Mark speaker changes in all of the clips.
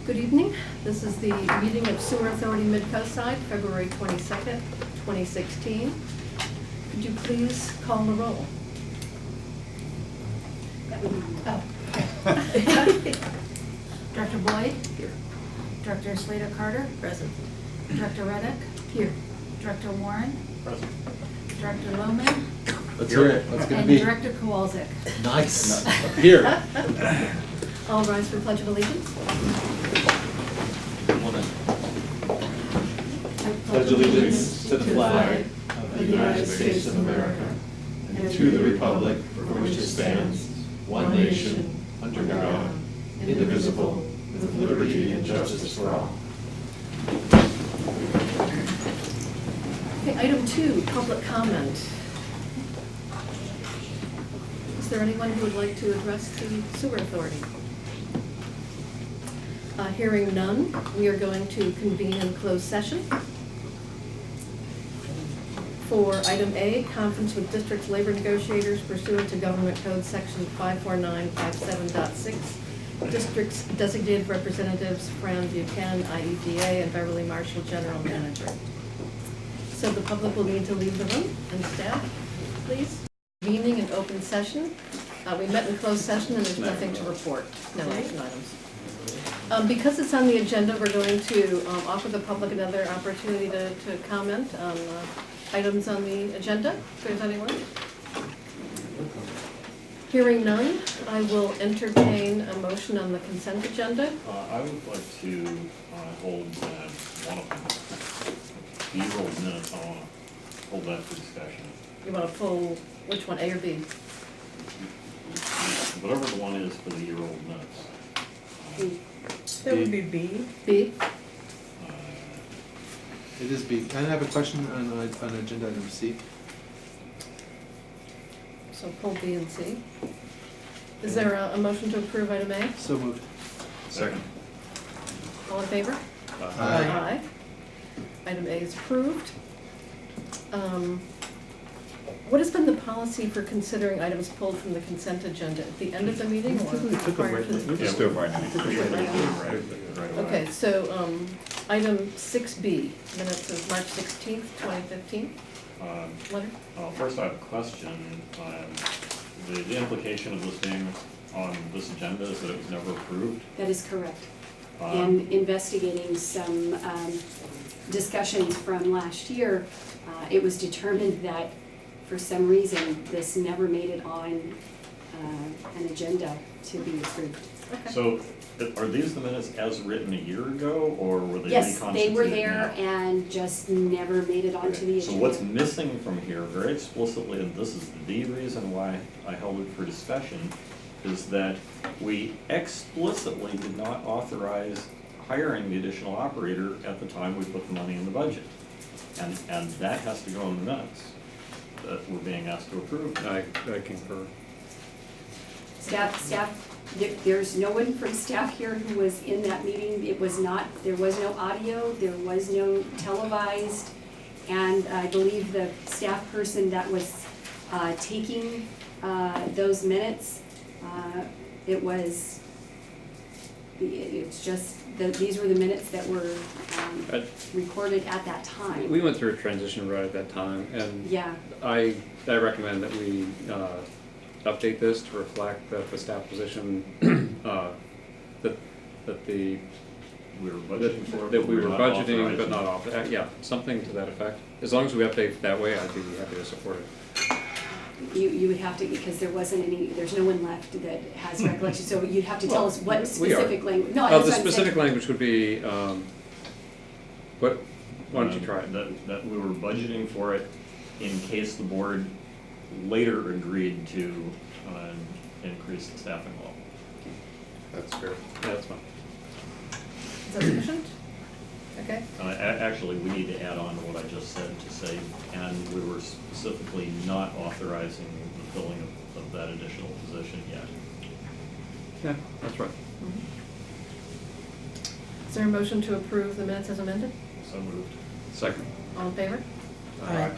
Speaker 1: Good evening. This is the meeting of Sewer Authority Midcoastside, February 22nd, 2016. Could you please call the roll?
Speaker 2: Oh. Director Boyd?
Speaker 1: Here.
Speaker 2: Director Slater-Carter?
Speaker 1: Present.
Speaker 2: Director Reddick?
Speaker 1: Here.
Speaker 2: Director Warren?
Speaker 3: Present.
Speaker 2: Director Lohman?
Speaker 3: Let's hear it. Let's get a
Speaker 2: And
Speaker 3: beat.
Speaker 2: Director Kowalczyk.
Speaker 3: Nice. Here.
Speaker 1: All rise for Pledge of Allegiance.
Speaker 3: Pledge allegiance to the flag of the United States of America and to the republic for which it stands, one nation, under God, indivisible, with liberty and justice for all.
Speaker 1: Okay, item 2, public comment. Is there anyone who would like to address the Sewer Authority? Hearing none, we are going to convene in closed session. For item A, conference with district's labor negotiators pursuant to Government Code Section 54957.6. District's designated representatives, Fran Buchanan, IEDA, and Beverly Marshall, General Manager. So the public will need to leave the room, and staff, please. Convening in open session. We met in closed session and there's nothing to report. No action items. Because it's on the agenda, we're going to offer the public another opportunity to comment on items on the agenda, if there's anyone. Hearing none, I will entertain a motion on the consent agenda.
Speaker 4: I would like to hold one of them. These old minutes, I want to hold that for discussion.
Speaker 1: You want to pull which one, A or B?
Speaker 4: Whatever the one is for the year-old minutes.
Speaker 5: That would be B.
Speaker 1: B?
Speaker 3: It is B. Can I have a question on agenda item C?
Speaker 1: So pull B and C. Is there a motion to approve item A?
Speaker 3: So moved.
Speaker 4: Second.
Speaker 1: All in favor?
Speaker 3: Aye.
Speaker 1: Item A is approved. What has been the policy for considering items pulled from the consent agenda at the end of the meeting or
Speaker 3: Typically took them
Speaker 1: prior
Speaker 3: right
Speaker 1: to
Speaker 3: away.
Speaker 1: the?
Speaker 4: Yeah, we'll do it right now.
Speaker 1: Right. Okay, so item 6B, minutes of March 16th, 2015. Letter?
Speaker 4: First, I have a question. The implication of this being on this agenda is that it was never approved.
Speaker 5: That is correct. And investigating some discussions from last year, it was determined that for some reason this never made it on an agenda to be approved.
Speaker 1: Okay.
Speaker 4: So, are these the minutes as written a year ago, or were they
Speaker 5: Yes,
Speaker 4: reconstituted
Speaker 5: they were there
Speaker 4: now?
Speaker 5: and just never made it onto the agenda.
Speaker 4: So what's missing from here very explicitly, and this is the reason why I held it for discussion, is that we explicitly did not authorize hiring the additional operator at the time we put the money in the budget. And that has to go in the minutes that we're being asked to approve.
Speaker 6: I concur.
Speaker 5: Staff, there's no one from staff here who was in that meeting. It was not, there was no audio, there was no televised, and I believe the staff person that was taking those minutes, it's just, these were the minutes that were recorded at that time.
Speaker 6: We went through a transition right at that time, and
Speaker 5: Yeah.
Speaker 6: I recommend that we update this to reflect that the staff position that
Speaker 4: We were budgeting for it.
Speaker 6: that we were
Speaker 4: not
Speaker 6: budgeting but
Speaker 4: authorizing.
Speaker 6: not off. Yeah, something to that effect. As long as we update it that way, I'd be happy to support it.
Speaker 5: You would have to, because there's no one left that has recollection, so you'd have to tell us what specific language. No, that's
Speaker 6: The
Speaker 5: what I'm
Speaker 6: specific
Speaker 5: saying.
Speaker 6: language would be, why don't you try it?
Speaker 4: That we were budgeting for it in case the board later agreed to increase the staffing level.
Speaker 3: That's fair.
Speaker 6: Yeah, that's fine.
Speaker 1: Is that sufficient? Okay.
Speaker 4: Actually, we need to add on to what I just said to say, and we were specifically not authorizing the filling of that additional position yet.
Speaker 6: Yeah, that's right.
Speaker 1: Is there a motion to approve the minutes as amended?
Speaker 4: So moved.
Speaker 6: Second.
Speaker 1: All in favor?
Speaker 4: Aye.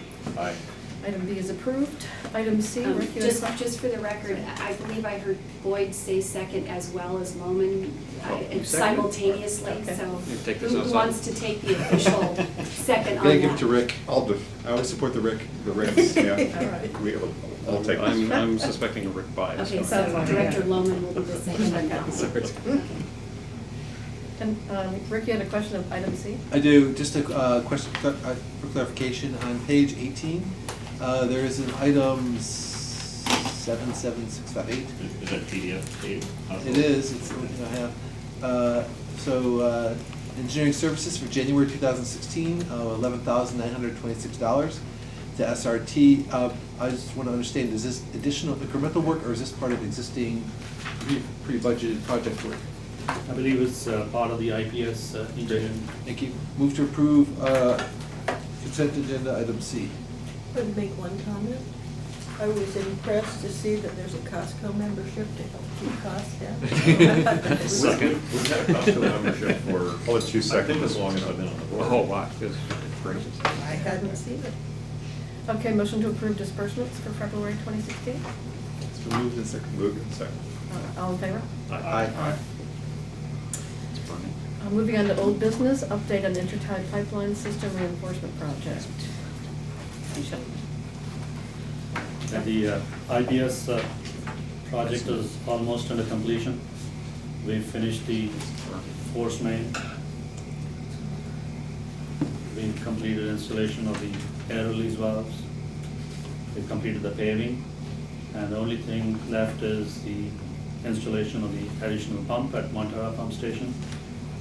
Speaker 1: Item B is approved. Item C, Rick, you had a question?
Speaker 5: Just for the record, I believe I heard Boyd say second as well as Loman
Speaker 6: you seconded?
Speaker 5: simultaneously,
Speaker 1: Okay.
Speaker 5: so
Speaker 6: You take this
Speaker 5: who
Speaker 6: outside.
Speaker 5: wants to take the official second on
Speaker 3: Gotta
Speaker 5: that?
Speaker 3: give it to Rick.
Speaker 7: I'll do. I always support the Ricks, yeah.
Speaker 1: All right.
Speaker 7: I'll take
Speaker 6: I'm suspecting a Rick bias.
Speaker 5: Okay,
Speaker 1: Sounds
Speaker 5: so
Speaker 1: like
Speaker 5: Director
Speaker 1: it.
Speaker 5: Loman will be the second.
Speaker 6: Sorry.
Speaker 1: And Rick, you had a question of item C?
Speaker 8: I do, just a question for clarification, on page 18, there is an item 77658.
Speaker 4: Is that PDF, Dave?
Speaker 8: It is, it's the only thing I have. So, engineering services for January 2016, $11,926 to SRT. I just want to understand, is this additional incremental work, or is this part of existing pre-budgeted project work?
Speaker 9: I believe it's part of the IPS engineering.
Speaker 8: Thank you. Move to approve consent agenda item C.
Speaker 10: Would make one comment. I was impressed to see that there's a Costco membership to help keep costs down.
Speaker 4: Second. We've had a Costco membership for,
Speaker 7: I'll let you
Speaker 4: I
Speaker 7: second
Speaker 4: think as
Speaker 7: this
Speaker 4: long
Speaker 7: one.
Speaker 4: as I've been on the board.
Speaker 6: Oh, wow, good gracious.
Speaker 10: I hadn't seen it.
Speaker 1: Okay, motion to approve disbursements for February 2016.
Speaker 3: It's been moved and seconded.
Speaker 7: Move it second.
Speaker 1: All in favor?
Speaker 3: Aye.
Speaker 6: It's burning.
Speaker 1: Moving on to old business, update on intertide pipeline system reinforcement project.
Speaker 9: And the IPS project is almost under completion. We finished the force main. We completed installation of the air release valves. We completed the paving. And the only thing left is the installation of the additional pump at Montara Pump Station.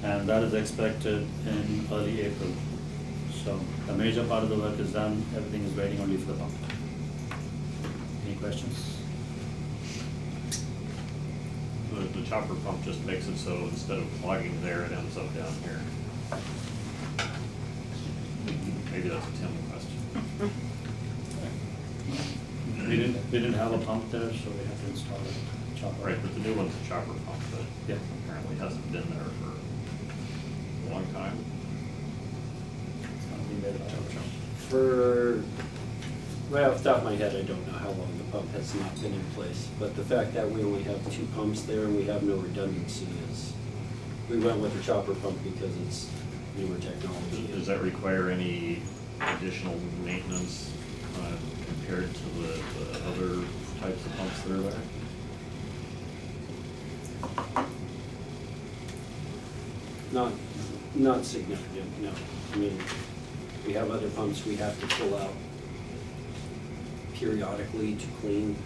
Speaker 9: And that is expected in early April. So the major part of the work is done, everything is waiting only for the pump. Any questions?
Speaker 4: The chopper pump just makes it so instead of plugging there, it ends up down here. Maybe that's a Tim question.
Speaker 9: We didn't have a pump there, so we have to install a chopper.
Speaker 4: Right, but the new one's a chopper pump that
Speaker 9: Yeah.
Speaker 4: apparently hasn't been there for a long time.
Speaker 9: It's gonna be better.
Speaker 11: For, right off the top of my head, I don't know how long the pump has not been in place, but the fact that we only have 2 pumps there and we have no redundancy is, we went with the chopper pump because it's newer technology.
Speaker 4: Does that require any additional maintenance compared to the other types of pumps that are there?
Speaker 11: Not significant, no. I mean, we have other pumps we have to pull out periodically to clean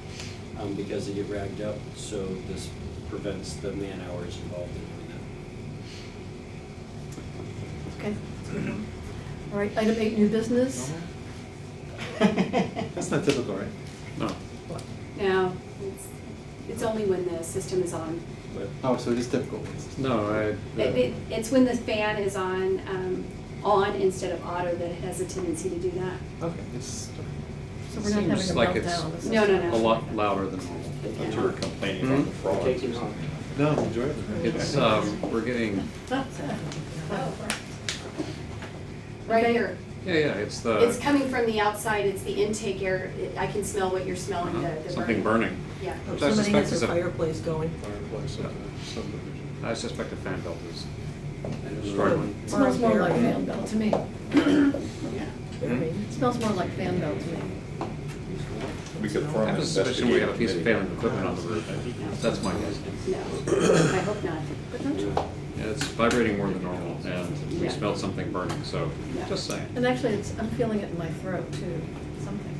Speaker 11: because they get ragged up, so this prevents the man hours involved in doing that.
Speaker 1: Okay. All right, item 8, new business.
Speaker 3: That's not typical, right?
Speaker 6: No.
Speaker 5: No, it's only when the system is on.
Speaker 3: Oh, so it is typical.
Speaker 6: No,
Speaker 5: It's when the fan is on instead of auto that it has a tendency to do that.
Speaker 3: Okay, it's,
Speaker 1: So we're not having a
Speaker 6: Seems like it's
Speaker 1: meltdown. This is-
Speaker 5: No.
Speaker 6: a lot louder than normal.
Speaker 7: I thought you were complaining about the frogs.
Speaker 11: Taking off.
Speaker 3: no, enjoy it.
Speaker 6: It's, we're getting,
Speaker 5: Right
Speaker 1: Okay.
Speaker 5: here.
Speaker 6: yeah, it's the.
Speaker 5: It's coming from the outside, it's the intake air. I can smell what you're smelling, the
Speaker 6: Something burning.
Speaker 5: Yeah.
Speaker 6: Which I
Speaker 10: Somebody
Speaker 6: suspect
Speaker 10: has
Speaker 6: is
Speaker 10: a
Speaker 6: a,
Speaker 10: fireplace going.
Speaker 3: Fireplace of the subdivision.
Speaker 6: I suspect a fan belt is struggling.
Speaker 1: It smells more like fan belt to me.
Speaker 10: Very.
Speaker 1: It smells more like fan belt to me.
Speaker 7: We could
Speaker 6: I
Speaker 7: form an
Speaker 6: have a suspicion we have a piece of
Speaker 7: investigation
Speaker 6: failing equipment on the roof. That's my guess.
Speaker 5: No, I hope not.
Speaker 1: Potential.
Speaker 6: Yeah, it's vibrating more than normal, and we
Speaker 5: Yeah.
Speaker 6: smelled something burning, so,
Speaker 5: Yeah.
Speaker 6: just saying.
Speaker 1: And actually, I'm feeling it in my throat too, something.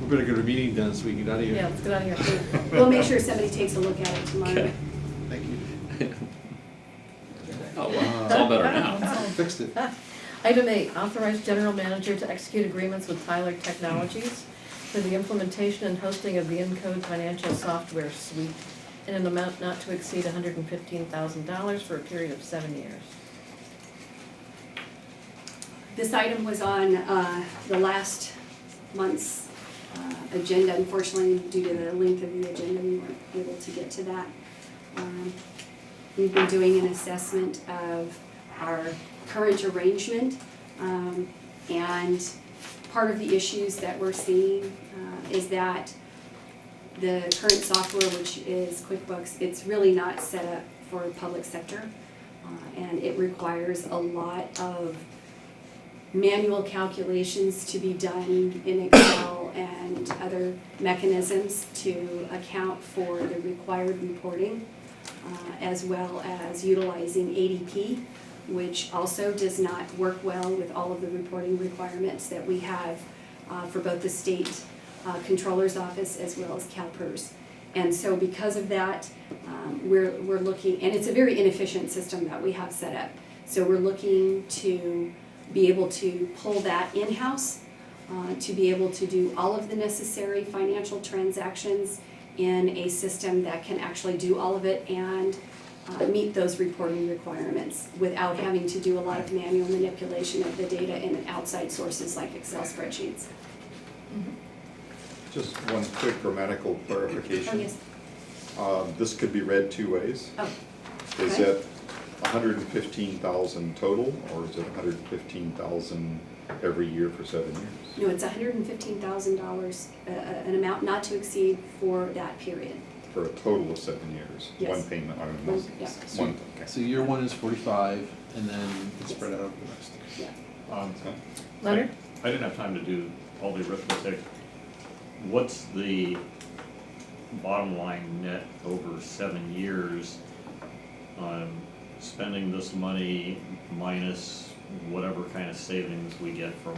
Speaker 3: We better get our meeting done so we can get out of here.
Speaker 1: Yeah, let's get out of here.
Speaker 5: We'll make sure somebody takes a look at it tomorrow.
Speaker 6: Okay.
Speaker 3: Thank you.
Speaker 6: Oh, wow, it's all better now.
Speaker 3: Fixed it.
Speaker 1: Item 8, authorize general manager to execute agreements with Tyler Technologies for the implementation and hosting of the Encode financial software suite in an amount not to exceed $115,000 for a period of 7 years.
Speaker 5: This item was on the last month's agenda. Unfortunately, due to the length of the agenda, we weren't able to get to that. We've been doing an assessment of our current arrangement, and part of the issues that we're seeing is that the current software, which is QuickBooks, it's really not set up for public sector. And it requires a lot of manual calculations to be done in Excel and other mechanisms to account for the required reporting, as well as utilizing ADP, which also does not work well with all of the reporting requirements that we have for both the state controller's office as well as CalPERS. And so because of that, we're looking, and it's a very inefficient system that we have set up. So we're looking to be able to pull that in-house, to be able to do all of the necessary financial transactions in a system that can actually do all of it and meet those reporting requirements without having to do a lot of manual manipulation of the data in outside sources like Excel spreadsheets.
Speaker 7: Just one quick grammatical clarification.
Speaker 5: Oh, yes.
Speaker 7: This could be read two ways.
Speaker 5: Oh,
Speaker 7: Is
Speaker 5: okay.
Speaker 7: it 115,000 total, or is it 115,000 every year for 7 years?
Speaker 5: No, it's $115,000, an amount not to exceed for that period.
Speaker 7: For a total of 7 years?
Speaker 5: Yes.
Speaker 7: One payment on a
Speaker 5: One-
Speaker 7: month?
Speaker 5: yeah.
Speaker 7: One, okay.
Speaker 8: So year one is 45, and then it's spread out over the rest.
Speaker 5: Yeah.
Speaker 1: Leonard?
Speaker 4: I didn't have time to do all the arithmetic. What's the bottom line net over 7 years on spending this money minus whatever kind of savings we get from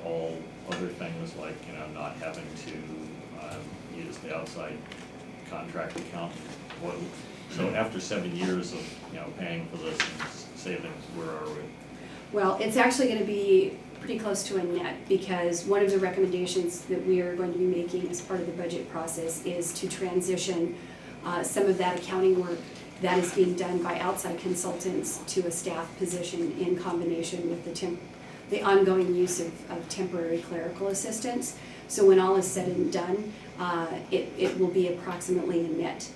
Speaker 4: all other things like, not having to use the outside contract accountant? So after 7 years of, paying for this and savings, where are we?
Speaker 5: Well, it's actually going to be pretty close to a net, because one of the recommendations that we are going to be making as part of the budget process is to transition some of that accounting work that is being done by outside consultants to a staff position in combination with the ongoing use of temporary clerical assistants. So when all is said and done, it will be approximately a net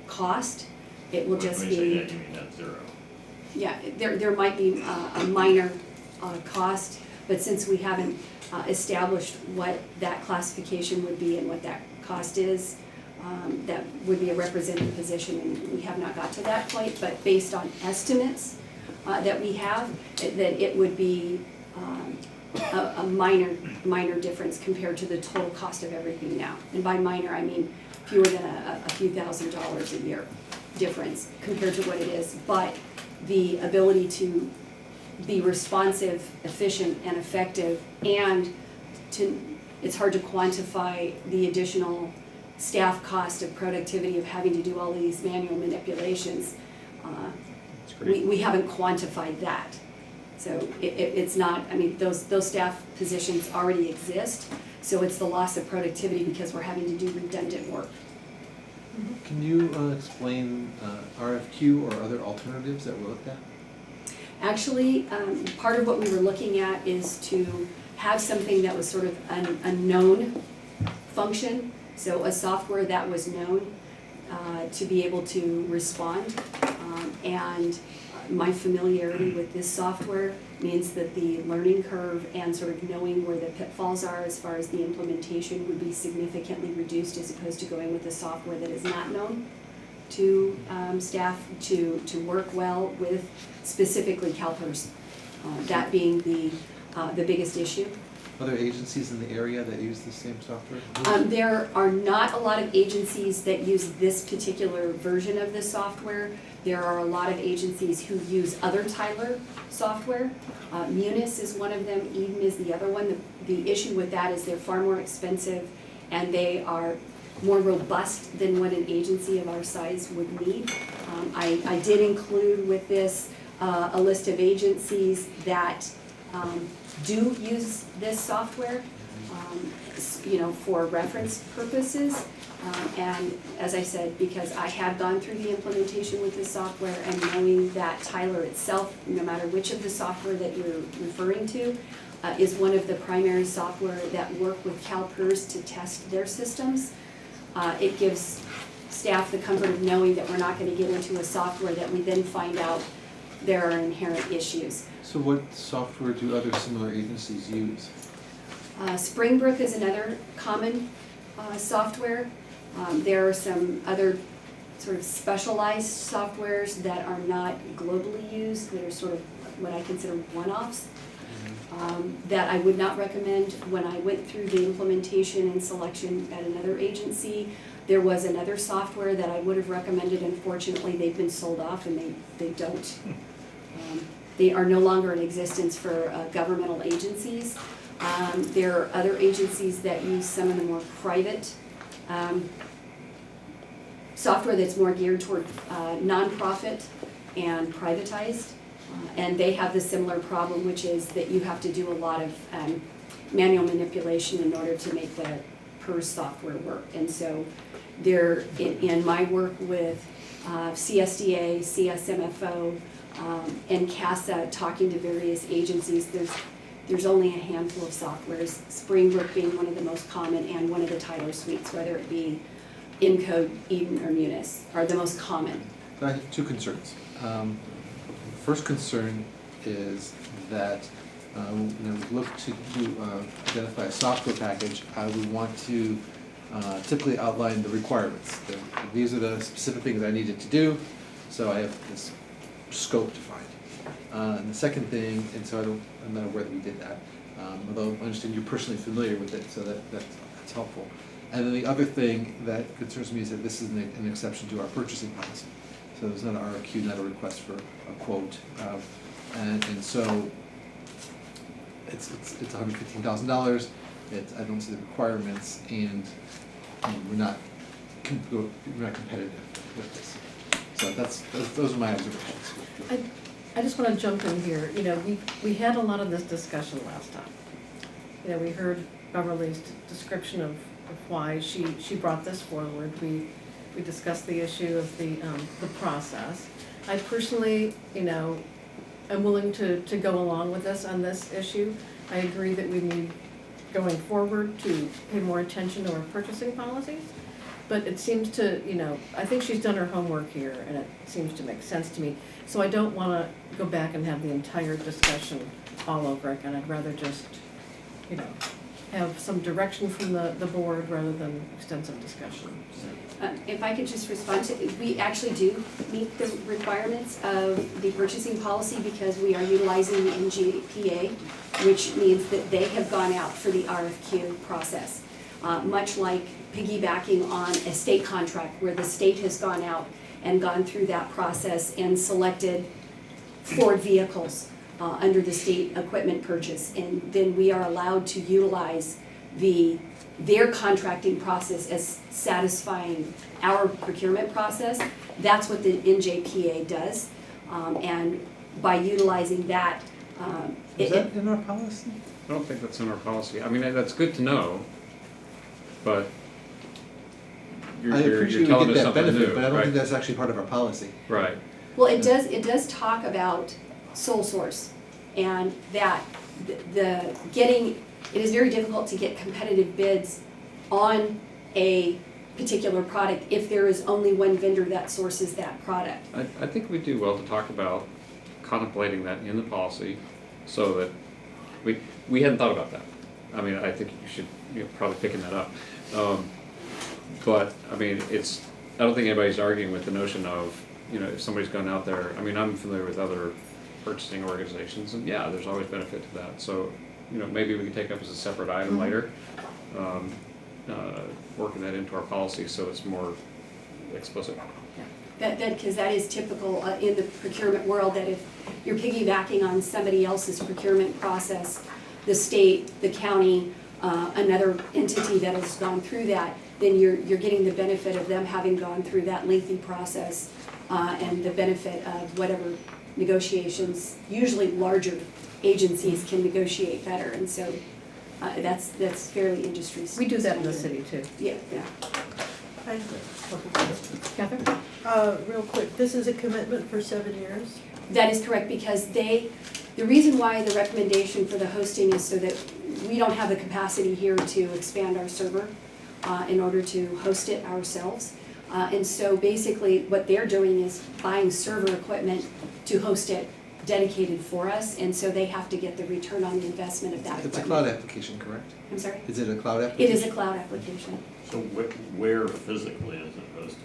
Speaker 5: cost. It will just
Speaker 4: When you say
Speaker 5: be,
Speaker 4: net, you mean net zero?
Speaker 5: yeah, there might be a minor cost, but since we haven't established what that classification would be and what that cost is, that would be a representative position, and we have not got to that point, but based on estimates that we have, that it would be a minor difference compared to the total cost of everything now. And by minor, I mean fewer than a few $1,000s a year difference compared to what it is, but the ability to be responsive, efficient, and effective, and it's hard to quantify the additional staff cost of productivity of having to do all these manual manipulations.
Speaker 7: That's great.
Speaker 5: We haven't quantified that. So it's not, those staff positions already exist, so it's the loss of productivity because we're having to do redundant work.
Speaker 8: Can you explain RFQ or other alternatives that were looked at?
Speaker 5: Actually, part of what we were looking at is to have something that was sort of a known function, so a software that was known to be able to respond. And my familiarity with this software means that the learning curve and sort of knowing where the pitfalls are as far as the implementation would be significantly reduced, as opposed to going with a software that is not known to staff to work well with, specifically CalPERS, that being the biggest issue.
Speaker 8: Other agencies in the area that use the same software?
Speaker 5: There are not a lot of agencies that use this particular version of the software. There are a lot of agencies who use other Tyler software. Munis is one of them, Eden is the other one. The issue with that is they're far more expensive, and they are more robust than what an agency of our size would need. I did include with this a list of agencies that do use this software, for reference purposes. And as I said, because I have gone through the implementation with this software, and knowing that Tyler itself, no matter which of the software that you're referring to, is one of the primary software that work with CalPERS to test their systems, it gives staff the comfort of knowing that we're not going to get into a software that we then find out there are inherent issues.
Speaker 8: So what software do other similar agencies use?
Speaker 5: Springbrook is another common software. There are some other sort of specialized softwares that are not globally used, that are sort of what I consider one-offs, that I would not recommend. When I went through the implementation and selection at another agency, there was another software that I would have recommended. Unfortunately, they've been sold off and they don't. They are no longer in existence for governmental agencies. There are other agencies that use some of the more private software that's more geared toward nonprofit and privatized. And they have the similar problem, which is that you have to do a lot of manual manipulation in order to make the PERS software work. And so there, in my work with CSDA, CSMFO, and CASA, talking to various agencies, there's only a handful of softwares, Springbrook being one of the most common, and one of the Tyler suites, whether it be Encode, Eden, or Munis, are the most common.
Speaker 8: I have two concerns. First concern is that when we look to identify a software package, we want to typically outline the requirements. These are the specific things I needed to do, so I have this scope defined. And the second thing, and so I'm not aware that we did that, although I understand you're personally familiar with it, so that's helpful. And then the other thing that concerns me is that this is an exception to our purchasing policy. So it's not an RFQ, not a request for a quote, and so it's $115,000. I don't see the requirements, and we're not competitive with this. So those are my observations.
Speaker 1: I just want to jump in here. You know, we had a lot of this discussion last time. You know, we heard Beverly's description of why she brought this forward. We discussed the issue of the process. I personally, you know, am willing to go along with this on this issue. I agree that we need, going forward, to pay more attention to our purchasing policies. But it seems to, you know, I think she's done her homework here, and it seems to make sense to me. So I don't want to go back and have the entire discussion all over again. I'd rather just, you know, have some direction from the board rather than extensive discussion.
Speaker 5: If I could just respond to, we actually do meet the requirements of the purchasing policy because we are utilizing the NJPA, which means that they have gone out for the RFQ process. Much like piggybacking on a state contract where the state has gone out and gone through that process and selected Ford vehicles under the state equipment purchase, and then we are allowed to utilize their contracting process as satisfying our procurement process. That's what the NJPA does, and by utilizing that,
Speaker 8: Is that in our policy?
Speaker 6: I don't think that's in our policy. I mean, that's good to know, but
Speaker 8: I
Speaker 6: you're
Speaker 8: appreciate we
Speaker 6: telling
Speaker 8: get
Speaker 6: us
Speaker 8: that
Speaker 6: something
Speaker 8: benefit,
Speaker 6: new,
Speaker 8: but I don't
Speaker 6: right?
Speaker 8: think that's actually part of our policy.
Speaker 6: Right.
Speaker 5: well, it does talk about sole source, and that it is very difficult to get competitive bids on a particular product if there is only one vendor that sources that product.
Speaker 6: I think we do well to talk about contemplating that in the policy, so that we hadn't thought about that. I mean, I think you're probably picking that up. But I mean, I don't think anybody's arguing with the notion of, you know, if somebody's gone out there. I mean, I'm familiar with other purchasing organizations, and yeah, there's always benefit to that. So, you know, maybe we can take up as a separate item later, working that into our policy so it's more explicit.
Speaker 5: Because that is typical in the procurement world, that if you're piggybacking on somebody else's procurement process, the state, the county, another entity that has gone through that, then you're getting the benefit of them having gone through that lengthy process, and the benefit of whatever negotiations, usually larger agencies can negotiate better, and so that's fairly industry standard.
Speaker 1: We do that in the city too.
Speaker 5: Yeah.
Speaker 1: Catherine?
Speaker 10: Real quick, this is a commitment for 7 years?
Speaker 5: That is correct, because the reason why the recommendation for the hosting is so that we don't have the capacity here to expand our server in order to host it ourselves. And so basically what they're doing is buying server equipment to host it dedicated for us, and so they have to get the return on the investment of that
Speaker 8: It's a
Speaker 5: equipment.
Speaker 8: cloud application, correct?
Speaker 5: I'm sorry?
Speaker 8: Is it a cloud
Speaker 5: It
Speaker 8: application?
Speaker 5: is a cloud application.
Speaker 4: So where physically is it hosted?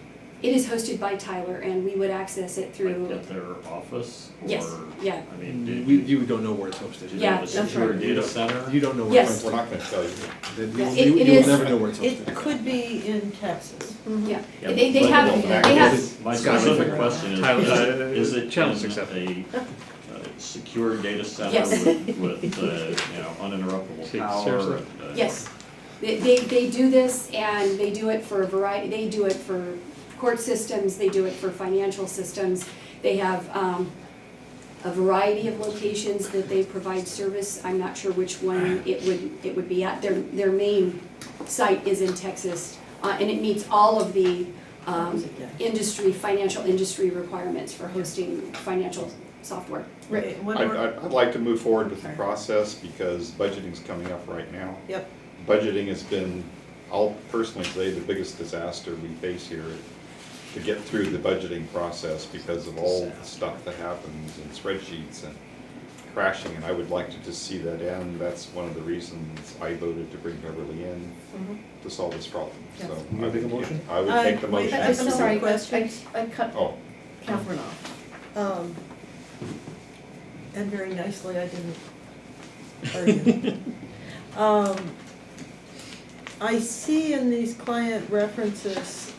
Speaker 5: It is hosted by Tyler, and we would access it through,
Speaker 4: Like at their office?
Speaker 5: Yes,
Speaker 4: Or,
Speaker 5: yeah.
Speaker 4: I mean, do
Speaker 8: You don't know where it's hosted.
Speaker 4: do they
Speaker 5: Yeah,
Speaker 4: have a
Speaker 5: that's
Speaker 4: secure
Speaker 1: right.
Speaker 4: data center?
Speaker 8: You don't know where
Speaker 5: Yes.
Speaker 8: it's
Speaker 7: We're
Speaker 8: hosted.
Speaker 7: not gonna tell you.
Speaker 8: Then
Speaker 5: Yeah,
Speaker 8: you
Speaker 5: it
Speaker 8: will
Speaker 5: is-
Speaker 8: never know where it's
Speaker 10: It
Speaker 8: hosted.
Speaker 10: could be in Texas.
Speaker 5: Yeah,
Speaker 4: Yeah,
Speaker 5: they
Speaker 4: but-
Speaker 5: have,
Speaker 4: My
Speaker 8: Scott,
Speaker 4: specific
Speaker 8: figure it out.
Speaker 4: question is,
Speaker 6: Tyler,
Speaker 4: is it
Speaker 6: challenge
Speaker 4: in
Speaker 6: accepted.
Speaker 4: a secure data center
Speaker 5: Yes.
Speaker 4: with uninterruptible
Speaker 6: See,
Speaker 4: power?
Speaker 6: seriously?
Speaker 5: yes. They do this, and they do it for a variety, they do it for court systems, they do it for financial systems. They have a variety of locations that they provide service. I'm not sure which one it would be at. Their main site is in Texas, and it meets all of the financial industry requirements for hosting financial software.
Speaker 10: Right. When we're-
Speaker 7: I'd like to move forward with the process because budgeting's coming up right now.
Speaker 10: Yep.
Speaker 7: Budgeting has been, I'll personally say, the biggest disaster we face here to get through the budgeting process because of all the stuff that happens in spreadsheets and crashing, and I would like to just see that end. That's one of the reasons I voted to bring Beverly in to solve this problem.
Speaker 1: Yes.
Speaker 7: So
Speaker 8: You wanna make a motion?
Speaker 7: I would take the
Speaker 10: Wait,
Speaker 7: motion.
Speaker 1: I'm
Speaker 10: Some
Speaker 1: sorry,
Speaker 10: questions.
Speaker 1: I cut
Speaker 7: Oh,
Speaker 1: Catherine off.
Speaker 10: And very nicely, I didn't argue. I see in these client references,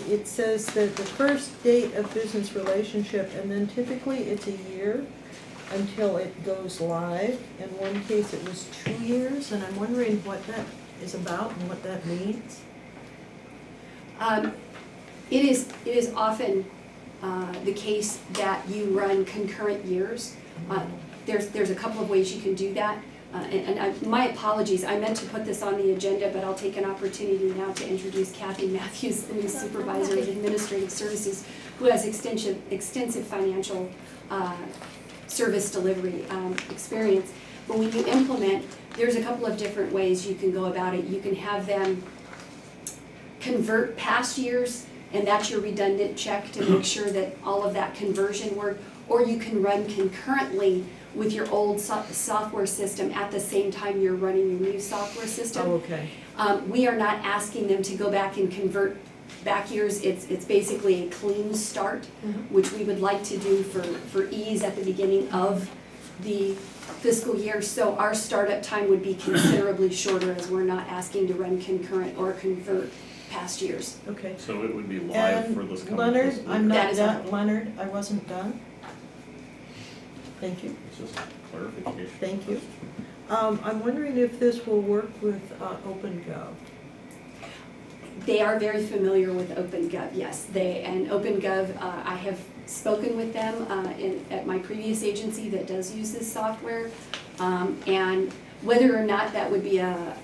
Speaker 10: it says that the first date of business relationship, and then typically it's a year until it goes live. In one case, it was 2 years, and I'm wondering what that is about and what that means.
Speaker 5: It is often the case that you run concurrent years. There's a couple of ways you can do that. My apologies, I meant to put this on the agenda, but I'll take an opportunity now to introduce Kathy Matthews, the new Supervisor of Administrative Services, who has extensive financial service delivery experience. But when you implement, there's a couple of different ways you can go about it. You can have them convert past years, and that's your redundant check to make sure that all of that conversion worked, or you can run concurrently with your old software system at the same time you're running your new software system.
Speaker 10: Oh, okay.
Speaker 5: We are not asking them to go back and convert back years. It's basically a clean start, which we would like to do for ease at the beginning of the fiscal year. So our startup time would be considerably shorter, as we're not asking to run concurrent or convert past years.
Speaker 10: Okay.
Speaker 4: So it would be live for this
Speaker 10: And
Speaker 4: coming
Speaker 10: Leonard,
Speaker 4: fiscal
Speaker 10: I'm
Speaker 4: year.
Speaker 5: That
Speaker 10: not
Speaker 5: is
Speaker 10: done,
Speaker 5: okay.
Speaker 10: Leonard, I wasn't done. Thank you,
Speaker 4: It's just clarification.
Speaker 10: thank you. I'm wondering if this will work with OpenGov.
Speaker 5: They are very familiar with OpenGov, yes. And OpenGov, I have spoken with them at my previous agency that does use this software. And whether or not that would be an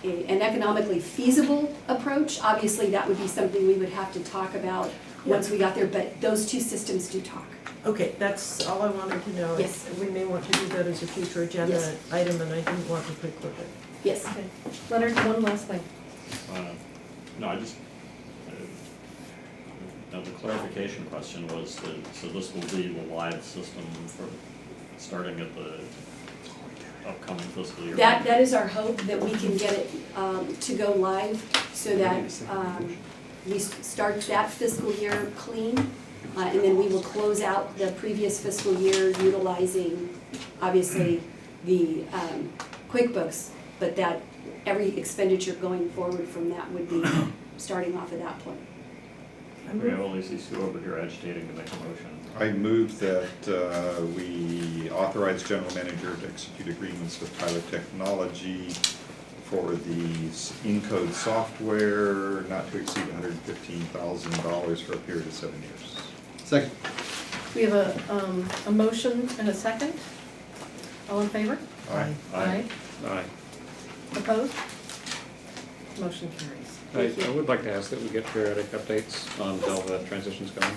Speaker 5: economically feasible approach, obviously that would be something we would have to talk about once we got there, but those two systems do talk.
Speaker 10: Okay, that's all I wanted to know.
Speaker 5: Yes.
Speaker 10: We may want to do that as a future agenda
Speaker 5: Yes.
Speaker 10: item, and I didn't want to preclude it.
Speaker 5: Yes.
Speaker 1: Okay. Leonard, one last thing.
Speaker 4: No, I just, now the clarification question was that, so this will be the live system for, starting at the upcoming fiscal year?
Speaker 5: That is our hope, that we can get it to go live so that we start that fiscal year clean. And then we will close out the previous fiscal year utilizing, obviously, the QuickBooks, but that every expenditure going forward from that would be starting off at that point.
Speaker 4: We have all these two over here agitating to make a motion.
Speaker 7: I move that we authorize general manager to execute agreements with Tyler Technology for the Encode software not to exceed $115,000 for a period of 7 years.
Speaker 8: Second.
Speaker 1: We have a motion and a second. All in favor?
Speaker 7: Aye.
Speaker 1: Aye.
Speaker 6: Aye.
Speaker 1: Opposed? Motion carries.
Speaker 6: I would like to ask that we get periodic updates on how the transition's going.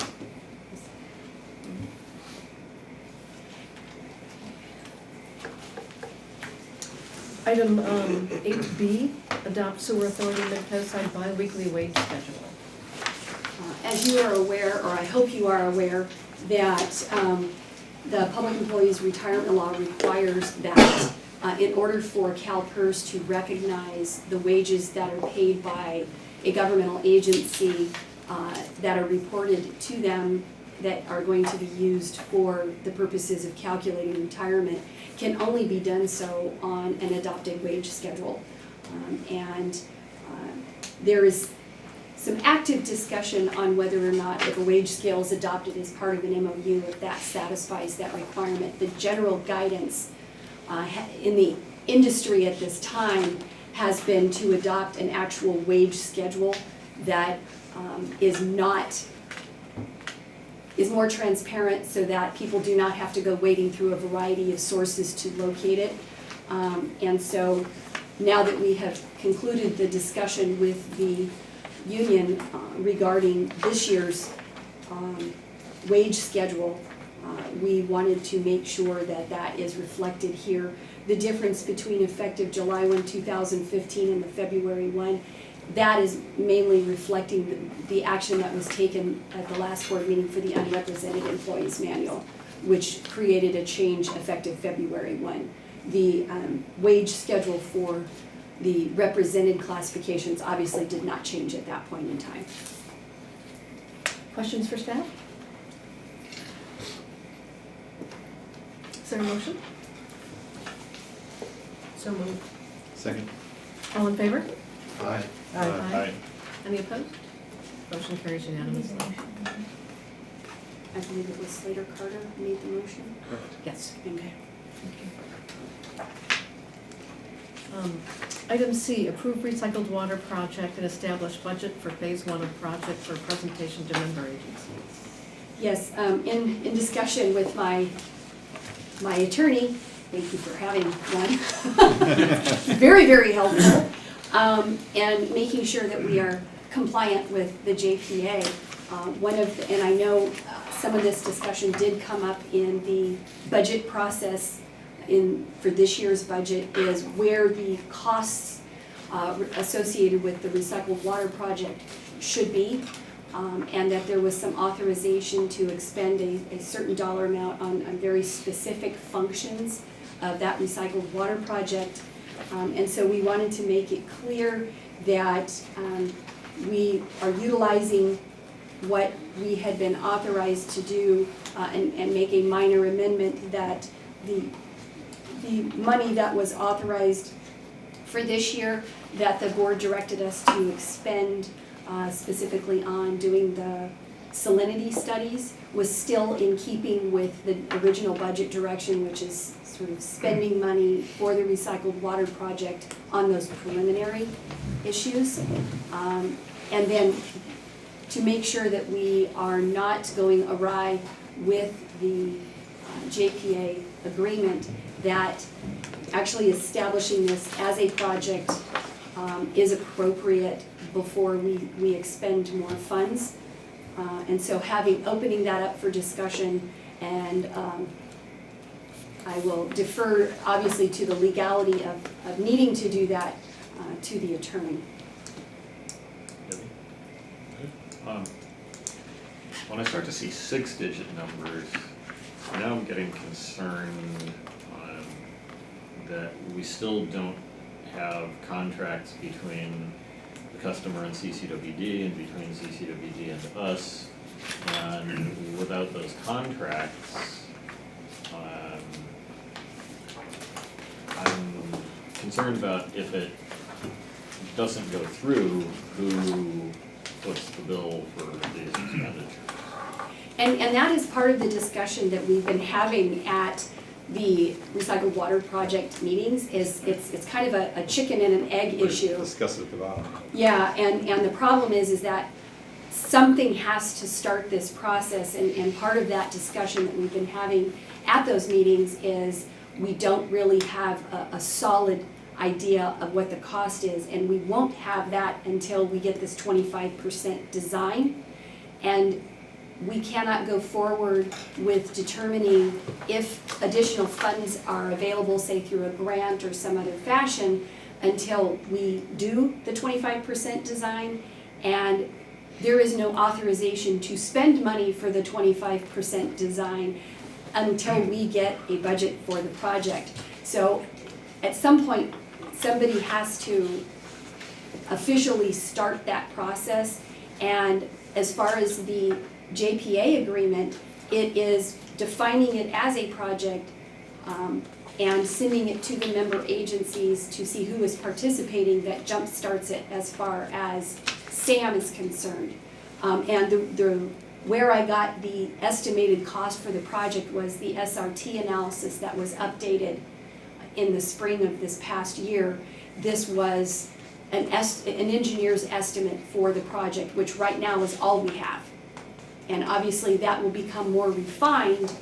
Speaker 1: Item 8B, adopt sewer authority Midcoastside bi-weekly wage schedule.
Speaker 5: As you are aware, or I hope you are aware, that the Public Employees Retirement Law requires that in order for CalPERS to recognize the wages that are paid by a governmental agency that are reported to them that are going to be used for the purposes of calculating retirement can only be done so on an adopted wage schedule. There is some active discussion on whether or not if a wage scale is adopted as part of an MOU, if that satisfies that requirement. The general guidance in the industry at this time has been to adopt an actual wage schedule that is more transparent so that people do not have to go wading through a variety of sources to locate it. And so now that we have concluded the discussion with the union regarding this year's wage schedule, we wanted to make sure that that is reflected here. The difference between effective July 1, 2015 and the February 1, that is mainly reflecting the action that was taken at the last board meeting for the unrepresented employees manual, which created a change effective February 1. The wage schedule for the represented classifications obviously did not change at that point in time.
Speaker 1: Questions for staff? Is there a motion?
Speaker 10: So moved.
Speaker 3: Second.
Speaker 1: All in favor?
Speaker 3: Aye.
Speaker 1: Aye. Any opposed? Motion carries unanimously.
Speaker 5: I believe it was Slater Carter who made the motion.
Speaker 1: Yes.
Speaker 5: Okay.
Speaker 1: Item C, approve recycled water project and establish budget for phase 1 of project for presentation to member agencies.
Speaker 5: Yes, in discussion with my attorney, thank you for having one, very, very helpful, and making sure that we are compliant with the JPA. And I know some of this discussion did come up in the budget process for this year's budget, is where the costs associated with the recycled water project should be, and that there was some authorization to expend a certain dollar amount on very specific functions of that recycled water project. And so we wanted to make it clear that we are utilizing what we had been authorized to do and make a minor amendment that the money that was authorized for this year that the board directed us to expend specifically on doing the salinity studies was still in keeping with the original budget direction, which is sort of spending money for the recycled water project on those preliminary issues. And then to make sure that we are not going awry with the JPA agreement, that actually establishing this as a project is appropriate before we expend more funds. And so opening that up for discussion, and I will defer obviously to the legality of needing to do that to the attorney.
Speaker 4: When I start to see 6-digit numbers, now I'm getting concerned that we still don't have contracts between the customer and CCWD and between CCWD and us, and without those contracts, I'm concerned about if it doesn't go through, who foots the bill for these expenditures.
Speaker 5: And that is part of the discussion that we've been having at the recycled water project meetings. Is it's kind of a chicken and an egg issue.
Speaker 7: Discuss it at the bottom.
Speaker 5: Yeah, and the problem is that something has to start this process, and part of that discussion that we've been having at those meetings is we don't really have a solid idea of what the cost is, and we won't have that until we get this 25% design. And we cannot go forward with determining if additional funds are available, say through a grant or some other fashion, until we do the 25% design, and there is no authorization to spend money for the 25% design until we get a budget for the project. So at some point, somebody has to officially start that process. And as far as the JPA agreement, it is defining it as a project and sending it to the member agencies to see who is participating that jumpstarts it as far as SAM is concerned. And where I got the estimated cost for the project was the SRT analysis that was updated in the spring of this past year. This was an engineer's estimate for the project, which right now is all we have. And obviously that will become more refined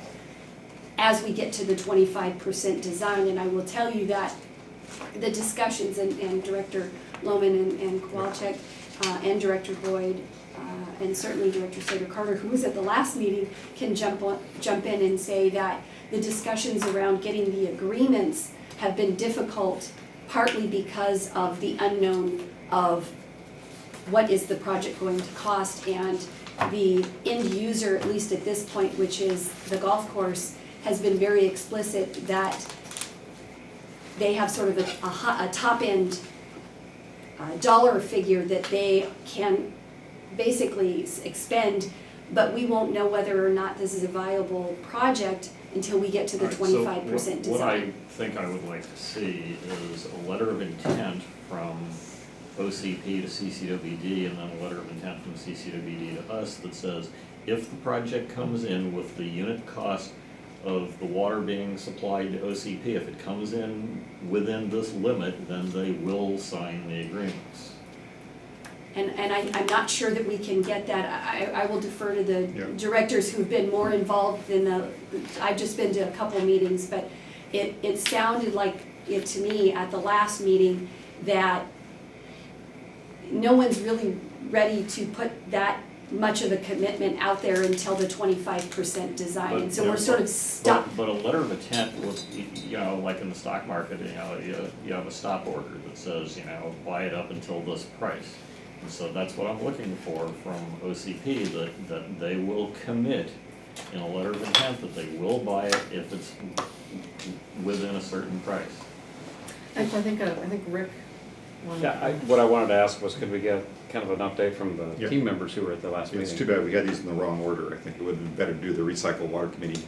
Speaker 5: as we get to the 25% design. And I will tell you that the discussions, and Director Lohman and Kowalczyk and Director Boyd and certainly Director Sager-Carter, who was at the last meeting, can jump in and say that the discussions around getting the agreements have been difficult, partly because of the unknown of what is the project going to cost, and the end user, at least at this point, which is the golf course, has been very explicit that they have sort of a top-end dollar figure that they can basically expend, but we won't know whether or not this is a viable project until we get to the 25% design.
Speaker 4: What I think I would like to see is a letter of intent from OCP to CCWD, and then a letter of intent from CCWD to us that says, if the project comes in with the unit cost of the water being supplied to OCP, if it comes in within this limit, then they will sign the agreements.
Speaker 5: And I'm not sure that we can get that. I will defer to the directors who've been more involved in I've just been to a couple meetings, but it sounded like it to me at the last meeting that no one's really ready to put that much of a commitment out there until the 25% design, and so we're sort of stuck.
Speaker 4: But a letter of intent would, like in the stock market, you have a stop order that says, buy it up until this price. And so that's what I'm looking for from OCP, that they will commit in a letter of intent that they will buy it if it's within a certain price.
Speaker 1: Actually, I think Rick wanted.
Speaker 6: Yeah, what I wanted to ask was, could we get kind of an update from the team members who were at the last meeting?
Speaker 7: It's too bad we had these in the wrong order. I think it would have been better to do the Recycle Water Committee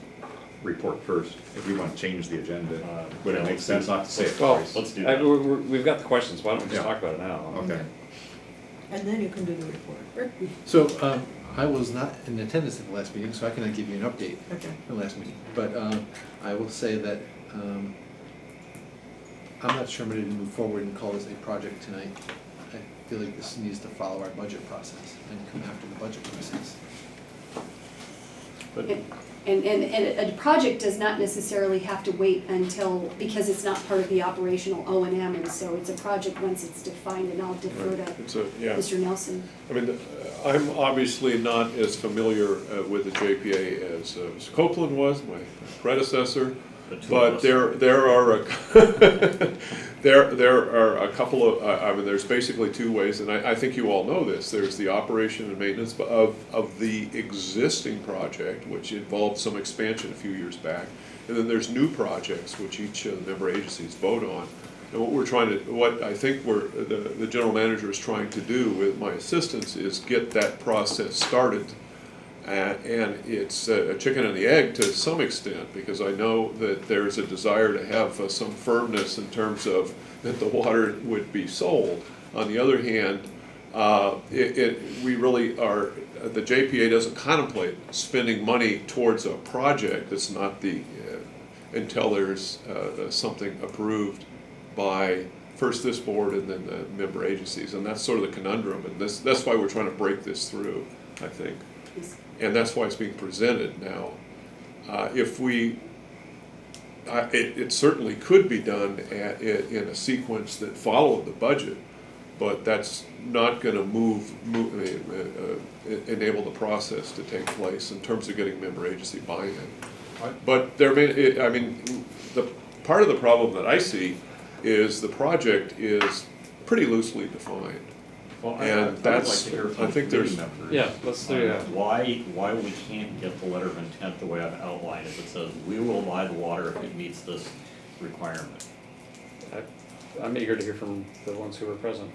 Speaker 7: report first, if we want to change the agenda. Would it make sense not to say it twice?
Speaker 4: Let's do that.
Speaker 6: We've got the questions, why don't we just talk about it now?
Speaker 7: Okay.
Speaker 10: And then you can do the report. Rick?
Speaker 8: So, I was not in attendance at the last meeting, so I cannot give you an update
Speaker 10: Okay.
Speaker 8: from the last meeting. But I will say that I'm not sure I'm ready to move forward and call this a project tonight. I feel like this needs to follow our budget process and come after the budget process.
Speaker 4: But
Speaker 5: And a project does not necessarily have to wait until, because it's not part of the operational O&M, and so it's a project once it's defined, and I'll defer to Mr. Nelson.
Speaker 12: I mean, I'm obviously not as familiar with the JPA as Mr. Copeland was, my predecessor, but there are a couple of, I mean, there's basically two ways, and I think you all know this. There's the operation and maintenance of the existing project, which involved some expansion a few years back, and then there's new projects which each of the member agencies vote on. And what I think the general manager is trying to do with my assistance is get that process started. And it's a chicken and the egg to some extent, because I know that there's a desire to have some firmness in terms of that the water would be sold. On the other hand, we really are, the JPA doesn't contemplate spending money towards a project that's not until there's something approved by first this board and then the member agencies. And that's sort of the conundrum, and that's why we're trying to break this through, I think. And that's why it's being presented now. It certainly could be done in a sequence that followed the budget, but that's not going to enable the process to take place in terms of getting member agency buy-in. But the part of the problem that I see is the project is pretty loosely defined.
Speaker 4: Well,
Speaker 12: And
Speaker 4: I would like
Speaker 12: that's,
Speaker 4: to hear
Speaker 12: I
Speaker 4: from the
Speaker 12: think
Speaker 4: committee
Speaker 12: there's,
Speaker 4: members.
Speaker 6: Yeah, let's do that.
Speaker 4: Why we can't get the letter of intent the way I've outlined it, that says, we will buy the water if it meets this requirement.
Speaker 6: I'm eager to hear from the ones who were present.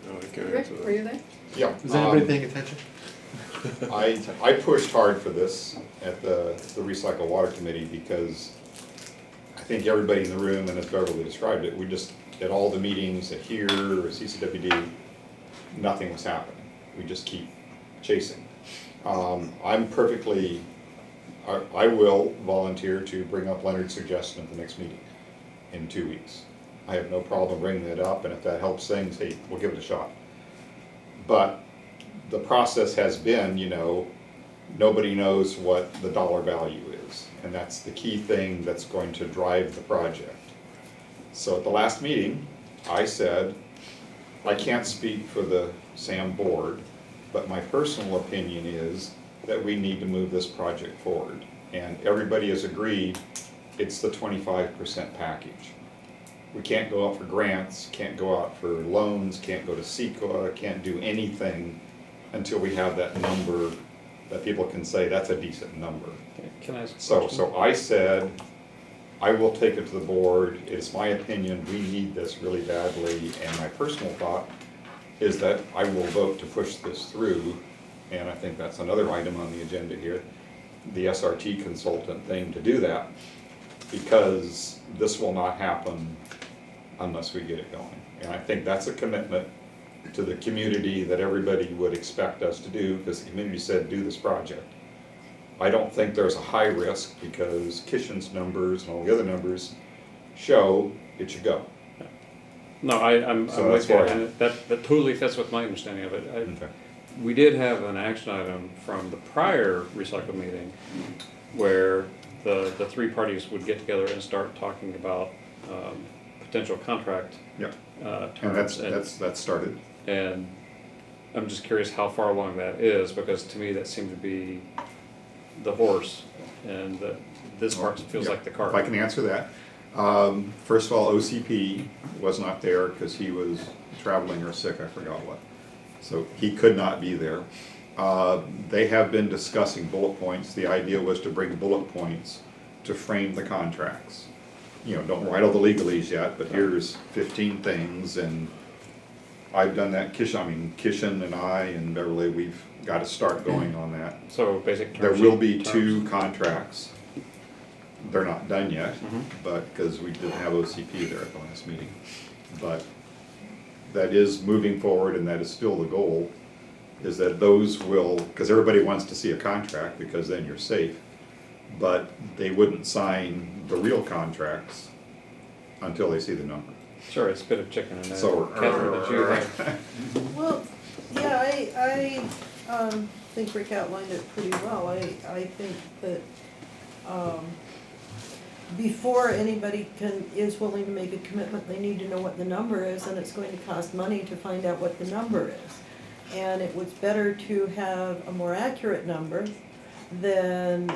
Speaker 12: I can
Speaker 1: Rick,
Speaker 12: answer
Speaker 1: were
Speaker 12: that.
Speaker 1: you there?
Speaker 7: Yeah.
Speaker 8: Is anybody paying attention?
Speaker 7: I pushed hard for this at the Recycle Water Committee because I think everybody in the room, and as Beverly described it, we just, at all the meetings at here or CCWD, nothing was happening. We just keep chasing. I'm perfectly, I will volunteer to bring up Leonard's suggestion at the next meeting in 2 weeks. I have no problem bringing that up, and if that helps things, hey, we'll give it a shot. But the process has been, you know, nobody knows what the dollar value is, and that's the key thing that's going to drive the project. So at the last meeting, I said, I can't speak for the SAM board, but my personal opinion is that we need to move this project forward. And everybody has agreed it's the 25% package. We can't go out for grants, can't go out for loans, can't go to CEQA, can't do anything until we have that number that people can say that's a decent number.
Speaker 6: Can I ask a
Speaker 7: So
Speaker 6: question?
Speaker 7: I said, I will take it to the board. It's my opinion, we need this really badly. And my personal thought is that I will vote to push this through. And I think that's another item on the agenda here, the SRT consultant thing to do that, because this will not happen unless we get it going. And I think that's a commitment to the community that everybody would expect us to do, because the community said, do this project. I don't think there's a high risk, because Kishen's numbers and all the other numbers show it should go.
Speaker 6: No, I'm
Speaker 7: So
Speaker 6: with
Speaker 7: that's
Speaker 6: you,
Speaker 7: where I
Speaker 6: and that totally fits with my understanding of it.
Speaker 7: Okay.
Speaker 6: We did have an action item from the prior recycle meeting where the three parties would get together and start talking about potential contract
Speaker 7: Yep. And
Speaker 6: terms.
Speaker 7: that's started.
Speaker 6: And I'm just curious how far along that is, because to me that seemed to be the horse, and this part feels
Speaker 7: Yeah.
Speaker 6: like the cart.
Speaker 7: If I can answer that. First of all, OCP was not there because he was traveling or sick, I forgot what. So he could not be there. They have been discussing bullet points. The idea was to bring bullet points to frame the contracts. You know, don't write all the legalese yet, but here's 15 things, and I've done that. Kishen and I and Beverly, we've got to start going on that.
Speaker 6: So basic terms.
Speaker 7: There will be
Speaker 6: terms.
Speaker 7: 2 contracts. They're not done yet,
Speaker 6: Mhm.
Speaker 7: but, because we didn't have OCP there at the last meeting. But that is moving forward, and that is still the goal, is that those will, because everybody wants to see a contract, because then you're safe, but they wouldn't sign the real contracts until they see the number.
Speaker 6: Sure, it's a bit of chicken and egg.
Speaker 7: So-
Speaker 6: Catherine, that you have.
Speaker 10: Well, yeah, I think Rick outlined it pretty well. I think that, before anybody is willing to make a commitment, they need to know what the number is, and it's going to cost money to find out what the number is. And it was better to have a more accurate number than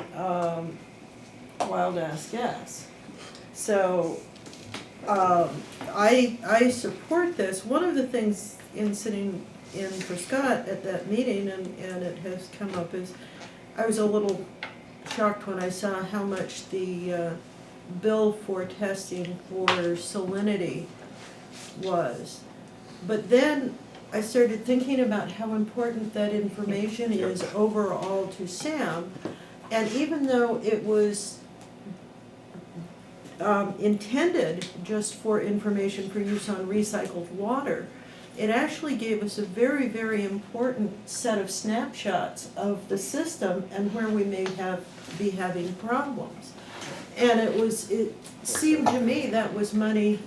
Speaker 10: wild ass guess. So I support this. One of the things in sitting in for Scott at that meeting, and it has come up, is I was a little shocked when I saw how much the bill for testing for salinity was. But then I started thinking about how important that information is overall to SAM, and even though it was intended just for information for use on recycled water, it actually gave us a very, very important set of snapshots of the system and where we may be having problems. And it seemed to me that was money,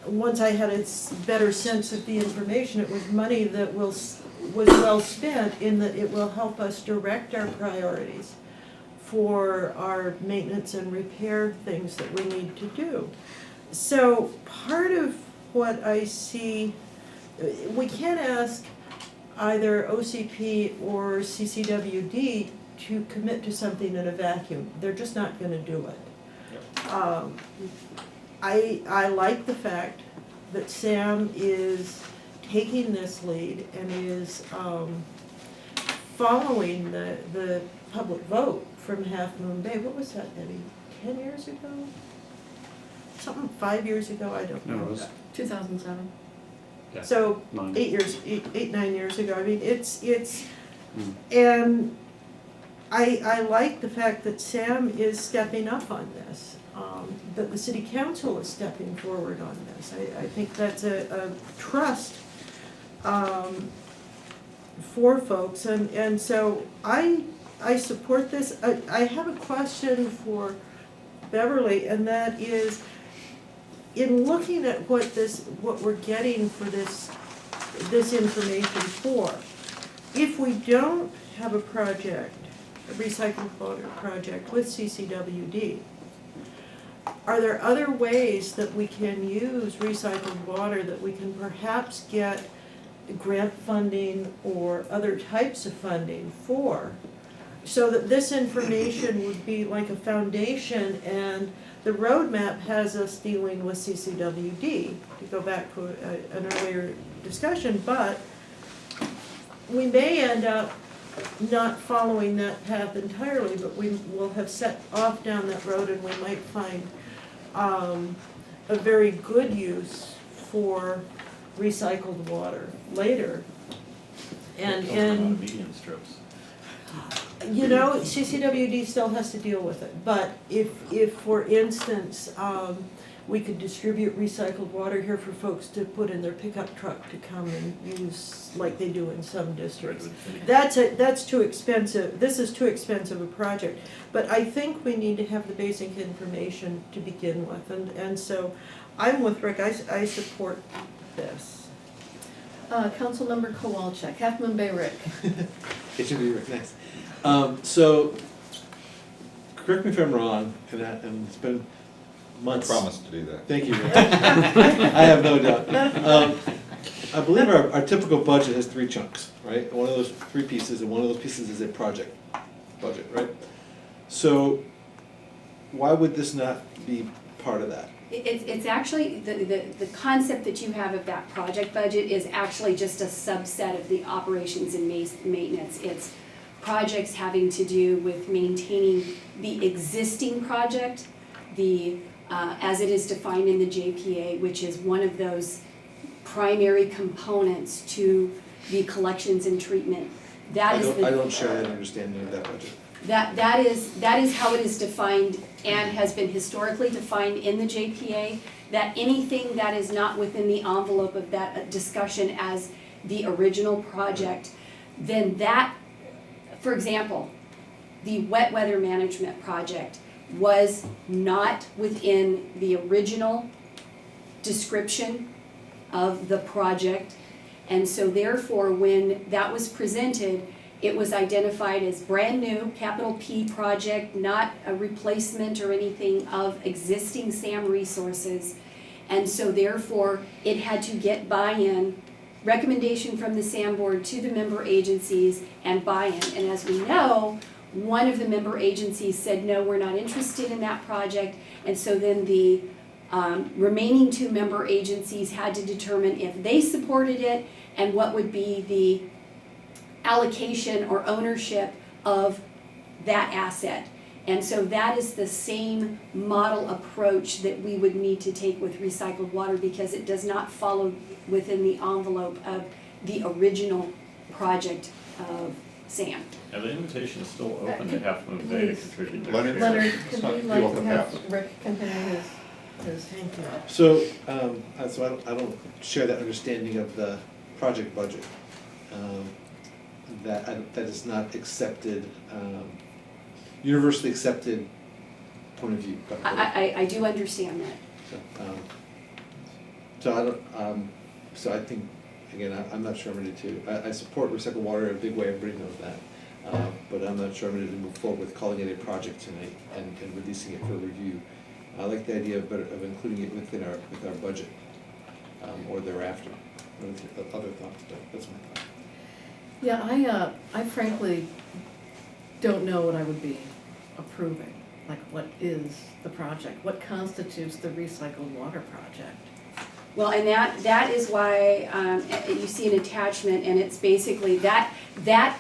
Speaker 10: once I had a better sense of the information, it was money that was well spent, in that it will help us direct our priorities for our maintenance and repair things that we need to do. So part of what I see, we can't ask either OCP or CCWD to commit to something in a vacuum. They're just not going to do it. I like the fact that Sam is taking this lead and is following the public vote from Half Moon Bay. What was that, Debbie? 10 years ago? Something 5 years ago, I don't
Speaker 6: No,
Speaker 10: know.
Speaker 6: it was,
Speaker 1: 2007.
Speaker 6: yeah.
Speaker 10: So
Speaker 6: 9.
Speaker 10: 9 years ago. I mean, it's
Speaker 6: Mm.
Speaker 10: and I like the fact that Sam is stepping up on this, that the city council is stepping forward on this. I think that's a trust for folks, and so I support this. I have a question for Beverly, and that is, in looking at what we're getting for this information for, if we don't have a project, a recycled water project with CCWD, are there other ways that we can use recycled water that we can perhaps get grant funding or other types of funding for, so that this information would be like a foundation, and the roadmap has us dealing with CCWD, to go back to an earlier discussion, but we may end up not following that path entirely, but we will have set off down that road, and we might find a very good use for recycled water later. And
Speaker 4: Medium strips.
Speaker 10: you know, CCWD still has to deal with it, but if for instance, we could distribute recycled water here for folks to put in their pickup truck to come and use like they do in some districts. That's too expensive, this is too expensive a project, but I think we need to have the basic information to begin with, and so I'm with Rick, I support this.
Speaker 1: Councilmember Kowalczyk, Half Moon Bay Rick.
Speaker 8: It should be next. So, correct me if I'm wrong, and it's been
Speaker 7: I
Speaker 8: months.
Speaker 7: promise to do that.
Speaker 8: Thank you, Rick. I have no doubt. I believe our typical budget has 3 chunks, right? One of those 3 pieces, and one of those pieces is a project budget, right? So, why would this not be part of that?
Speaker 5: It's actually, the concept that you have of that project budget is actually just a subset of the operations and maintenance. It's projects having to do with maintaining the existing project, as it is defined in the JPA, which is one of those primary components to the collections and treatment.
Speaker 8: I don't share that understanding of that budget.
Speaker 5: That is how it is defined and has been historically defined in the JPA, that anything that is not within the envelope of that discussion as the original project, then that, for example, the wet weather management project was not within the original description of the project, and so therefore when that was presented, it was identified as brand new, capital P project, not a replacement or anything of existing SAM resources. And so therefore, it had to get buy-in, recommendation from the SAM board to the member agencies and buy-in. And as we know, one of the member agencies said, no, we're not interested in that project. And so then the remaining 2 member agencies had to determine if they supported it and what would be the allocation or ownership of that asset. And so that is the same model approach that we would need to take with recycled water, because it does not follow within the envelope of the original project of SAM.
Speaker 4: And the invitation is still open to Half Moon Bay to
Speaker 1: please.
Speaker 4: contribute their
Speaker 7: Leonard?
Speaker 4: share.
Speaker 1: Leonard,
Speaker 7: It's
Speaker 1: could
Speaker 7: not
Speaker 1: we
Speaker 7: you
Speaker 1: like
Speaker 7: want
Speaker 1: to
Speaker 7: the
Speaker 1: have
Speaker 7: pass.
Speaker 1: Rick continue his
Speaker 10: Thank you.
Speaker 8: So, I don't share that understanding of the project budget. That is not accepted, universally accepted point of view.
Speaker 5: I do understand that.
Speaker 8: So I think, again, I'm not sure I'm ready to, I support recycled water in a big way, everybody knows that. But I'm not sure I'm ready to move forward with calling it a project tonight and releasing it for review. I like the idea of including it with our budget, or thereafter. Other thoughts, that's my thought.
Speaker 1: Yeah, I frankly don't know what I would be approving. Like, what is the project? What constitutes the recycled water project?
Speaker 5: Well, and that is why you see an attachment, and it's basically, that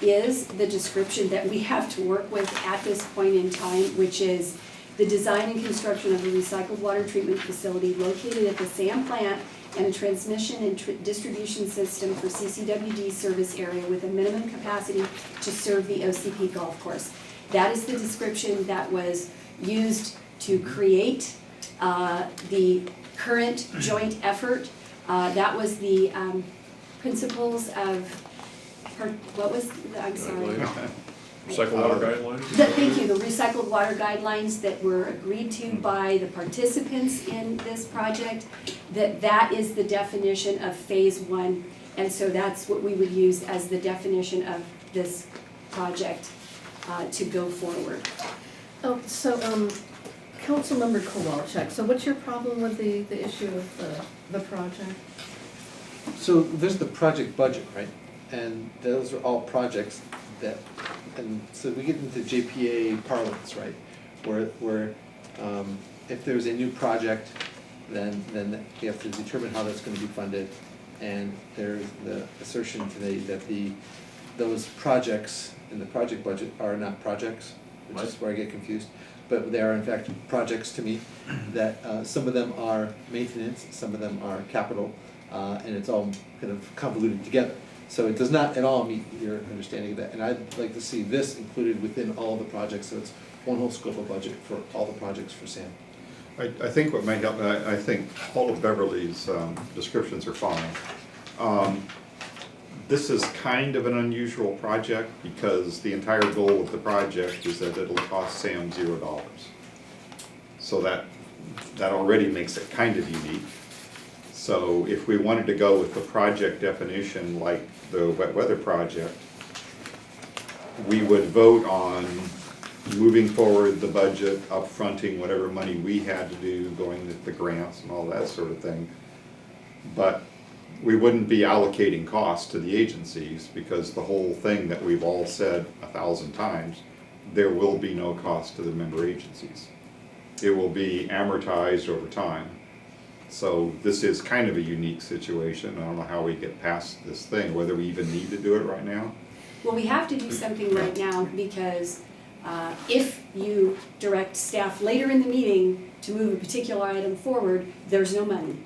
Speaker 5: is the description that we have to work with at this point in time, which is the design and construction of a recycled water treatment facility located at the SAM plant and a transmission and distribution system for CCWD service area with a minimum capacity to serve the OCP golf course. That is the description that was used to create the current joint effort. That was the principles of, what was, I'm sorry.
Speaker 12: Recycle water guidelines?
Speaker 5: Thank you, the recycled water guidelines that were agreed to by the participants in this project, that is the definition of phase one. And so that's what we would use as the definition of this project to go forward.
Speaker 1: Oh, so, Councilmember Kowalczyk, so what's your problem with the issue of the project?
Speaker 8: So there's the project budget, right? And those are all projects that, and so we get into JPA parlance, right? Where if there's a new project, then we have to determine how that's gonna be funded. And there's the assertion today that those projects in the project budget are not projects, which is where I get confused. But they are in fact projects to me, that some of them are maintenance, some of them are capital, and it's all kind of convoluted together. So it does not at all meet your understanding of that. And I'd like to see this included within all the projects, so it's one whole scope of budget for all the projects for SAM.
Speaker 7: I think what might help, I think all of Beverly's descriptions are fine. This is kind of an unusual project because the entire goal of the project is that it'll cost SAM $0. So that already makes it kind of unique. So if we wanted to go with the project definition like the wet weather project, we would vote on moving forward the budget, upfronting whatever money we had to do, going with the grants and all that sort of thing. But we wouldn't be allocating costs to the agencies because the whole thing that we've all said 1,000 times, there will be no cost to the member agencies. It will be amortized over time. So this is kind of a unique situation. I don't know how we get past this thing, whether we even need to do it right now.
Speaker 5: Well, we have to do something right now because if you direct staff later in the meeting to move a particular item forward, there's no money.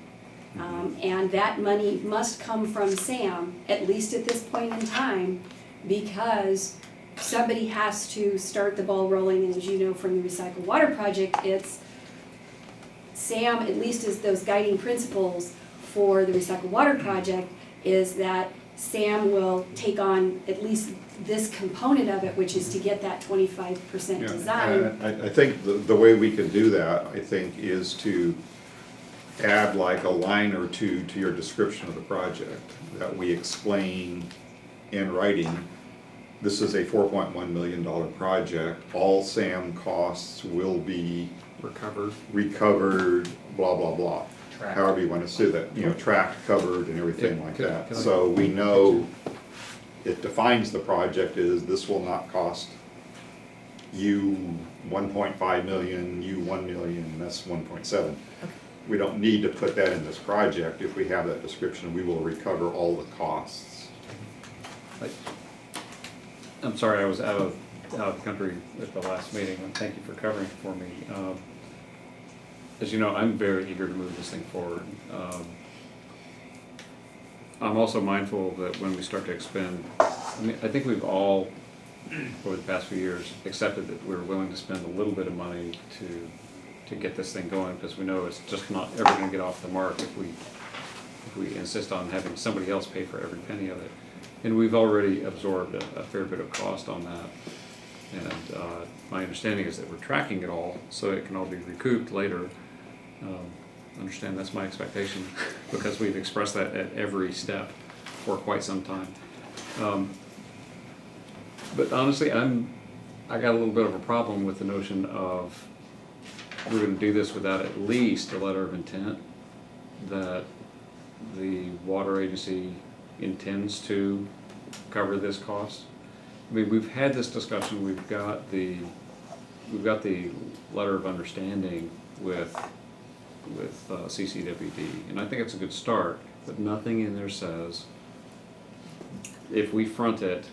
Speaker 5: And that money must come from SAM, at least at this point in time, because somebody has to start the ball rolling. And as you know from the Recycled Water Project, it's SAM, at least as those guiding principles for the Recycled Water Project, is that SAM will take on at least this component of it, which is to get that 25% design.
Speaker 7: I think the way we can do that, I think, is to add like a line or two to your description of the project, that we explain in writing, this is a $4.1 million project, all SAM costs will be recovered, blah, blah, blah.
Speaker 6: Tracked.
Speaker 7: However you want to say that, tracked, covered, and everything like that.
Speaker 6: Can I-
Speaker 7: So we know it defines the project as this will not cost you 1.5 million, you 1 million, that's 1.7. We don't need to put that in this project. If we have that description, we will recover all the costs.
Speaker 6: I'm sorry, I was out of the country at the last meeting, and thank you for covering it for me. As you know, I'm very eager to move this thing forward. I'm also mindful that when we start to expend, I think we've all, over the past few years, accepted that we're willing to spend a little bit of money to get this thing going, because we know it's just not ever going to get off the mark if we insist on having somebody else pay for every penny of it. And we've already absorbed a fair bit of cost on that. And my understanding is that we're tracking it all, so it can all be recouped later. Understand that's my expectation, because we've expressed that at every step for quite some time. But honestly, I got a little bit of a problem with the notion of we're going to do this without at least a letter of intent that the water agency intends to cover this cost. I mean, we've had this discussion. We've got the letter of understanding with CCWD, and I think it's a good start, but nothing in there says if we front it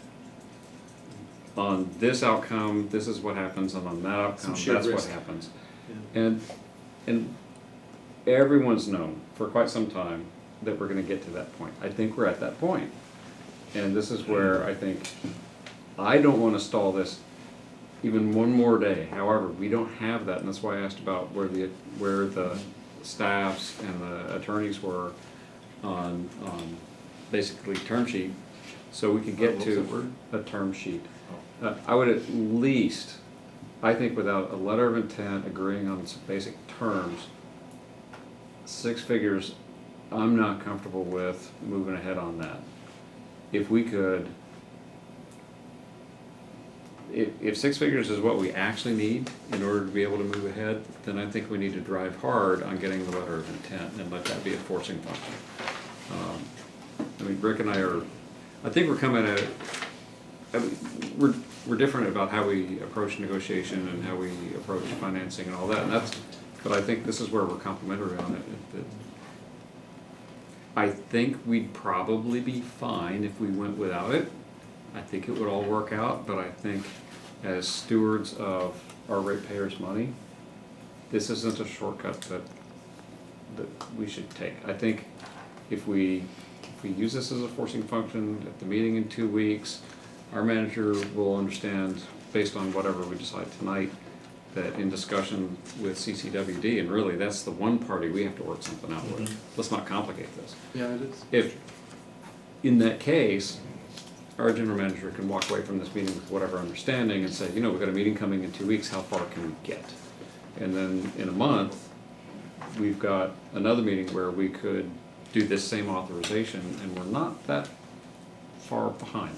Speaker 6: on this outcome, this is what happens, and on that outcome,
Speaker 8: shared
Speaker 6: that's what
Speaker 8: risk.
Speaker 6: happens.
Speaker 8: Yeah.
Speaker 6: And everyone's known for quite some time that we're gonna get to that point. I think we're at that point. And this is where I think, I don't wanna stall this even one more day. However, we don't have that, and that's why I asked about where the staffs and the attorneys were on basically term sheet, so we could get
Speaker 12: What was the
Speaker 6: to
Speaker 12: word?
Speaker 6: a term sheet. I would at least, I think without a letter of intent agreeing on some basic terms, 6 figures, I'm not comfortable with moving ahead on that. If we could, if 6 figures is what we actually need in order to be able to move ahead, then I think we need to drive hard on getting the letter of intent and let that be a forcing function. I mean, Rick and I think we're coming at it, I mean, we're different about how we approach negotiation and how we approach financing and all that, and but I think this is where we're complementary on it. I think we'd probably be fine if we went without it. I think it would all work out, but I think as stewards of our ratepayers' money, this isn't a shortcut that we should take. I think if we use this as a forcing function at the meeting in 2 weeks, our manager will understand, based on whatever we decide tonight, that in discussion with CCWD, and really that's the one party we have to work something out with. Let's not complicate this.
Speaker 8: Yeah, it is.
Speaker 6: If, in that case, our general manager can walk away from this meeting with whatever understanding and say, you know, we've got a meeting coming in 2 weeks, how far can we get? And then in a month, we've got another meeting where we could do this same authorization, and we're not that far behind.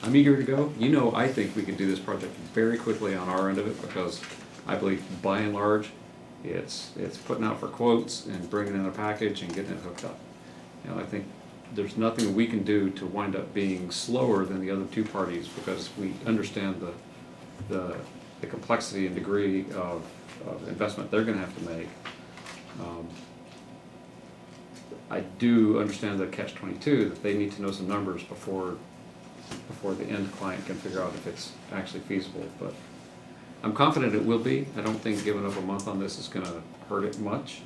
Speaker 6: I'm eager to go. You know, I think we could do this project very quickly on our end of it, because I believe by and large, it's putting out for quotes and bringing in a package and getting it hooked up. You know, I think there's nothing we can do to wind up being slower than the other 2 parties, because we understand the complexity and degree of investment they're gonna have to make. I do understand the catch-22, that they need to know some numbers before the end client can figure out if it's actually feasible, but I'm confident it will be. I don't think giving up a month on this is gonna hurt it much,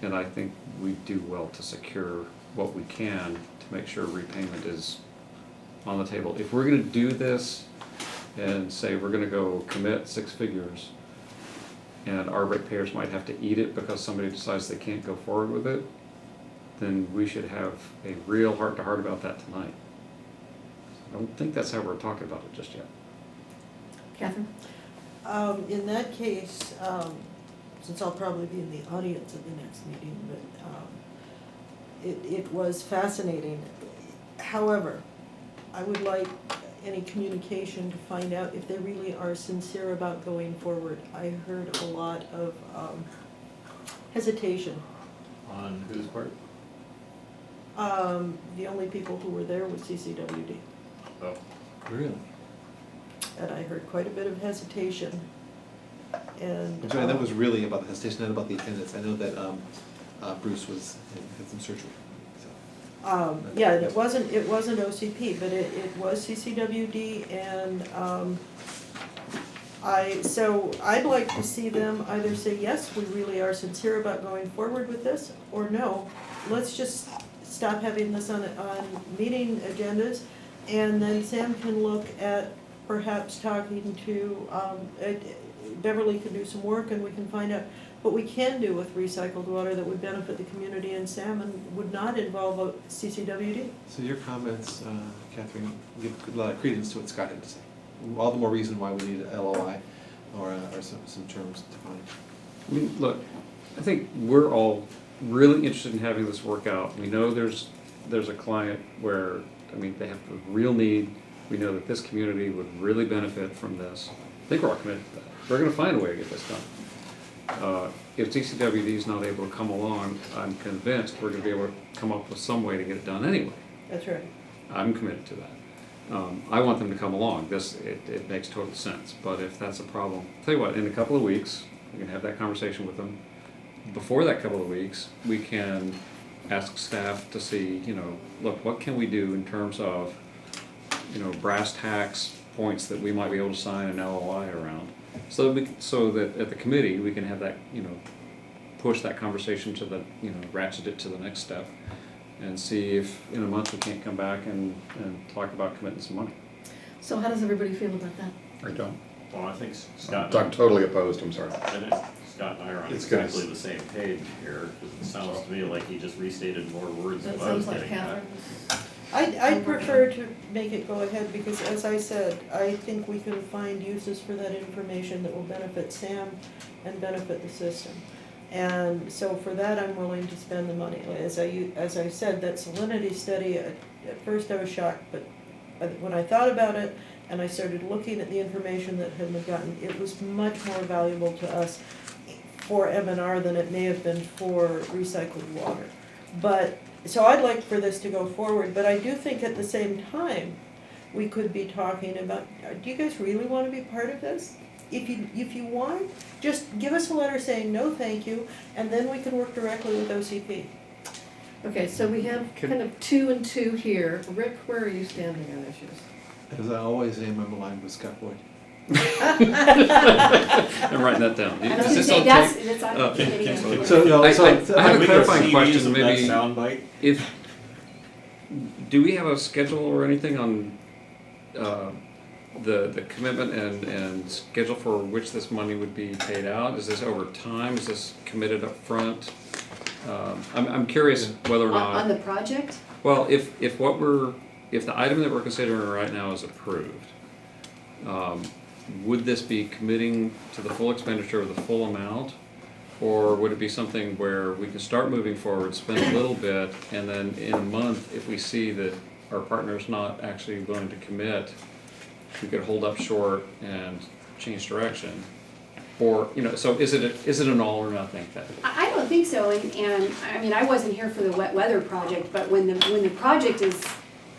Speaker 6: and I think we do well to secure what we can to make sure repayment is on the table. If we're gonna do this and say we're gonna go commit 6 figures, and our ratepayers might have to eat it because somebody decides they can't go forward with it, then we should have a real heart-to-heart about that tonight. I don't think that's how we're talking about it just yet.
Speaker 1: Catherine?
Speaker 10: In that case, since I'll probably be in the audience at the next meeting, but it was fascinating. However, I would like any communication to find out if they really are sincere about going forward. I heard a lot of hesitation.
Speaker 3: On whose part?
Speaker 10: The only people who were there was CCWD.
Speaker 3: Oh.
Speaker 8: Really?
Speaker 10: And I heard quite a bit of hesitation. And
Speaker 8: I'm sorry, that was really about the hesitation, not about the attendance. I know that Bruce had some surgery. So.
Speaker 10: Yeah, and it wasn't OCP, but it was CCWD, and so I'd like to see them either say, yes, we really are sincere about going forward with this, or no, let's just stop having this on meeting agendas, and then Sam can look at perhaps talking to, Beverly can do some work, and we can find out what we can do with recycled water that would benefit the community in Sam and would not involve a CCWD.
Speaker 8: So your comments, Catherine, give a lot of credence to what Scott had to say. All the more reason why we need an LOI or some terms defined.
Speaker 6: I mean, look, I think we're all really interested in having this work out. We know there's a client where, I mean, they have a real need. We know that this community would really benefit from this. I think we're all committed to that. We're gonna find a way to get this done. If CCWD is not able to come along, I'm convinced we're gonna be able to come up with some way to get it done anyway.
Speaker 10: That's right.
Speaker 6: I'm committed to that. I want them to come along. It makes total sense. But if that's a problem, tell you what, in a couple of weeks, we can have that conversation with them. before that couple of weeks, we can ask staff to see, look, what can we do in terms of, brass tacks points that we might be able to sign an LOI around, so that at the committee, we can have that, push that conversation to the, ratchet it to the next step, and see if in a month we can't come back and talk about committing some money.
Speaker 1: So how does everybody feel about that?
Speaker 7: I don't.
Speaker 4: Well, I think Scott.
Speaker 7: I'm totally opposed, I'm sorry.
Speaker 4: I think Scott and I are on
Speaker 7: It's gonna
Speaker 4: exactly the same page here, because it sounds to me like he just restated more words
Speaker 1: That
Speaker 4: than I was
Speaker 1: sounds like
Speaker 4: getting at.
Speaker 1: Catherine.
Speaker 10: I'd prefer to make it go ahead, because as I said, I think we can find uses for that information that will benefit Sam and benefit the system. And so for that, I'm willing to spend the money. As I said, that salinity study, at first I was shocked, but when I thought about it and I started looking at the information that had been gotten, it was much more valuable to us for M&R than it may have been for recycled water. But, so I'd like for this to go forward, but I do think at the same time, we could be talking about, do you guys really want to be part of this? If you want, just give us a letter saying no, thank you, and then we can work directly with OCP.
Speaker 1: Okay, so we have kind of 2 and 2 here. Rick, where are you standing on issues?
Speaker 8: As I always am, I'm aligned with Scott Boyd.
Speaker 6: I'm writing that down.
Speaker 5: I was
Speaker 6: Is
Speaker 5: gonna
Speaker 6: this
Speaker 5: say,
Speaker 6: on
Speaker 5: that's,
Speaker 6: tape?
Speaker 5: that's on committee.
Speaker 8: So,
Speaker 6: I have a clarifying
Speaker 4: CVs
Speaker 6: question,
Speaker 4: of that
Speaker 6: maybe.
Speaker 4: soundbite?
Speaker 6: If, do we have a schedule or anything on the commitment and schedule for which this money would be paid out? Is this over time? Is this committed up front? I'm curious whether or
Speaker 5: On
Speaker 6: not,
Speaker 5: the project?
Speaker 6: well, if the item that we're considering right now is approved, would this be committing to the full expenditure of the full amount? Or would it be something where we can start moving forward, spend a little bit, and then in a month, if we see that our partner's not actually willing to commit, we could hold up short and change direction? Or, so is it an all or nothing thing?
Speaker 5: I don't think so, and I mean, I wasn't here for the wet weather project, but when the project is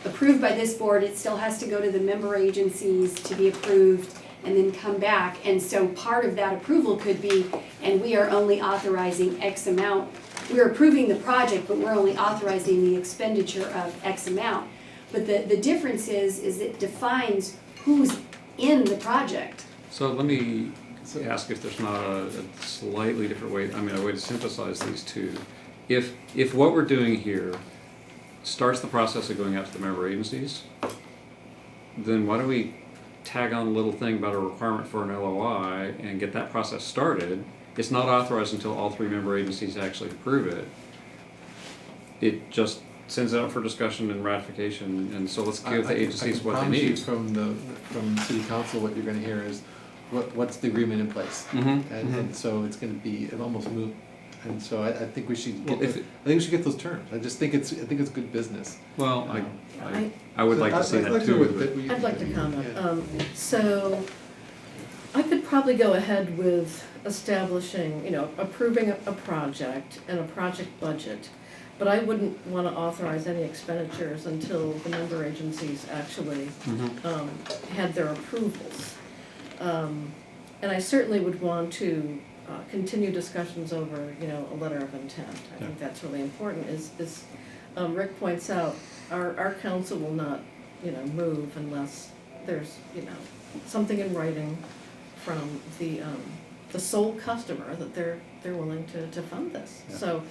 Speaker 5: approved by this board, it still has to go to the member agencies to be approved and then come back. And so part of that approval could be, and we are only authorizing X amount. We're approving the project, but we're only authorizing the expenditure of X amount. But the difference is it defines who's in the project.
Speaker 6: So let me ask if there's not a slightly different way, a way to synthesize these two. If what we're doing here starts the process of going out to the member agencies, then why don't we tag on a little thing about a requirement for an LOI and get that process started? It's not authorized until all 3 member agencies actually approve it. It just sends it out for discussion and ratification, and so let's give the agencies what they need.
Speaker 8: I can promise you from City Council, what you're gonna hear is, what's the agreement in place? And so it's gonna be almost moot. And so I think we should get those terms. I think it's good business.
Speaker 6: Well, I would like to see that too.
Speaker 1: I'd like to comment. So I could probably go ahead with establishing, approving a project and a project budget, but I wouldn't want to authorize any expenditures until the member agencies actually had their approvals. And I certainly would want to continue discussions over, a letter of intent. I think that's really important. Is Rick points out, our council will not, move unless there's, something in writing from the sole customer that they're willing to fund this.
Speaker 6: Yeah.
Speaker 1: So,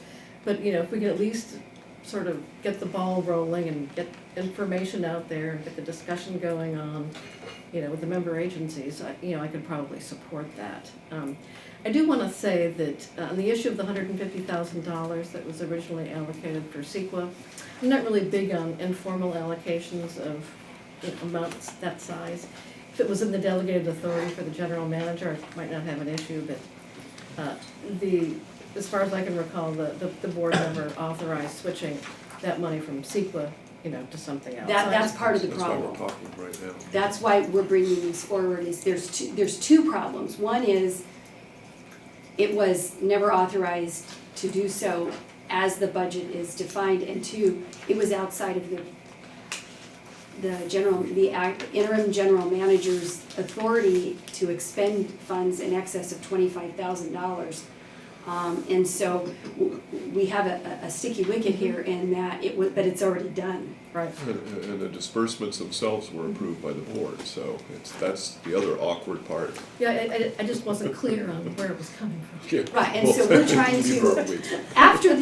Speaker 1: but if we can at least sort of get the ball rolling and get information out there and get the discussion going on, with the member agencies, I could probably support that. I do want to say that on the issue of the $150,000 that was originally allocated for CEQA, I'm not really big on informal allocations of amounts that size. If it was in the delegated authority for the general manager, I might not have an issue, but as far as I can recall, the board never authorized switching that money from CEQA, to something else.
Speaker 5: That's part of the
Speaker 12: That's why
Speaker 5: problem.
Speaker 12: we're talking right now.
Speaker 5: That's why we're bringing these forward. Is there's two problems. One is it was never authorized to do so as the budget is defined, and 2, it was outside of the interim general manager's authority to expend funds in excess of $25,000 And so we have a sticky wicket here in that but it's already done.
Speaker 1: Right.
Speaker 12: And the disbursements themselves were approved by the board, so that's the other awkward part.
Speaker 1: Yeah, I just wasn't clear on where it was coming from.
Speaker 12: Yeah.
Speaker 5: Right, and so we're trying to, after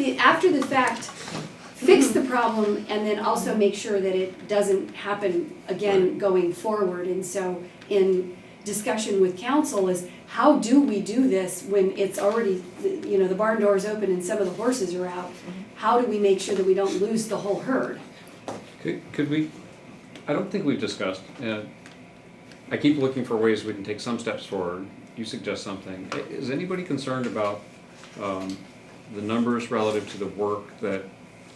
Speaker 5: the fact, fix the problem and then also make sure that it doesn't happen again going forward. And so in discussion with council is, how do we do this when it's already, the barn door is open and some of the horses are out? How do we make sure that we don't lose the whole herd?
Speaker 6: Could we, I don't think we've discussed, I keep looking for ways we can take some steps forward. You suggest something. Is anybody concerned about the numbers relative to the work that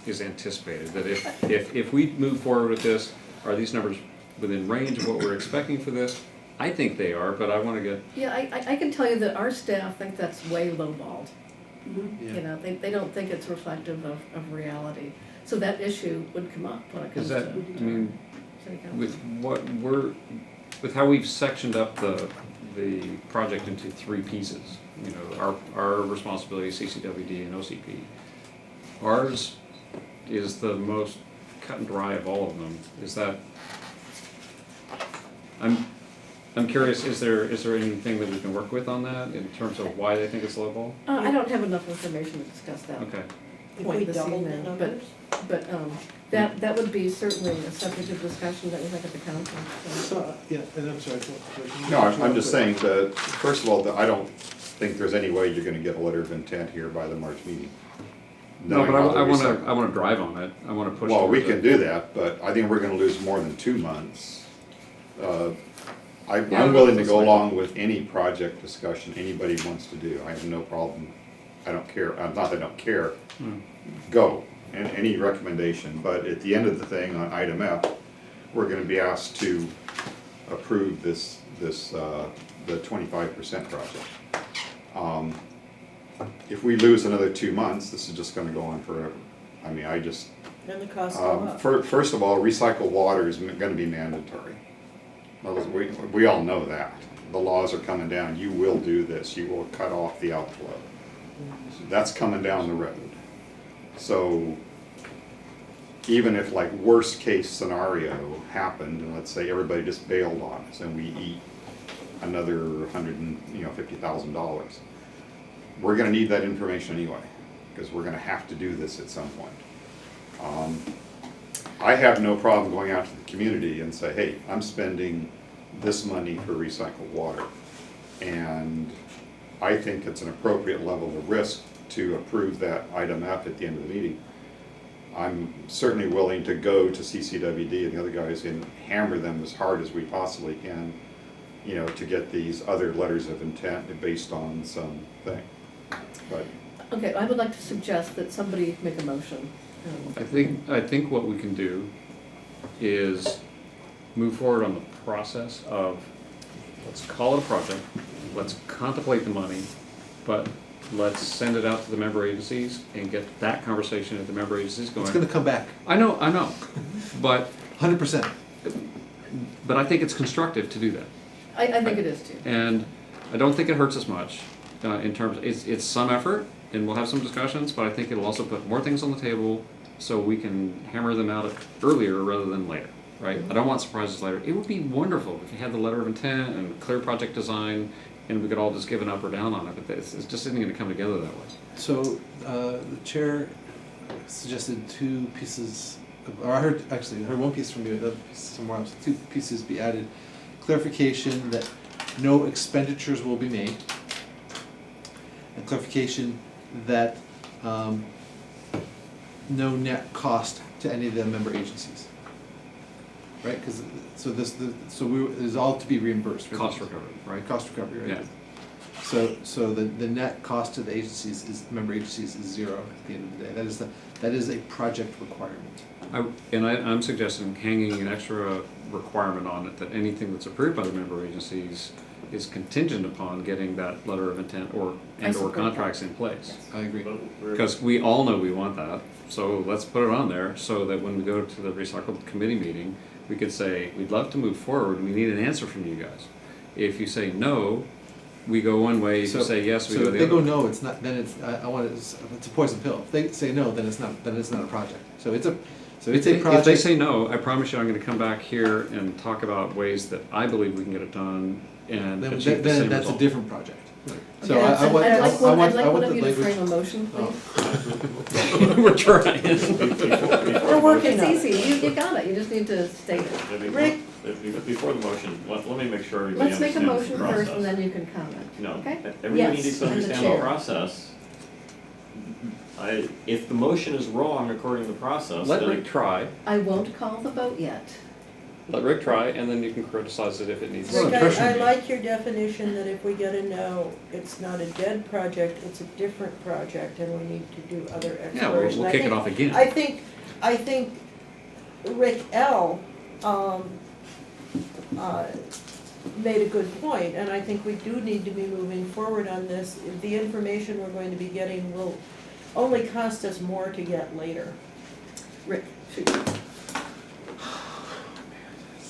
Speaker 6: is anticipated? That if we move forward with this, are these numbers within range of what we're expecting for this? I think they are, but I want to get...
Speaker 1: Yeah, I can tell you that our staff think that's way lowballed.
Speaker 8: Yeah.
Speaker 1: They don't think it's reflective of reality. So that issue would come up when it comes
Speaker 6: Is
Speaker 1: to
Speaker 6: that, I mean,
Speaker 1: city council.
Speaker 6: with how we've sectioned up the project into three pieces, our responsibility is CCWD and OCP. Ours is the most cut and dry of all of them. Is that, I'm curious, is there anything that we can work with on that in terms of why they think it's lowball?
Speaker 1: I don't have enough information to discuss that
Speaker 6: Okay.
Speaker 1: point this evening, but that would be certainly a subject of discussion that we have at the council. So.
Speaker 8: Yeah, and I'm sorry.
Speaker 7: No, I'm just saying that, first of all, that I don't think there's any way you're gonna get a letter of intent here by the March meeting.
Speaker 6: No, but
Speaker 7: Knowing all the
Speaker 6: I want to drive on it. I want to push.
Speaker 7: Well, we
Speaker 6: towards
Speaker 7: can
Speaker 6: it.
Speaker 7: do that, but I think we're gonna lose more than 2 months. I'm willing to go along with any project discussion anybody wants to do. I have no problem. I don't care, not that I don't care. Go, and any recommendation, but at the end of the thing on item F, we're gonna be asked to approve the 25% project. If we lose another 2 months, this is just gonna go on forever. I mean,
Speaker 10: And the costs go up.
Speaker 7: First of all, recycled water is gonna be mandatory. We all know that. The laws are coming down. You will do this. You will cut off the outflow. That's coming down the road. So even if like worst case scenario happened, and let's say everybody just bailed on us and we eat another $150,000, we're gonna need that information anyway, because we're gonna have to do this at some point. I have no problem going out to the community and say, hey, I'm spending this money for recycled water. And I think it's an appropriate level of risk to approve that item F at the end of the meeting. I'm certainly willing to go to CCWD and the other guys and hammer them as hard as we possibly can, to get these other letters of intent based on something. But
Speaker 1: Okay, I would like to suggest that somebody make a motion.
Speaker 6: I think what we can do is move forward on the process of, let's call it a project, let's contemplate the money, but let's send it out to the member agencies and get that conversation at the member agencies going.
Speaker 8: It's gonna come back,
Speaker 6: I know, but
Speaker 8: 100%.
Speaker 6: I think it's constructive to do that.
Speaker 1: I think it is too.
Speaker 6: And I don't think it hurts us much in terms, it's some effort, and we'll have some discussions, but I think it'll also put more things on the table so we can hammer them out earlier rather than later, right? I don't want surprises later. It would be wonderful if you had the letter of intent and clear project design and we could all just give an up or down on it, but it's just isn't going to come together that way.
Speaker 8: So the chair suggested 2 pieces, or I heard one piece from you, another piece somewhere else. 2 pieces be added. Clarification that no expenditures will be made, and clarification that no net cost to any of the member agencies. Right, because it's all to be reimbursed.
Speaker 6: Cost recovery, right?
Speaker 8: Cost recovery, right?
Speaker 6: Yeah.
Speaker 8: So the net cost to the agencies member agencies is 0 at the end of the day. That is a project requirement.
Speaker 6: I'm suggesting hanging an extra requirement on it that anything that's approved by the member agencies is contingent upon getting that letter of intent or contracts in place.
Speaker 8: I agree.
Speaker 6: Because we all know we want that, so let's put it on there so that when we go to the recycled committee meeting, we could say, we'd love to move forward, we need an answer from you guys. If you say no, we go one way, if you
Speaker 8: So-
Speaker 6: say yes, we
Speaker 8: so
Speaker 6: go
Speaker 8: if
Speaker 6: the
Speaker 8: they
Speaker 6: other.
Speaker 8: go no, it's not, then it's, I want it, it's a poison pill. If they say no, then it's not a project. So it's a
Speaker 6: If
Speaker 8: project.
Speaker 6: they say no, I promise you I'm gonna come back here and talk about ways that I believe we can get it done and
Speaker 8: Then,
Speaker 6: achieve the
Speaker 8: then
Speaker 6: same
Speaker 8: that's a
Speaker 6: result.
Speaker 8: different project. So
Speaker 1: Okay,
Speaker 8: I want,
Speaker 1: I'd like
Speaker 8: I
Speaker 1: one,
Speaker 8: want,
Speaker 1: I'd like
Speaker 8: I
Speaker 1: one
Speaker 8: want
Speaker 1: of
Speaker 8: the
Speaker 1: you to
Speaker 8: language.
Speaker 1: frame a motion, please.
Speaker 6: We're trying.
Speaker 10: We're working on
Speaker 1: It's
Speaker 10: it.
Speaker 1: easy, you got it, you just need to state it.
Speaker 10: Rick?
Speaker 4: Before the motion, let me make sure everybody
Speaker 1: Let's make a
Speaker 4: understands the
Speaker 1: motion first and
Speaker 4: process.
Speaker 1: then you can comment.
Speaker 4: No,
Speaker 1: Okay?
Speaker 4: everybody
Speaker 1: Yes,
Speaker 4: needs to
Speaker 1: and the
Speaker 4: understand the
Speaker 1: chair.
Speaker 4: process. If the motion is wrong according to the process,
Speaker 6: Let
Speaker 4: then
Speaker 6: Rick try,
Speaker 1: I won't call the vote yet.
Speaker 6: let Rick try, and then you can criticize it if it needs.
Speaker 8: Well,
Speaker 10: Rick,
Speaker 8: pressure
Speaker 10: I
Speaker 8: me.
Speaker 10: like your definition that if we get a no, it's not a dead project, it's a different project, and we need to do other
Speaker 6: Yeah, we'll
Speaker 10: exploration.
Speaker 6: kick it off again.
Speaker 10: I think Rick L. Made a good point, and I think we do need to be moving forward on this. The information we're going to be getting will only cost us more to get later.
Speaker 1: Rick, shoot.
Speaker 8: It's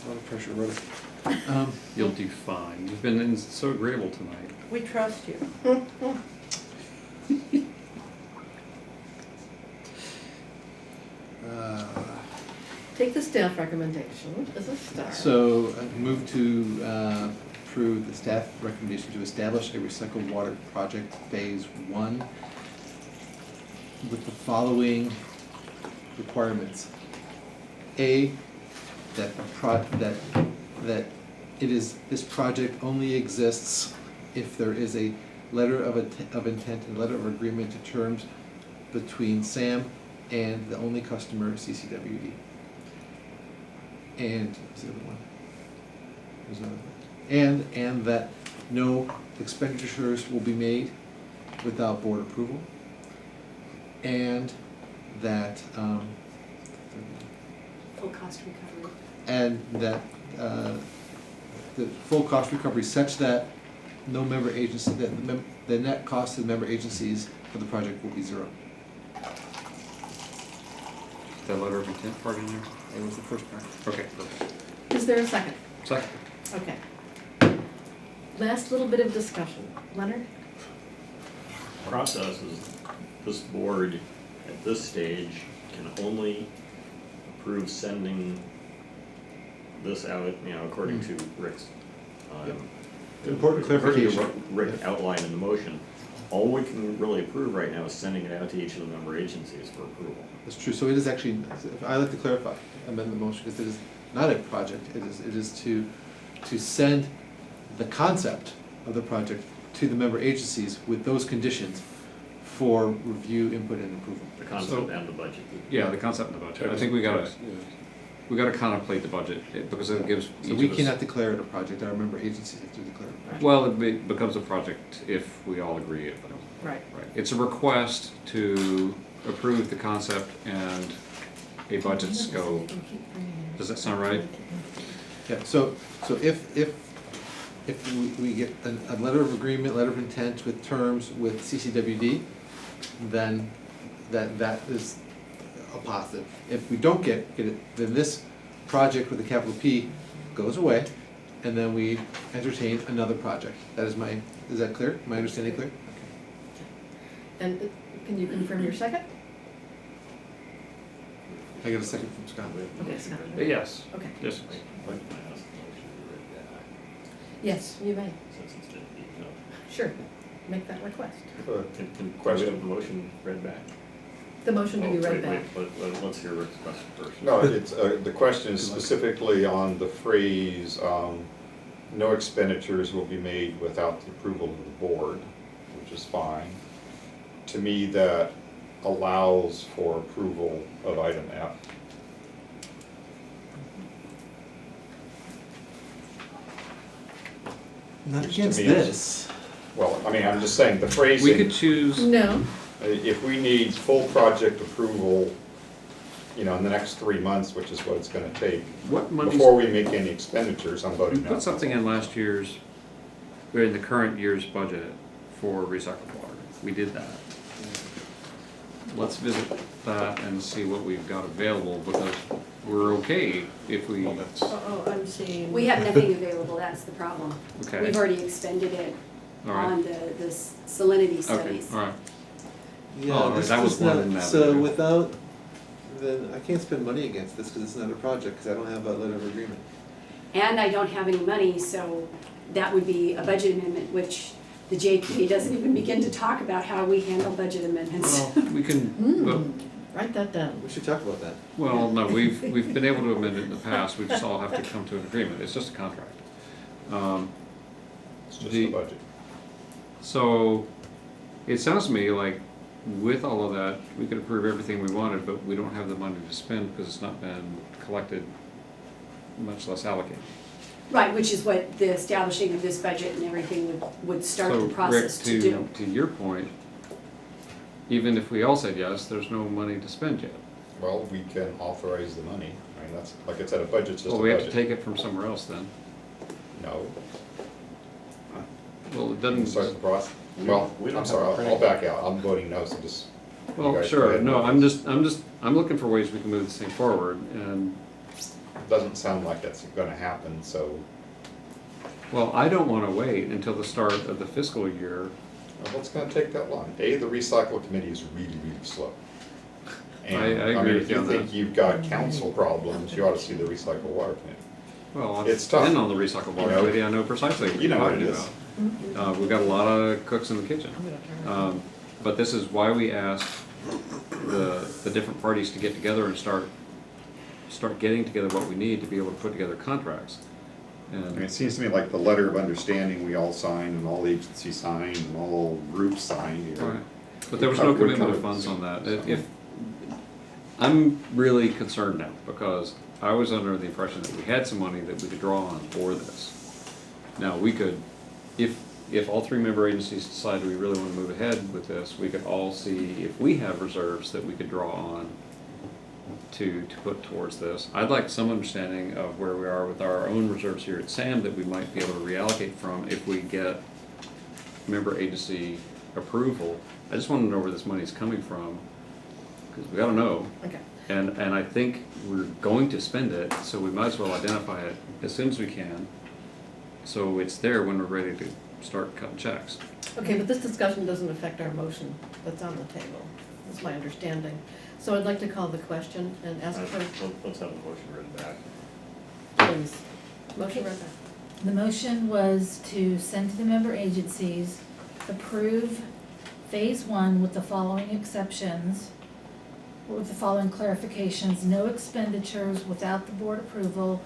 Speaker 8: a lot of pressure, Rhoda.
Speaker 6: You'll do fine. You've been so agreeable tonight.
Speaker 10: We trust you.
Speaker 1: Take the staff recommendation as a start.
Speaker 8: So move to approve the staff recommendation to establish a recycled water project phase 1 with the following requirements. A, that this project only exists if there is a letter of intent and letter of agreement to terms between SAM and the only customer, CCWD. And, what's the other one? There's another one. And that no expenditures will be made without board approval. And that,
Speaker 5: Full cost recovery.
Speaker 8: and that, the full cost recovery such that no member agency, that the net cost to the member agencies for the project will be 0.
Speaker 6: That letter of intent part in there?
Speaker 8: That was the first part.
Speaker 6: Okay, perfect.
Speaker 1: Is there a second?
Speaker 6: Second.
Speaker 1: Okay. Last little bit of discussion. Leonard?
Speaker 4: process is this board at this stage can only approve sending this out, according to Rick's.
Speaker 8: Important
Speaker 4: according to
Speaker 8: clarification.
Speaker 4: what Rick outlined in the motion. All we can really approve right now is sending it out to each of the member agencies for approval.
Speaker 8: That's true, so it is actually, I like to clarify, amend the motion, because it is not a project, it is to send the concept of the project to the member agencies with those conditions for review, input, and approval.
Speaker 4: The concept
Speaker 6: So-
Speaker 4: and the budget.
Speaker 6: Yeah, the concept of the budget. I think we gotta contemplate the budget, because it gives
Speaker 8: So
Speaker 6: each
Speaker 8: we
Speaker 6: of us-
Speaker 8: cannot declare it a project, our member agencies have to declare it a project.
Speaker 6: Well, becomes a project if we all agree it.
Speaker 1: Right.
Speaker 6: Right. It's a request to approve the concept and a budget scope. Does that sound right?
Speaker 8: Yeah, so if we get a letter of agreement, letter of intent with terms with CCWD, then that is a positive. If we don't get it, then this project with a capital P goes away, and then we entertain another project. Is that clear? My understanding clear?
Speaker 1: And can you confirm your second?
Speaker 8: I got a second from Scott.
Speaker 1: Okay, Scott.
Speaker 6: Yes.
Speaker 1: Okay.
Speaker 6: Yes.
Speaker 1: Yes, you may.
Speaker 4: Since it's been beaten up.
Speaker 1: Sure. Make that request.
Speaker 4: Can
Speaker 7: Question.
Speaker 4: we have the motion read back?
Speaker 1: The motion to be
Speaker 4: Oh,
Speaker 1: read
Speaker 4: wait,
Speaker 1: back.
Speaker 4: let's hear Rick's question first.
Speaker 7: No, it's, the question is specifically on the phrase, no expenditures will be made without the approval of the board, which is fine. To me, that allows for approval of item F.
Speaker 8: Not
Speaker 7: Which to
Speaker 8: against
Speaker 7: me is-
Speaker 8: this.
Speaker 7: Well, I mean, I'm just saying, the
Speaker 6: We
Speaker 7: phrasing,
Speaker 6: could choose,
Speaker 1: No,
Speaker 7: if we need full project approval, in the next 3 months, which is what it's gonna take,
Speaker 6: what monies,
Speaker 7: before we make any expenditures, I'm
Speaker 6: we
Speaker 7: voting no.
Speaker 6: put something in last year's, or in the current year's budget for recycled water. We did that. Let's visit that and see what we've got available, because we're okay if we,
Speaker 7: Well, that's-
Speaker 10: Oh, I'm seeing.
Speaker 5: We have nothing available, that's the problem.
Speaker 6: okay.
Speaker 5: We've already expended it
Speaker 6: All right.
Speaker 5: on the salinity
Speaker 6: Okay,
Speaker 5: studies.
Speaker 6: all right.
Speaker 8: Yeah,
Speaker 6: Oh,
Speaker 8: this
Speaker 6: that was
Speaker 8: is
Speaker 6: one
Speaker 8: not,
Speaker 6: avenue.
Speaker 8: so without, then I can't spend money against this because it's not a project, because I don't have a letter of agreement.
Speaker 5: And I don't have any money, so that would be a budget amendment, which the JPA doesn't even begin to talk about how we handle budget amendments.
Speaker 6: Well, we can, well,
Speaker 1: Write that down.
Speaker 8: We should talk about that.
Speaker 6: well, no, we've been able to amend it in the past, we just all have to come to an agreement, it's just a contract.
Speaker 7: It's just
Speaker 6: The-
Speaker 7: the budget.
Speaker 6: So, it sounds to me like with all of that, we could approve everything we wanted, but we don't have the money to spend because it's not been collected, much less allocated.
Speaker 5: Right, which is what the establishing of this budget and everything would start the process to do.
Speaker 6: So, Rick, to your point, even if we all said yes, there's no money to spend yet.
Speaker 7: Well, we can authorize the money. I mean, that's, like I said, a budget's just a
Speaker 6: Well,
Speaker 7: budget.
Speaker 6: we have to take it from somewhere else then.
Speaker 7: No.
Speaker 6: Well, it
Speaker 7: We can start the
Speaker 6: doesn't,
Speaker 7: process. Well, I'm sorry, I'll back out. I'm voting no, so just. you
Speaker 6: well,
Speaker 7: guys go
Speaker 6: sure,
Speaker 7: ahead
Speaker 6: no,
Speaker 7: with
Speaker 6: I'm
Speaker 7: this.
Speaker 6: I'm looking for ways we can move this thing forward, and,
Speaker 7: Doesn't sound like that's gonna happen, so,
Speaker 6: well, I don't wanna wait until the start of the fiscal year.
Speaker 7: well, what's gonna take that long? A, the recycle committee is really, really slow. And,
Speaker 6: I agree
Speaker 7: mean,
Speaker 6: with
Speaker 7: if
Speaker 6: you
Speaker 7: you
Speaker 6: on
Speaker 7: think
Speaker 6: that.
Speaker 7: you've got council problems, you ought to see the recycle water committee.
Speaker 6: Well, I've
Speaker 7: It's tough.
Speaker 6: been on the recycle board
Speaker 7: You know,
Speaker 6: committee, I know precisely what
Speaker 7: you
Speaker 6: you're
Speaker 7: know what
Speaker 6: talking
Speaker 7: it is.
Speaker 6: about. We've got a lot of cooks in the kitchen. But this is why we asked the different parties to get together and start getting together what we need to be able to put together contracts.
Speaker 7: I mean,
Speaker 6: And,
Speaker 7: it seems to me like the letter of understanding we all signed and all agencies signed and all groups signed here.
Speaker 6: right. But there was no commitment of funds on that. If, I'm really concerned now, because I was under the impression that we had some money that we could draw on for this. Now, we could, if all three member agencies decide we really want to move ahead with this, we could all see if we have reserves that we could draw on to put towards this. I'd like some understanding of where we are with our own reserves here at SAM that we might be able to reallocate from if we get member agency approval. I just want to know where this money's coming from, because we gotta know.
Speaker 1: Okay.
Speaker 6: And I think we're going to spend it, so we might as well identify it as soon as we can, so it's there when we're ready to start cutting checks.
Speaker 1: Okay, but this discussion doesn't affect our motion that's on the table. That's my understanding. So I'd like to call the question and ask for,
Speaker 4: Let's have the motion written back.
Speaker 1: please. Motion read back.
Speaker 2: The motion was to send to the member agencies, approve phase one with the following exceptions, with the following clarifications: no expenditures without the board approval,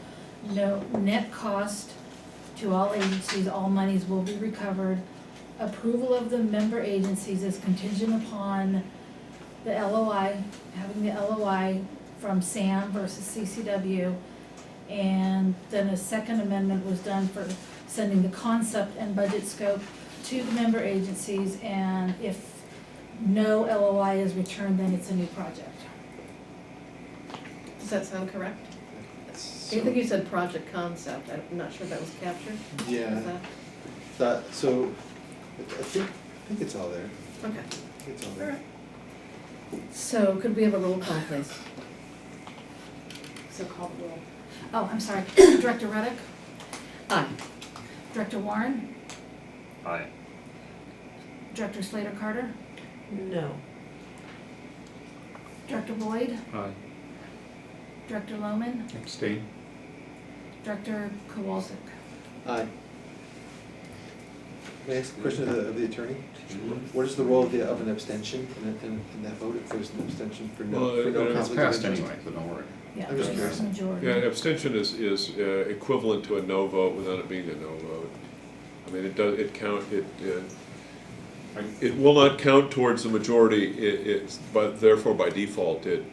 Speaker 2: no net cost to all agencies, all monies will be recovered. Approval of the member agencies is contingent upon the LOI, having the LOI from SAM versus CCW. And then a second amendment was done for sending the concept and budget scope to the member agencies, and if no LOI is returned, then it's a new project.
Speaker 1: Does that sound correct? I think you said project concept. I'm not sure that was captured.
Speaker 8: Yeah.
Speaker 1: Is that?
Speaker 8: So, I think it's all there.
Speaker 1: Okay.
Speaker 8: I think it's all
Speaker 1: All
Speaker 8: there.
Speaker 1: right. So could we have a roll call, please?
Speaker 5: So call the roll.
Speaker 2: Oh, I'm sorry, Director Reddick,
Speaker 1: Aye.
Speaker 2: Director Warren,
Speaker 4: Aye.
Speaker 2: Director Slater Carter,
Speaker 1: No.
Speaker 2: Director Boyd,
Speaker 6: Aye.
Speaker 2: Director Lohman,
Speaker 7: Abstain.
Speaker 2: Director Kowalczyk.
Speaker 8: Aye. May I ask a question of the attorney? What is the role of an abstention in that vote, if there's an abstention for no,
Speaker 12: Well,
Speaker 8: for no
Speaker 12: it's
Speaker 8: conflict of
Speaker 7: Passed
Speaker 8: interest?
Speaker 7: anyway, so don't worry.
Speaker 2: Yeah,
Speaker 8: I'm just
Speaker 2: it's
Speaker 8: curious.
Speaker 2: majority.
Speaker 12: Yeah, abstention is equivalent to a no vote without it being a no vote. I mean, it will not count towards the majority, but therefore by default, it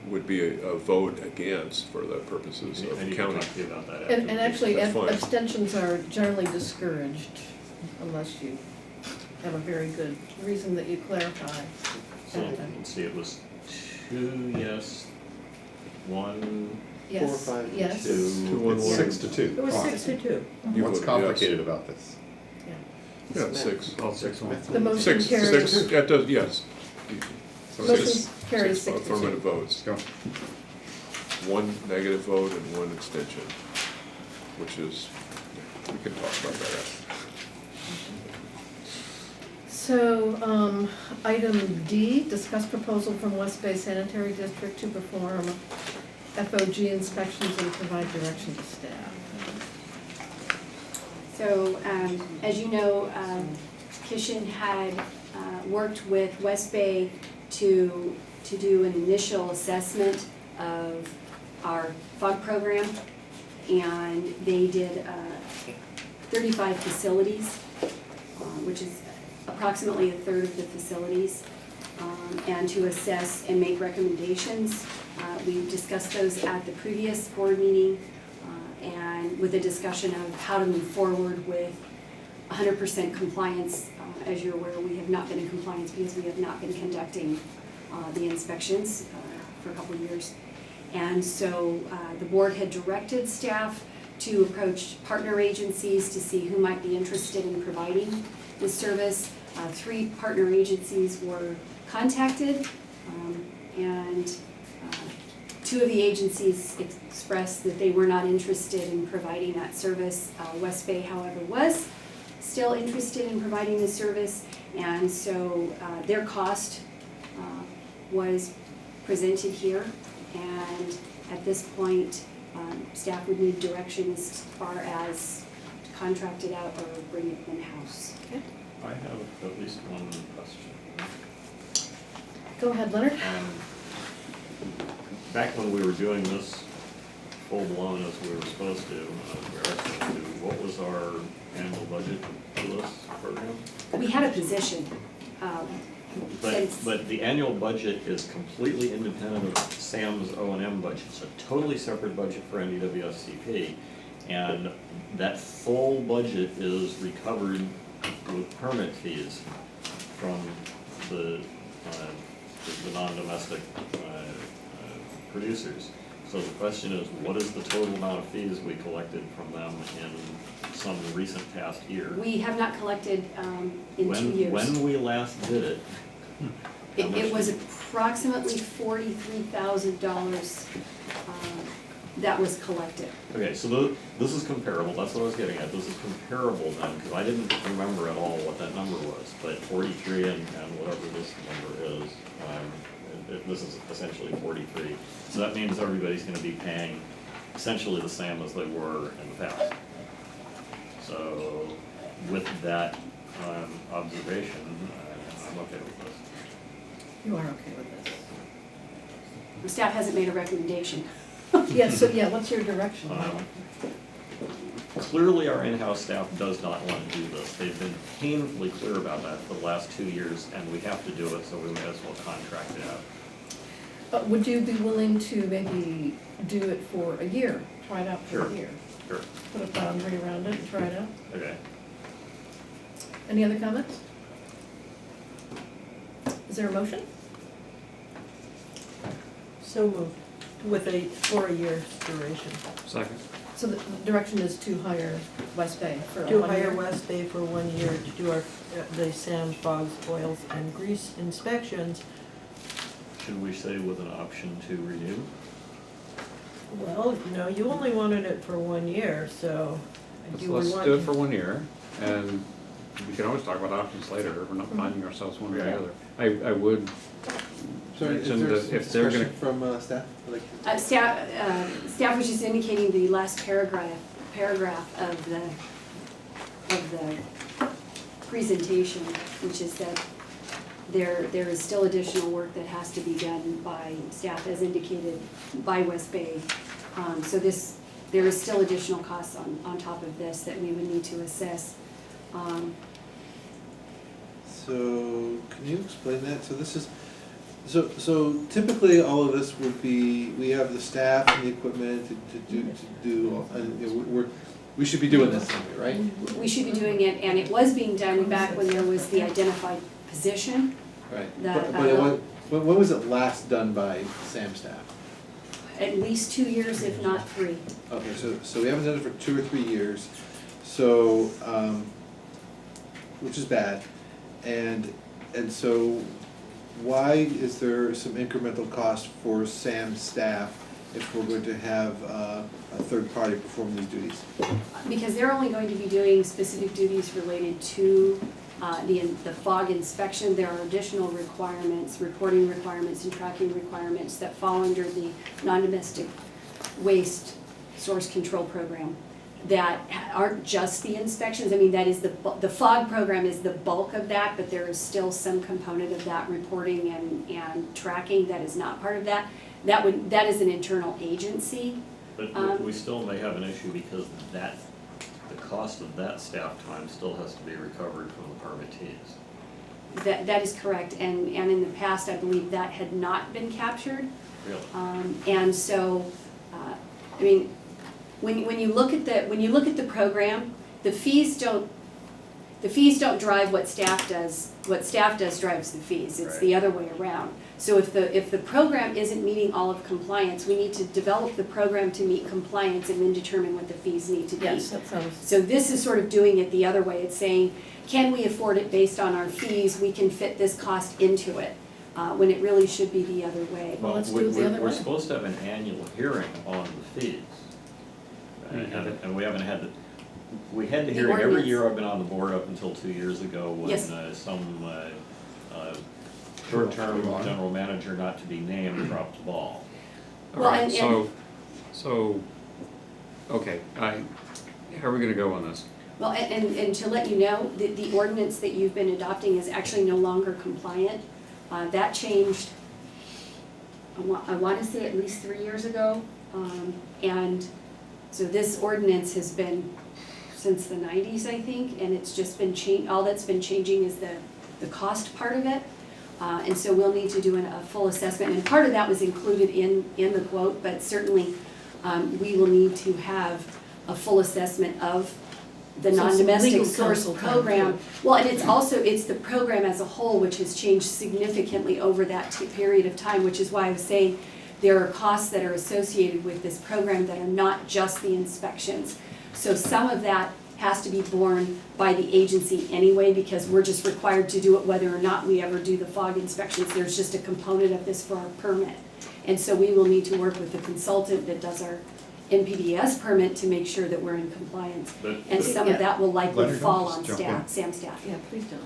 Speaker 12: would be a vote against for the purposes of
Speaker 4: I need to
Speaker 12: counting.
Speaker 4: talk to you about that after.
Speaker 1: And actually,
Speaker 12: That's fine.
Speaker 1: abstentions are generally discouraged unless you have a very good reason that you clarify.
Speaker 4: So, let's see, it was 2 yes, 1,
Speaker 1: Yes,
Speaker 8: 4 or 5,
Speaker 1: yes.
Speaker 12: 2, 1, 1.
Speaker 7: 6-2.
Speaker 10: It was
Speaker 7: Come on.
Speaker 10: 6-2.
Speaker 12: You
Speaker 7: What's
Speaker 12: voted
Speaker 7: complicated about this?
Speaker 12: Yeah, 6.
Speaker 6: All 6 1.
Speaker 1: The motion
Speaker 12: 6,
Speaker 1: carries.
Speaker 12: 6, that does, yes.
Speaker 1: Motion
Speaker 12: Six-
Speaker 1: carries
Speaker 12: 6
Speaker 1: 6 to 2.
Speaker 12: affirmative votes,
Speaker 7: Go.
Speaker 12: 1 negative vote and 1 abstention, which is, we can talk about that after.
Speaker 1: So, item D, discuss proposal from West Bay Sanitary District to perform FOG inspections and provide direction to staff.
Speaker 5: So, as you know, Kishan had worked with West Bay to do an initial assessment of our FOG program, and they did 35 facilities, which is approximately a third of the facilities, and to assess and make recommendations. We discussed those at the previous board meeting, and with a discussion of how to move forward with 100% compliance. As you're aware, we have not been in compliance because we have not been conducting the inspections for a couple of years. And so the board had directed staff to approach partner agencies to see who might be interested in providing this service. 3 partner agencies were contacted, and 2 of the agencies expressed that they were not interested in providing that service. West Bay, however, was still interested in providing the service, and so their cost was presented here, and at this point staff would need direction as far as to contract it out or bring it in-house.
Speaker 1: Okay.
Speaker 4: I have at least one question.
Speaker 1: Go ahead, Leonard.
Speaker 4: Back when we were doing this full-blown as we were supposed to, what was our annual budget for this program?
Speaker 5: We had a position.
Speaker 4: But the annual budget is completely independent of Sam's O&M budget. It's a totally separate budget for NDWSCP. And that full budget is recovered with permit fees from the non-domestic producers. So the question is, what is the total amount of fees we collected from them in some recent past year?
Speaker 5: We have not collected in 2 years.
Speaker 4: When we last did it, how much
Speaker 5: It was
Speaker 4: did-
Speaker 5: approximately $43,000 that was collected.
Speaker 4: Okay, so this is comparable, that's what I was getting at, this is comparable then, because I didn't remember at all what that number was, but 43 and whatever this number is, this is essentially 43. So that means everybody's gonna be paying essentially the same as they were in the past. So with that observation, I'm okay with this.
Speaker 1: You are okay with this?
Speaker 5: The staff hasn't made a recommendation.
Speaker 1: Yes, so yeah, what's your direction?
Speaker 4: Clearly, our in-house staff does not want to do this. They've been painfully clear about that for the last 2 years, and we have to do it, so we may as well contract it out.
Speaker 1: Would you be willing to maybe do it for a year, try it out for
Speaker 4: Sure.
Speaker 1: a year?
Speaker 4: Sure.
Speaker 1: Put a boundary around it and try it out?
Speaker 4: Okay.
Speaker 1: Any other comments? Is there a motion?
Speaker 10: So moved, for a year's duration.
Speaker 6: Second.
Speaker 1: So the direction is to hire West Bay for a
Speaker 10: To
Speaker 1: 1 year?
Speaker 10: hire West Bay for 1 year to do our, the sand, bogs, oils, and grease inspections.
Speaker 4: Should we say with an option to renew?
Speaker 10: Well, no, you only wanted it for 1 year, so do we
Speaker 6: Let's
Speaker 10: want
Speaker 6: do it
Speaker 10: to-
Speaker 6: for 1 year, and we can always talk about options later. We're not binding ourselves one way or the other. I would
Speaker 8: Sorry, is
Speaker 6: mention
Speaker 8: there
Speaker 6: that
Speaker 8: some
Speaker 6: if they're gonna,
Speaker 8: discussion from staff? Like,
Speaker 5: Staff was just indicating the last paragraph of the presentation, which is that there is still additional work that has to be done by staff as indicated by West Bay. So there is still additional costs on top of this that we would need to assess.
Speaker 8: So, can you explain that? So this is, so typically all of this would be, we have the staff and the equipment to do, and you know, we should be doing this anyway, right?
Speaker 5: We should be doing it, and it was being done back when there was the identified position.
Speaker 8: Right.
Speaker 5: That,
Speaker 8: But it was, when was it last done by SAM staff?
Speaker 5: At least 2 years, if not 3.
Speaker 8: Okay, so we haven't done it for 2 or 3 years, so, which is bad. And so why is there some incremental cost for SAM staff if we're going to have a third party perform these duties?
Speaker 5: Because they're only going to be doing specific duties related to the fog inspection, there are additional requirements, reporting requirements and tracking requirements that fall under the non-domestic waste source control program that aren't just the inspections. I mean, that is the fog program is the bulk of that, but there is still some component of that reporting and tracking that is not part of that. That is an internal agency.
Speaker 4: But we still may have an issue because the cost of that staff time still has to be recovered from the permittees.
Speaker 5: That is correct, and in the past, I believe that had not been captured.
Speaker 4: Really?
Speaker 5: And so, I mean, when you look at the program, the fees don't drive what staff does. What staff does drives the fees. It's the other way around. So if the program isn't meeting all of compliance, we need to develop the program to meet compliance and then determine what the fees need to be.
Speaker 1: Yes, that sounds.
Speaker 5: So this is sort of doing it the other way. It's saying, can we afford it based on our fees? We can fit this cost into it, when it really should be the other way.
Speaker 1: Well, let's do it the other
Speaker 4: We're
Speaker 1: way.
Speaker 4: supposed to have an annual hearing on the fees. And we haven't had we had the hearing every
Speaker 5: ordinance.
Speaker 4: year I've been on the board up until 2 years ago when
Speaker 5: Yes.
Speaker 4: Some short-term general manager not to be named dropped the ball.
Speaker 6: All
Speaker 5: Well,
Speaker 6: right,
Speaker 5: and-
Speaker 6: so, okay, how are we gonna go on this?
Speaker 5: Well, and to let you know, the ordinance that you've been adopting is actually no longer compliant. That changed, I want to say at least 3 years ago. And so this ordinance has been since the 90s, I think, and it's just been all that's been changing is the cost part of it. And so we'll need to do a full assessment, and part of that was included in the quote, but certainly we will need to have a full assessment of the
Speaker 1: So some
Speaker 5: non-domestic
Speaker 1: legal
Speaker 5: source
Speaker 1: counsel time,
Speaker 5: program.
Speaker 1: too.
Speaker 5: Well, and it's the program as a whole, which has changed significantly over that period of time, which is why I was saying there are costs that are associated with this program that are not just the inspections. So some of that has to be borne by the agency anyway, because we're just required to do it whether or not we ever do the fog inspections. There's just a component of this for our permit. And so we will need to work with the consultant that does our NPDES permit to make sure that we're in compliance. And some of that will likely
Speaker 7: Leonard,
Speaker 5: fall
Speaker 7: just
Speaker 5: on
Speaker 7: jump
Speaker 5: staff,
Speaker 7: in.
Speaker 5: Sam's staff.
Speaker 1: Yeah, please don't.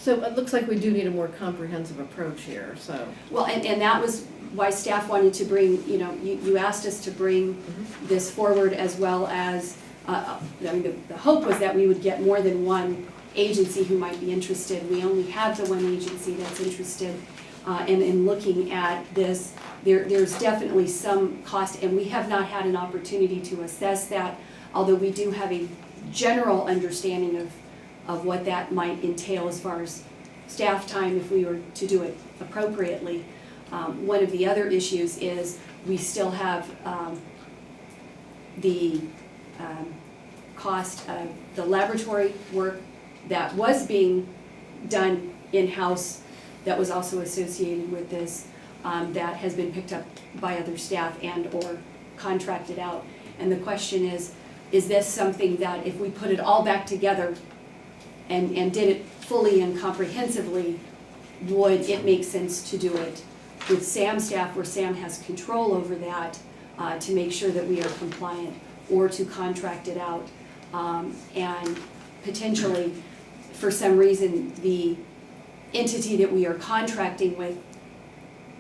Speaker 1: So it looks like we do need a more comprehensive approach here, so.
Speaker 5: Well, and that was why staff wanted to bring, you asked us to bring this forward as well as, I mean, the hope was that we would get more than one agency who might be interested. We only have the one agency that's interested. And in looking at this, there's definitely some cost, and we have not had an opportunity to assess that, although we do have a general understanding of what that might entail as far as staff time if we were to do it appropriately. One of the other issues is we still have the cost of the laboratory work that was being done in-house that was also associated with this, that has been picked up by other staff and or contracted out. And the question is this something that if we put it all back together and did it fully and comprehensively, would it make sense to do it with Sam's staff where Sam has control over that to make sure that we are compliant, or to contract it out? And potentially, for some reason, the entity that we are contracting with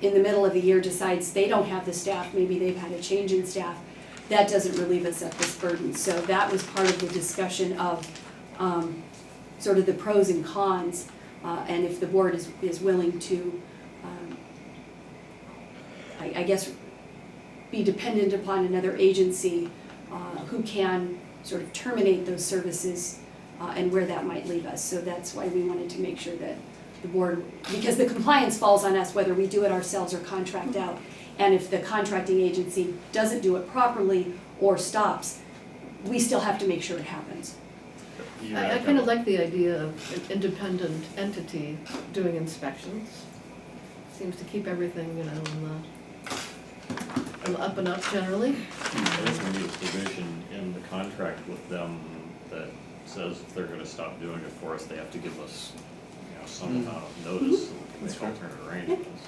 Speaker 5: in the middle of the year decides they don't have the staff, maybe they've had a change in staff, that doesn't relieve us of this burden. So that was part of the discussion of sort of the pros and cons, and if the board is willing to, I guess, be dependent upon another agency who can sort of terminate those services and where that might leave us. So that's why we wanted to make sure that the board, because the compliance falls on us whether we do it ourselves or contract out. And if the contracting agency doesn't do it properly or stops, we still have to make sure it happens.
Speaker 1: I kind of like the idea of an independent entity doing inspections. Seems to keep everything, on the up and up generally.
Speaker 4: I think we need a provision in the contract with them that says if they're gonna stop doing it for us, they have to give us, some amount of notice so we can make alternate arrangements.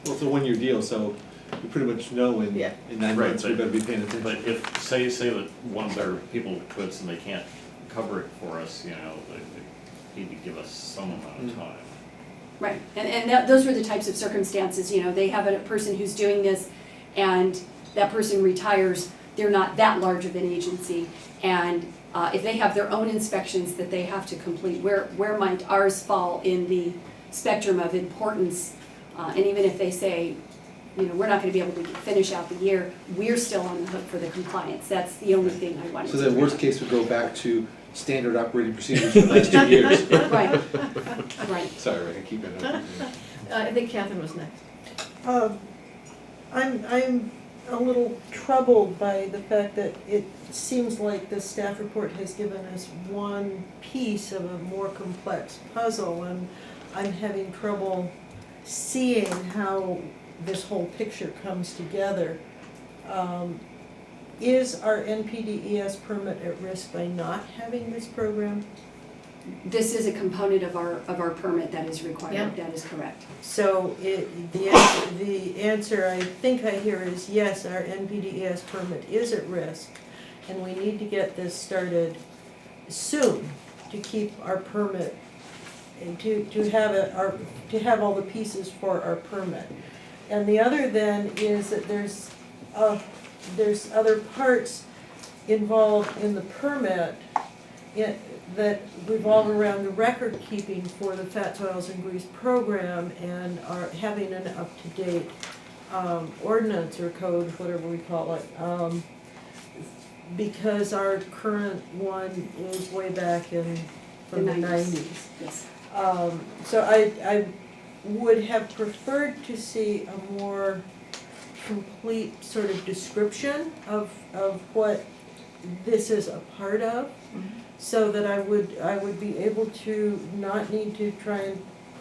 Speaker 8: Well, it's a one-year deal, so you pretty much know in 9
Speaker 4: Right,
Speaker 8: months we better be paying attention.
Speaker 4: But if, say that one of their people quits and they can't cover it for us, need to give us some amount of time.
Speaker 5: Right, and those were the types of circumstances, you know, they have a person who's doing this and that person retires, they're not that large of an agency. And if they have their own inspections that they have to complete, where might ours fall in the spectrum of importance? And even if they say, you know, we're not gonna be able to finish out the year, we're still on the hook for the compliance. That's the only thing I wanted to
Speaker 8: So the
Speaker 5: bring
Speaker 8: worst
Speaker 5: up.
Speaker 8: case would go back to standard operating procedures for the next 2 years.
Speaker 5: Right, right.
Speaker 8: Sorry, Rick, I keep interrupting you.
Speaker 1: I think Catherine was next.
Speaker 10: I'm a little troubled by the fact that it seems like the staff report has given us one piece of a more complex puzzle, and I'm having trouble seeing how this whole picture comes together. Is our NPDES permit at risk by not having this program?
Speaker 5: This is a component of our permit that is required,
Speaker 1: Yeah.
Speaker 5: that is correct.
Speaker 10: So the answer I think I hear is yes, our NPDES permit is at risk, and we need to get this started soon to keep our permit, and to have all the pieces for our permit. And the other then is that there's other parts involved in the permit that revolve around the record keeping for the fats, oils, and grease program, and are having an up-to-date ordinance or code, whatever we call it, because our current one is way back from the 90s.
Speaker 5: Yes.
Speaker 10: So I would have preferred to see a more complete sort of description of what this is a part of, so that I would be able to not need to try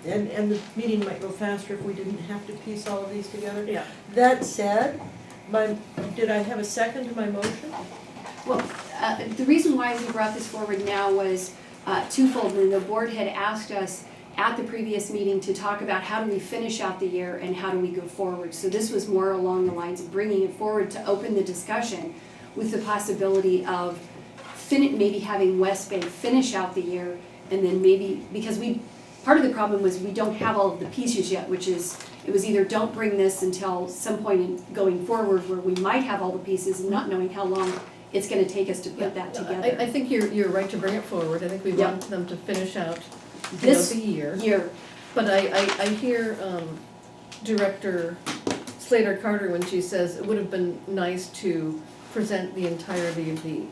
Speaker 10: and the meeting might go faster if we didn't have to piece all of these together.
Speaker 1: Yeah.
Speaker 10: That said, did I have a second to my motion?
Speaker 5: Well, the reason why we brought this forward now was twofold. And the board had asked us at the previous meeting to talk about how do we finish out the year and how do we go forward. So this was more along the lines of bringing it forward to open the discussion with the possibility of maybe having West Bay finish out the year, and then maybe, because part of the problem was we don't have all of the pieces yet, which is, it was either don't bring this until some point in going forward where we might have all the pieces and not knowing how long it's gonna take us to put that together.
Speaker 1: I think you're right to bring it forward. I think we
Speaker 5: Yeah.
Speaker 1: want them to finish out
Speaker 5: This
Speaker 1: the year.
Speaker 5: year,
Speaker 1: But I hear Director Slater Carter when she says it would have been nice to present the entirety of the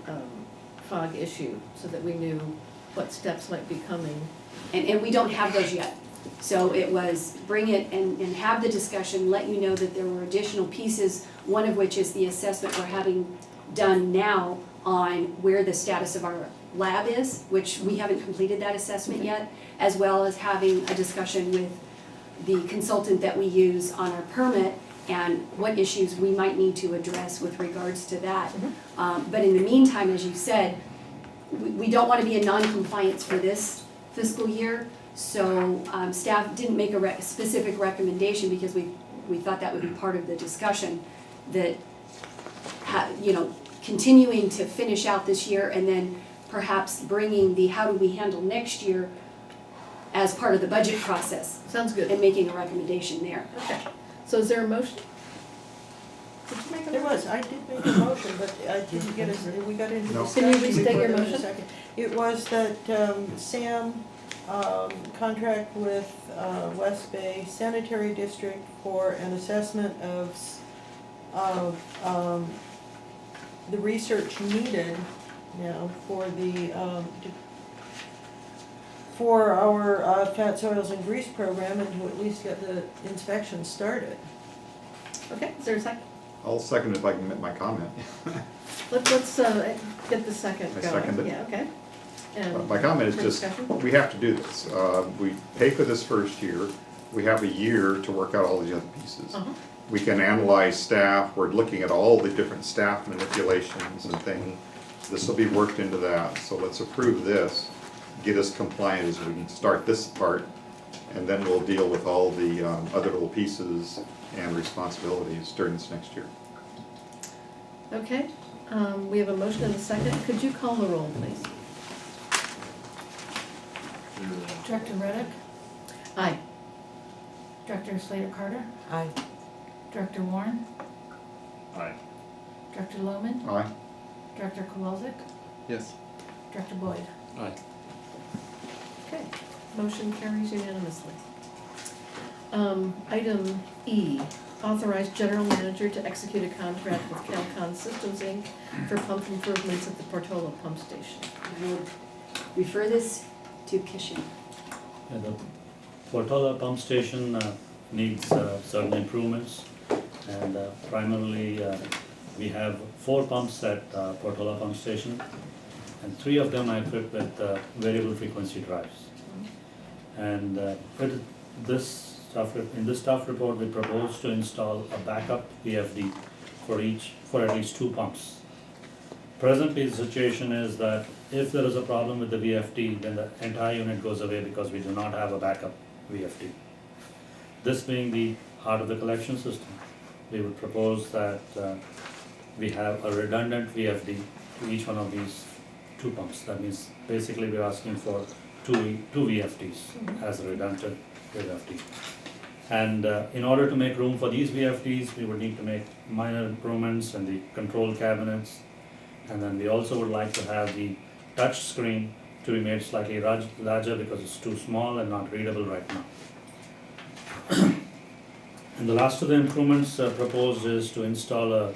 Speaker 1: fog issue so that we knew what steps might be coming.
Speaker 5: and we don't have those yet. So it was bring it and have the discussion, let you know that there were additional pieces, one of which is the assessment we're having done now on where the status of our lab is, which we haven't completed that assessment yet, as well as having a discussion with the consultant that we use on our permit and what issues we might need to address with regards to that. But in the meantime, as you said, we don't want to be in non-compliance for this fiscal year, so staff didn't make a specific recommendation because we thought that would be part of the discussion, that continuing to finish out this year and then perhaps bringing the how do we handle next year as part of the budget process
Speaker 1: Sounds good.
Speaker 5: and making a recommendation there.
Speaker 1: Okay. So is there a motion? Did you make a
Speaker 10: There
Speaker 1: motion?
Speaker 10: was, I did make a motion, but I didn't get us, we got into
Speaker 7: No.
Speaker 10: discussion.
Speaker 1: Can you restate
Speaker 10: before
Speaker 1: your
Speaker 10: there was a
Speaker 1: motion?
Speaker 10: second. It was that Sam contract with West Bay Sanitary District for an assessment of the research needed now for for our fats, oils, and grease program, and to at least get the inspection started.
Speaker 1: Okay, is there a second?
Speaker 7: I'll second if I can make my comment.
Speaker 1: Let's get the second
Speaker 7: I
Speaker 1: going.
Speaker 7: second it.
Speaker 1: Yeah, okay. And
Speaker 7: My comment is
Speaker 1: for
Speaker 7: just,
Speaker 1: discussion?
Speaker 7: we have to do this. We pay for this first year. We have a year to work out all these other pieces.
Speaker 1: Uh-huh.
Speaker 7: We can analyze staff. We're looking at all the different staff manipulations and things. This will be worked into that. So let's approve this, get us compliant as we can start this part, and then we'll deal with all the other little pieces and responsibilities during this next year.
Speaker 1: Okay, we have a motion and a second. Could you call the roll, please?
Speaker 2: Director Reddick,
Speaker 1: Aye.
Speaker 2: Director Slater Carter,
Speaker 10: Aye.
Speaker 2: Director Warren,
Speaker 4: Aye.
Speaker 2: Director Loman,
Speaker 6: Aye.
Speaker 2: Director Kowalczyk,
Speaker 8: Yes.
Speaker 2: Director Boyd.
Speaker 6: Aye.
Speaker 1: Okay, motion carries unanimously. Item E, authorize general manager to execute a contract with Calcon Systems, Inc. for pump improvements at the Portola Pump Station.
Speaker 5: I would refer this to Kishan.
Speaker 9: Yeah, the Portola pump station needs certain improvements, and primarily we have 4 pumps at Portola pump station, and 3 of them are equipped with variable frequency drives. And in this staff report, we propose to install a backup VFD for at least 2 pumps. Presently, the situation is that if there is a problem with the VFD, then the entire unit goes away because we do not have a backup VFD. This being the heart of the collection system, we would propose that we have a redundant VFD to each one of these 2 pumps. That means basically we're asking for two VFDs as a redundant VFD. And in order to make room for these VFDs, we would need to make minor improvements in the control cabinets. And then we also would like to have the touch screen to be made slightly larger because it's too small and not readable right now. And the last of the improvements proposed is to install a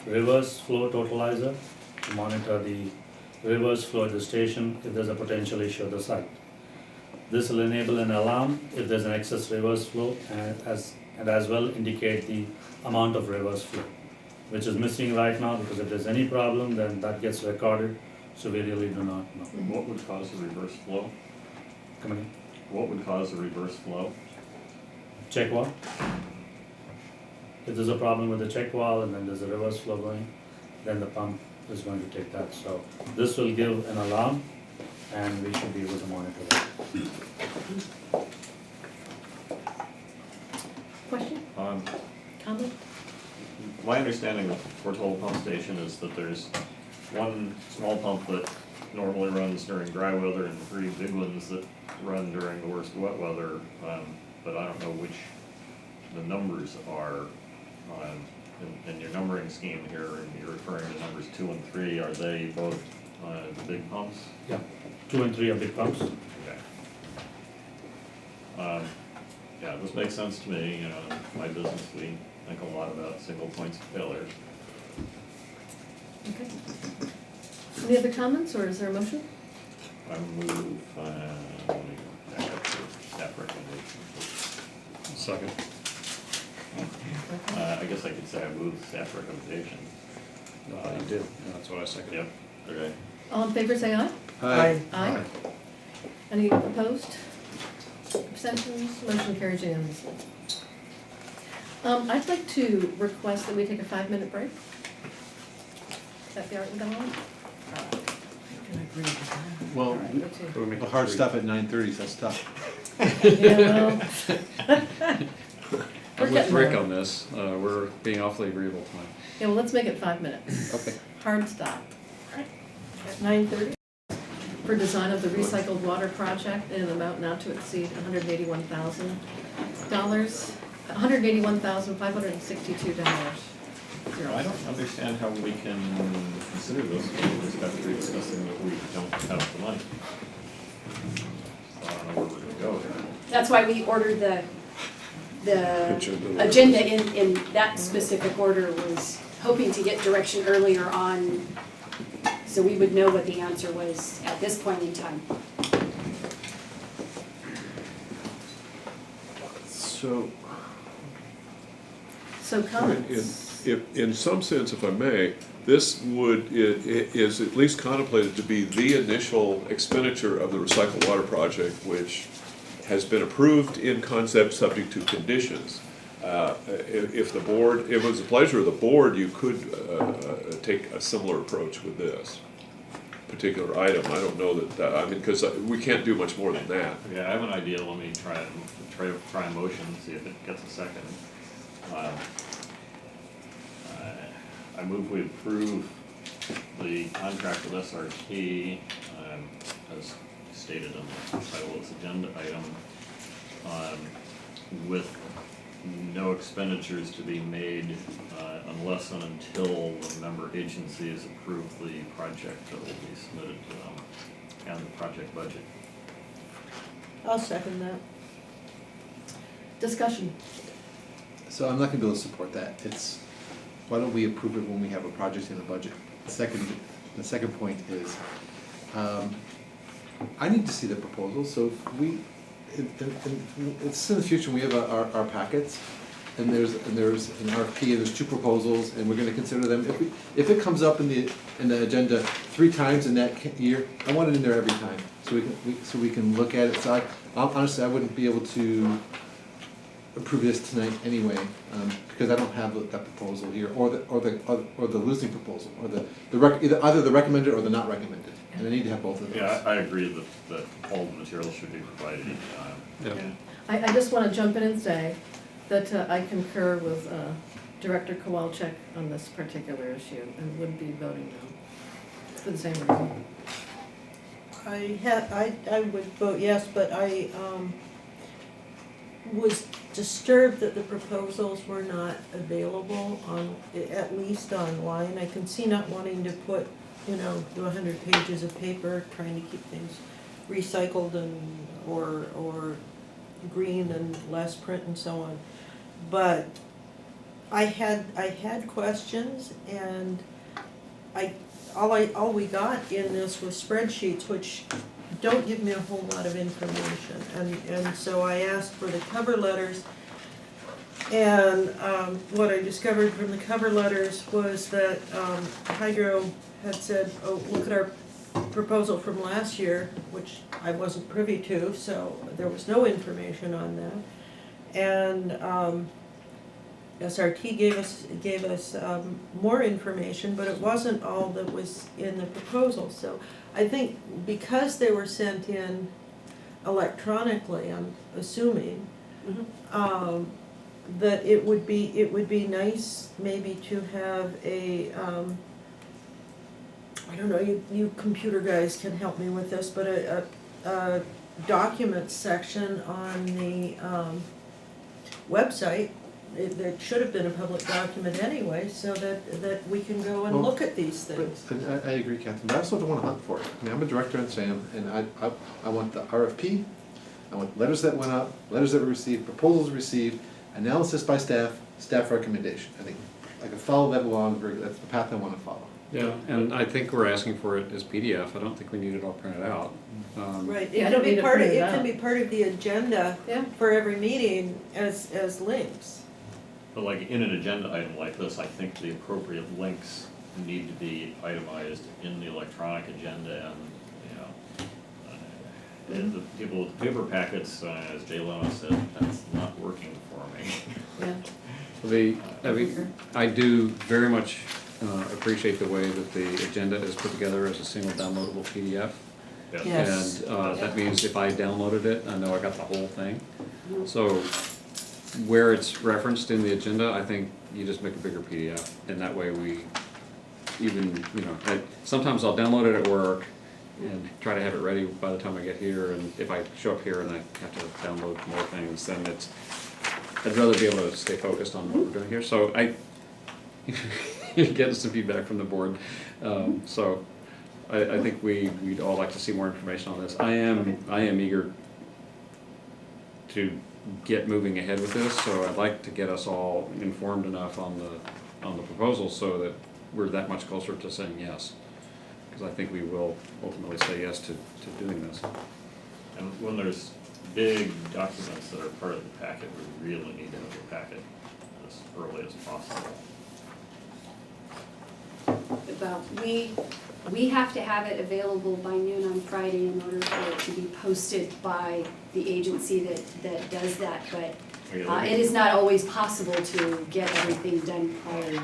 Speaker 9: reverse flow totalizer to monitor the reverse flow at the station if there's a potential issue at the site. This will enable an alarm if there's an excess reverse flow and as well indicate the amount of reverse flow, which is missing right now because if there's any problem, then that gets recorded, so we really do not know.
Speaker 4: What would cause a reverse flow?
Speaker 9: Come again?
Speaker 4: What would cause a reverse flow?
Speaker 9: Check valve. If there's a problem with the check valve and then there's a reverse flow going, then the pump is going to take that. So this will give an alarm and we should be able to monitor that.
Speaker 1: Question, comment?
Speaker 4: My understanding of Portola Pump Station is that there's one small pump that normally runs during dry weather and 3 big ones that run during the worst wet weather, but I don't know which the numbers are. In your numbering scheme here, and you're referring to numbers 2 and 3, are they both the big pumps?
Speaker 9: Yeah, 2 and 3 are big pumps.
Speaker 4: Okay. Yeah, this makes sense to me. You know, in my business, we think a lot about single points of failure.
Speaker 1: Okay. Any other comments, or is there a motion?
Speaker 4: I move, let me go back up to staff recommendation.
Speaker 6: Second.
Speaker 4: I guess I could say I move staff recommendation.
Speaker 6: You did, yeah, that's what I seconded.
Speaker 4: Yep, okay.
Speaker 1: All in favor, say aye.
Speaker 10: Aye.
Speaker 1: Aye. Any opposed? Abstentions? Motion carries unanimously. I'd like to request that we take a 5-minute break. Is that the art and Dawn?
Speaker 8: Well,
Speaker 6: We'll make
Speaker 8: the
Speaker 6: it
Speaker 8: hard
Speaker 6: 3.
Speaker 8: stuff at 9:30, so that's tough.
Speaker 1: Yeah, well. We're
Speaker 6: I'm with
Speaker 1: getting
Speaker 6: Rick
Speaker 1: there.
Speaker 6: on this, we're being awfully agreeable tonight.
Speaker 1: Yeah, well, let's make it 5 minutes.
Speaker 8: Okay.
Speaker 1: Hard stop. At 9:30 for design of the recycled water project in an amount not to exceed $181,000. $181,562.
Speaker 4: I don't understand how we can consider this with respect to discussing that we don't have the money. So I don't know where we're gonna go here.
Speaker 5: That's why we ordered the agenda in that specific order, was hoping to get direction earlier on so we would know what the answer was at this point in time.
Speaker 12: So,
Speaker 1: comments?
Speaker 12: in some sense, if I may, this is at least contemplated to be the initial expenditure of the recycled water project, which has been approved in concept subject to conditions. If the board, if it was the pleasure of the board, you could take a similar approach with this particular item. I don't know that, I mean, because we can't do much more than that.
Speaker 4: Yeah, I have an idea. Let me try a motion, see if it gets a second. I move we approve the contract with SRT as stated in the title of this agenda item, with no expenditures to be made unless and until the member agencies approve the project that will be submitted to them and the project budget.
Speaker 10: I'll second that.
Speaker 1: Discussion.
Speaker 8: So I'm not gonna be able to support that. It's, why don't we approve it when we have a project in the budget? The second point is, I need to see the proposal, so if we, it's in the future, we have our packets, and there's an RFP, and there's 2 proposals, and we're gonna consider them. If it comes up in the agenda 3 times in that year, I want it in there every time, so we can look at it. So honestly, I wouldn't be able to approve this tonight anyway, because I don't have that proposal here, or the losing proposal, or either the recommended or the not recommended, and I need to have both of those.
Speaker 4: Yeah, I agree that all the materials should be provided each time.
Speaker 6: Yeah.
Speaker 1: I just want to jump in and say that I concur with Director Kowalczyk on this particular issue and would be voting no for the same reason.
Speaker 10: I would vote yes, but I was disturbed that the proposals were not available on, at least online. I can see not wanting to put, the 100 pages of paper, trying to keep things recycled and, or green and less print and so on. But I had questions, and all we got in this was spreadsheets, which don't give me a whole lot of information, and so I asked for the cover letters, and what I discovered from the cover letters was that Hydro had said, oh, look at our proposal from last year, which I wasn't privy to, so there was no information on that, and SRT gave us more information, but it wasn't all that was in the proposal. So I think because they were sent in electronically, I'm assuming, that it would be nice maybe to have a I don't know, you computer guys can help me with this, but a documents section on the website. It should have been a public document anyway, so that we can go and look at these things.
Speaker 8: But I agree, Catherine, but I also don't want to hunt for it. I mean, I'm a director in SAM, and I want the RFP, I want letters that went out, letters that were received, proposals received, analysis by staff, staff recommendation. I think I can follow that along, that's the path I want to follow.
Speaker 6: Yeah, and I think we're asking for it as PDF. I don't think we need it all printed out.
Speaker 10: Right,
Speaker 1: Yeah, I
Speaker 10: it
Speaker 1: don't
Speaker 10: can
Speaker 1: need
Speaker 10: be
Speaker 1: it
Speaker 10: part of,
Speaker 1: printed
Speaker 10: it can
Speaker 1: out.
Speaker 10: be part of the agenda
Speaker 1: Yeah.
Speaker 10: for every meeting as links.
Speaker 4: But like in an agenda item like this, I think the appropriate links need to be itemized in the electronic agenda, and, and the people with paper packets, as Jay Leno said, that's not working for me.
Speaker 1: Yeah.
Speaker 6: I do very much appreciate the way that the agenda is put together as a single downloadable PDF.
Speaker 10: Yes.
Speaker 6: And that means if I downloaded it, I know I got the whole thing. So where it's referenced in the agenda, I think you just make a bigger PDF, and that way we even, sometimes I'll download it at work and try to have it ready by the time I get here, and if I show up here and I have to download more things, then I'd rather be able to stay focused on what we're doing here. So you're getting some feedback from the board, so I think we'd all like to see more information on this. I am eager to get moving ahead with this, so I'd like to get us all informed enough on the proposal so that we're that much closer to saying yes, because I think we will ultimately say yes to doing this.
Speaker 4: And when there's big documents that are part of the packet, we really need to have the packet as early as possible.
Speaker 5: Well, we have to have it available by noon on Friday in order for it to be posted by the agency that does that, but it is not always possible to get everything done prior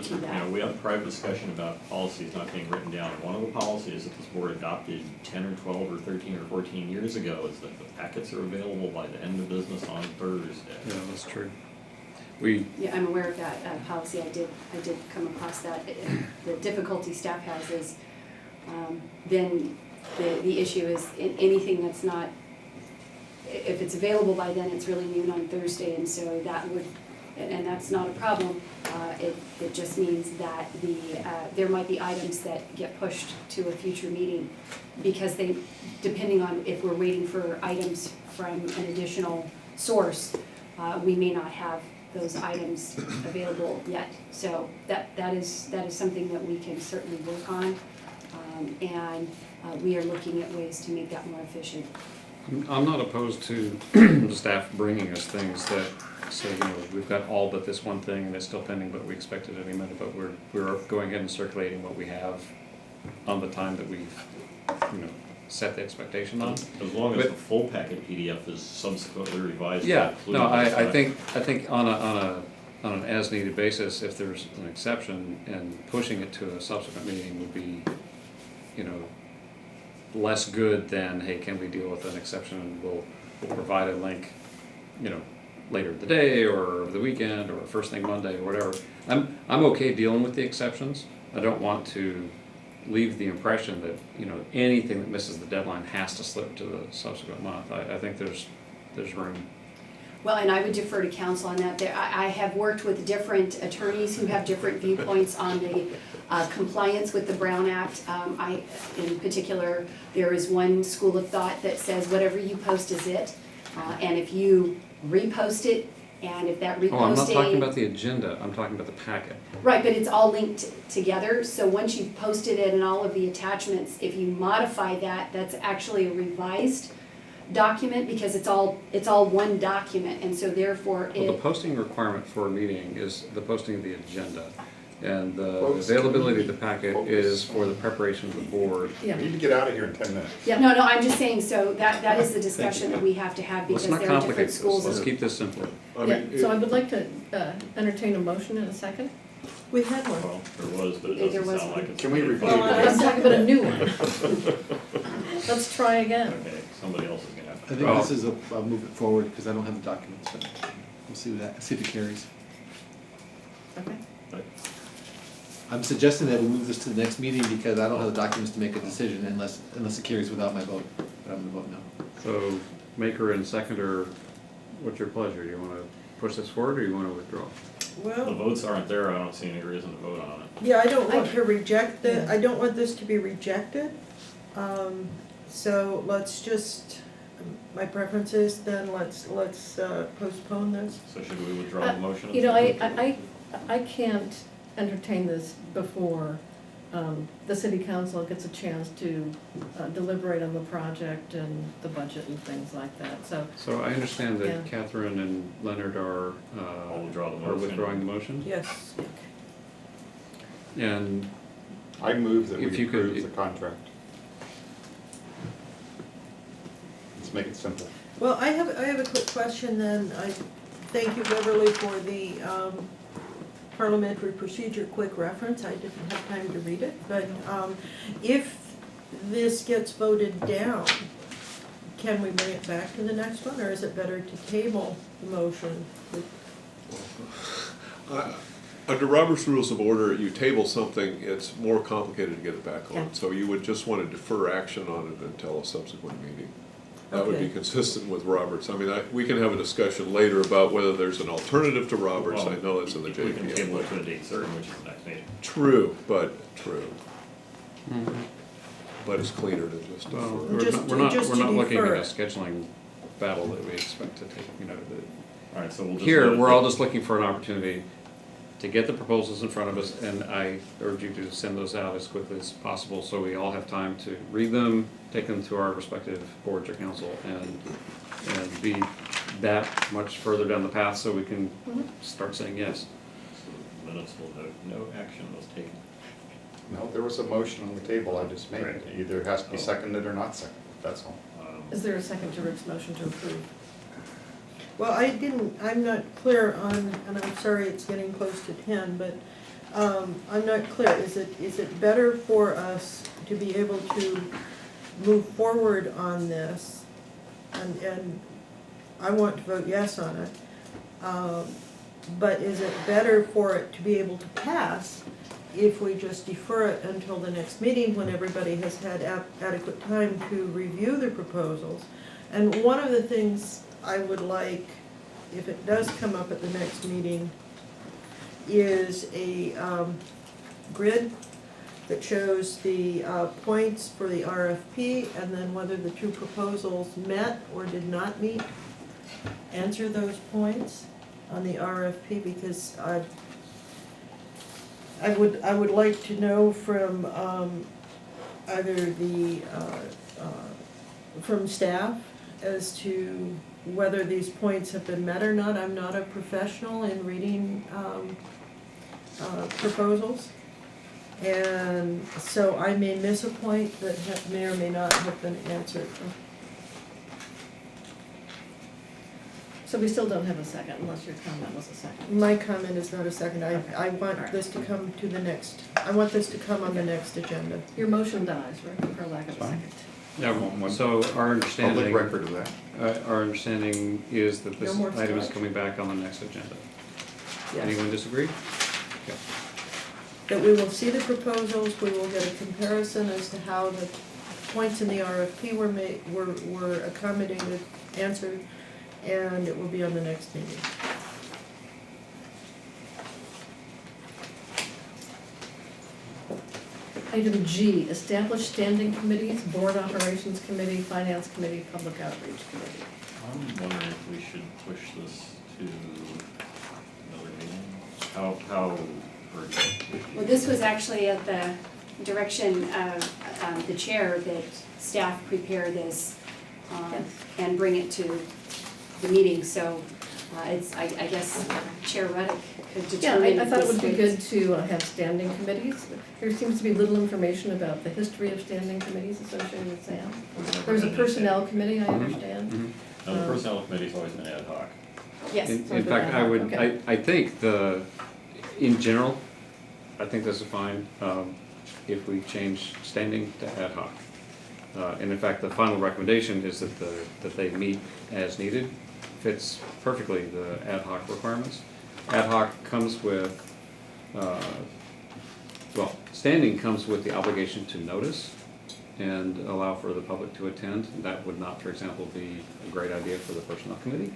Speaker 5: to that.
Speaker 4: We have a private discussion about policies not being written down. One of the policies that this board adopted 10 or 12 or 13 or 14 years ago is that the packets are available by the end of business on Thursday.
Speaker 6: Yeah, that's true.
Speaker 5: Yeah, I'm aware of that policy. I did come across that. The difficulty staff has is then The issue is anything that's not, if it's available by then, it's really noon on Thursday, and so that would, and that's not a problem. It just means that there might be items that get pushed to a future meeting because they, depending on if we're waiting for items from an additional source, we may not have those items available yet. So that is something that we can certainly work on, and we are looking at ways to make that more efficient.
Speaker 6: I'm not opposed to the staff bringing us things that say, you know, we've got all but this one thing and it's still pending, but we expect it any minute, but we're going ahead and circulating what we have on the time that we've, you know, set the expectation on.
Speaker 4: As long as
Speaker 6: But-
Speaker 4: the full packet PDF is subsequently revised.
Speaker 6: Yeah,
Speaker 4: including
Speaker 6: no,
Speaker 4: this,
Speaker 6: I think on an as-needed basis, if there's an exception, and pushing it to a subsequent meeting would be, you know, less good than, hey, can we deal with an exception, and we'll provide a link, you know, later in the day, or over the weekend, or first thing Monday, or whatever. I'm okay dealing with the exceptions. I don't want to leave the impression that, you know, anything that misses the deadline has to slip to the subsequent month. I think there's room.
Speaker 5: Well, and I would defer to counsel on that. I have worked with different attorneys who have different viewpoints on the compliance with the Brown Act. In particular, there is one school of thought that says whatever you post is it. And if you repost it, and if that reposting...
Speaker 6: Oh, I'm not talking about the agenda, I'm talking about the packet.
Speaker 5: Right, but it's all linked together, so once you've posted it and all of the attachments, if you modify that, that's actually a revised document, because it's all one document, and so therefore
Speaker 6: Well, the
Speaker 5: it...
Speaker 6: posting requirement for a meeting is the posting of the agenda. And the
Speaker 7: Folks,
Speaker 6: availability of the
Speaker 7: can we
Speaker 6: packet
Speaker 7: focus?
Speaker 6: is for the preparation of the board.
Speaker 1: Yeah.
Speaker 7: We need to get out of here in 10 minutes.
Speaker 1: Yeah.
Speaker 5: No, I'm just saying, so that is the discussion that we have to have,
Speaker 6: Let's
Speaker 5: because
Speaker 6: not
Speaker 5: there are
Speaker 6: complicate
Speaker 5: different
Speaker 6: this,
Speaker 5: schools.
Speaker 6: let's keep this simpler.
Speaker 12: I
Speaker 1: Yeah,
Speaker 12: mean,
Speaker 1: so I would like to entertain a motion in a second.
Speaker 10: We had one.
Speaker 4: Well, there was, but it
Speaker 5: There
Speaker 4: doesn't
Speaker 5: was
Speaker 4: sound
Speaker 5: one.
Speaker 4: like it's.
Speaker 7: Can we review
Speaker 1: Well,
Speaker 7: that?
Speaker 1: let's talk about a new one. Let's try again.
Speaker 4: Okay, somebody else is gonna have
Speaker 8: I
Speaker 4: to.
Speaker 8: think
Speaker 6: Well-
Speaker 8: this is I'll move it forward, because I don't have the documents, so we'll see if it carries.
Speaker 1: Okay.
Speaker 4: Right.
Speaker 8: I'm suggesting that we move this to the next meeting, because I don't have the documents to make a decision unless it carries without my vote, but I'm gonna vote no.
Speaker 6: So, maker and seconder, what's your pleasure? Do you wanna push this forward, or you wanna withdraw?
Speaker 4: The
Speaker 10: Well,
Speaker 4: votes aren't there, I don't see any reason to vote on it.
Speaker 10: yeah, I don't want to reject
Speaker 1: Yeah.
Speaker 10: I don't want this to be rejected. So let's just, my preference is then let's postpone this.
Speaker 4: So should we withdraw the motion? and
Speaker 1: You know,
Speaker 4: second?
Speaker 1: I can't entertain this before the city council gets a chance to deliberate on the project and the budget and things like that, so.
Speaker 6: So I understand
Speaker 1: Yeah.
Speaker 6: that Catherine and Leonard are
Speaker 4: I'll withdraw the
Speaker 6: are
Speaker 4: motion.
Speaker 6: withdrawing the motion?
Speaker 10: Yes.
Speaker 6: And
Speaker 7: I move that we
Speaker 6: If you could-
Speaker 7: approve the contract. Let's make it simple.
Speaker 10: Well, I have a quick question then. I thank you, Beverly, for the parliamentary procedure quick reference. I didn't have time to read it, but if this gets voted down, can we bring it back to the next one, or is it better to table the motion?
Speaker 12: Under Robert's Rules of Order, you table something, it's more complicated to get it back
Speaker 1: Yeah.
Speaker 12: on. So you would just want to defer action on it until a subsequent meeting. That would be
Speaker 10: Okay.
Speaker 12: consistent with Roberts. I mean, we can have a discussion later about whether there's an alternative to Roberts. I know that's in the
Speaker 4: We can table it
Speaker 12: JPA.
Speaker 4: to a date certain, which is the next meeting.
Speaker 12: True, but
Speaker 6: Mhm.
Speaker 12: But it's cleaner to just
Speaker 6: Well,
Speaker 12: defer.
Speaker 10: Just
Speaker 6: we're not
Speaker 10: to
Speaker 6: looking at
Speaker 10: defer
Speaker 6: a
Speaker 10: it.
Speaker 6: scheduling battle that we expect to take, you know,
Speaker 4: All right, so we'll just.
Speaker 6: here,
Speaker 4: let it
Speaker 6: we're
Speaker 4: go.
Speaker 6: all just looking for an opportunity to get the proposals in front of us, and I urge you to send those out as quickly as possible, so we all have time to read them, take them to our respective boards or council, and be that much further down the path, so we can start saying yes.
Speaker 4: Minutes will note, no action was taken.
Speaker 7: No, there was a motion on the table I just made.
Speaker 4: Right.
Speaker 7: It either has to be seconded or not seconded, that's all.
Speaker 1: Is there a second to Rick's motion to approve?
Speaker 10: Well, I'm not clear on, and I'm sorry it's getting close to 10, but I'm not clear. Is it better for us to be able to move forward on this? And I want to vote yes on it. But is it better for it to be able to pass if we just defer it until the next meeting when everybody has had adequate time to review the proposals. And one of the things I would like, if it does come up at the next meeting, is a grid that shows the points for the RFP and then whether the two proposals met or did not meet. Answer those points on the RFP, because I would like to know from either the from staff as to whether these points have been met or not. I'm not a professional in reading proposals, and so I may miss a point that may or may not have been answered.
Speaker 1: So we still don't have a second unless your comment was a second.
Speaker 10: My comment is not a second. I
Speaker 1: Okay.
Speaker 10: want
Speaker 1: Alright.
Speaker 10: this to come to the next, I want this to come on the next agenda.
Speaker 1: Your motion dies, right, for lack of a
Speaker 6: Fine.
Speaker 1: second.
Speaker 6: Yeah, so our understanding.
Speaker 12: Public record of that.
Speaker 6: Our understanding is that this
Speaker 10: No more
Speaker 6: item is
Speaker 10: storage.
Speaker 6: coming back on the next agenda.
Speaker 10: Yes.
Speaker 6: Anyone disagree? Okay.
Speaker 10: That we will see the proposals, we will get a comparison as to how the points in the RFP were accommodated, answered, and it will be on the next meeting.
Speaker 1: Item G, establish standing committees, board operations committee, finance committee, public outreach committee.
Speaker 4: I'm wondering if we should push this to another meeting? How urgent?
Speaker 5: Well, this was actually at the direction of the chair that staff prepare this
Speaker 1: Yes.
Speaker 5: and bring it to the meeting, so it's, I guess Chair Reddick could
Speaker 1: Yeah,
Speaker 5: determine.
Speaker 1: I thought it would be good
Speaker 5: this
Speaker 1: to have standing committees. There seems to be little information about the history of standing committees associated with SAM. There's a personnel committee, I understand.
Speaker 6: Mhm.
Speaker 4: Now, the personnel committee's always been ad hoc.
Speaker 5: Yes,
Speaker 6: In
Speaker 1: So it's
Speaker 6: fact,
Speaker 1: been
Speaker 6: I
Speaker 1: ad
Speaker 6: would,
Speaker 1: hoc, okay.
Speaker 6: I think in general, I think this is fine, if we change standing to ad hoc. And in fact, the final recommendation is that they meet as needed, fits perfectly the ad hoc requirements. Ad hoc comes with, well, standing comes with the obligation to notice and allow for the public to attend. That would not, for example, be a great idea for the personnel committee.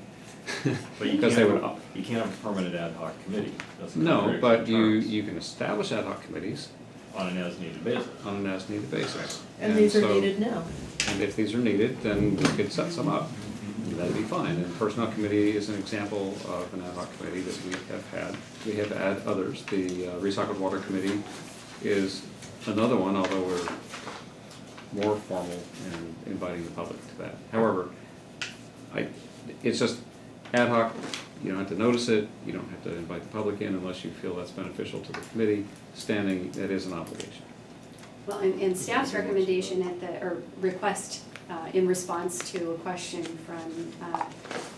Speaker 4: But you
Speaker 6: Because
Speaker 4: can't,
Speaker 6: they would,
Speaker 4: you can't have a permanent ad hoc committee. That's a
Speaker 6: no,
Speaker 4: contradiction
Speaker 6: but
Speaker 4: of
Speaker 6: you
Speaker 4: terms
Speaker 6: can establish ad hoc committees
Speaker 4: on an as-needed basis.
Speaker 6: on an as-needed basis.
Speaker 10: And these are
Speaker 6: so-
Speaker 10: needed now.
Speaker 6: And if these are needed, then we could set some up. That'd be fine. And personnel committee is an example of an ad hoc committee that we have had. We have had others. The recycled water committee is another one, although we're more formal in inviting the public to that. However, it's just ad hoc. You don't have to notice it. You don't have to invite the public in unless you feel that's beneficial to the committee. Standing, that is an obligation.
Speaker 5: Well, and staff's recommendation or request in response to a question from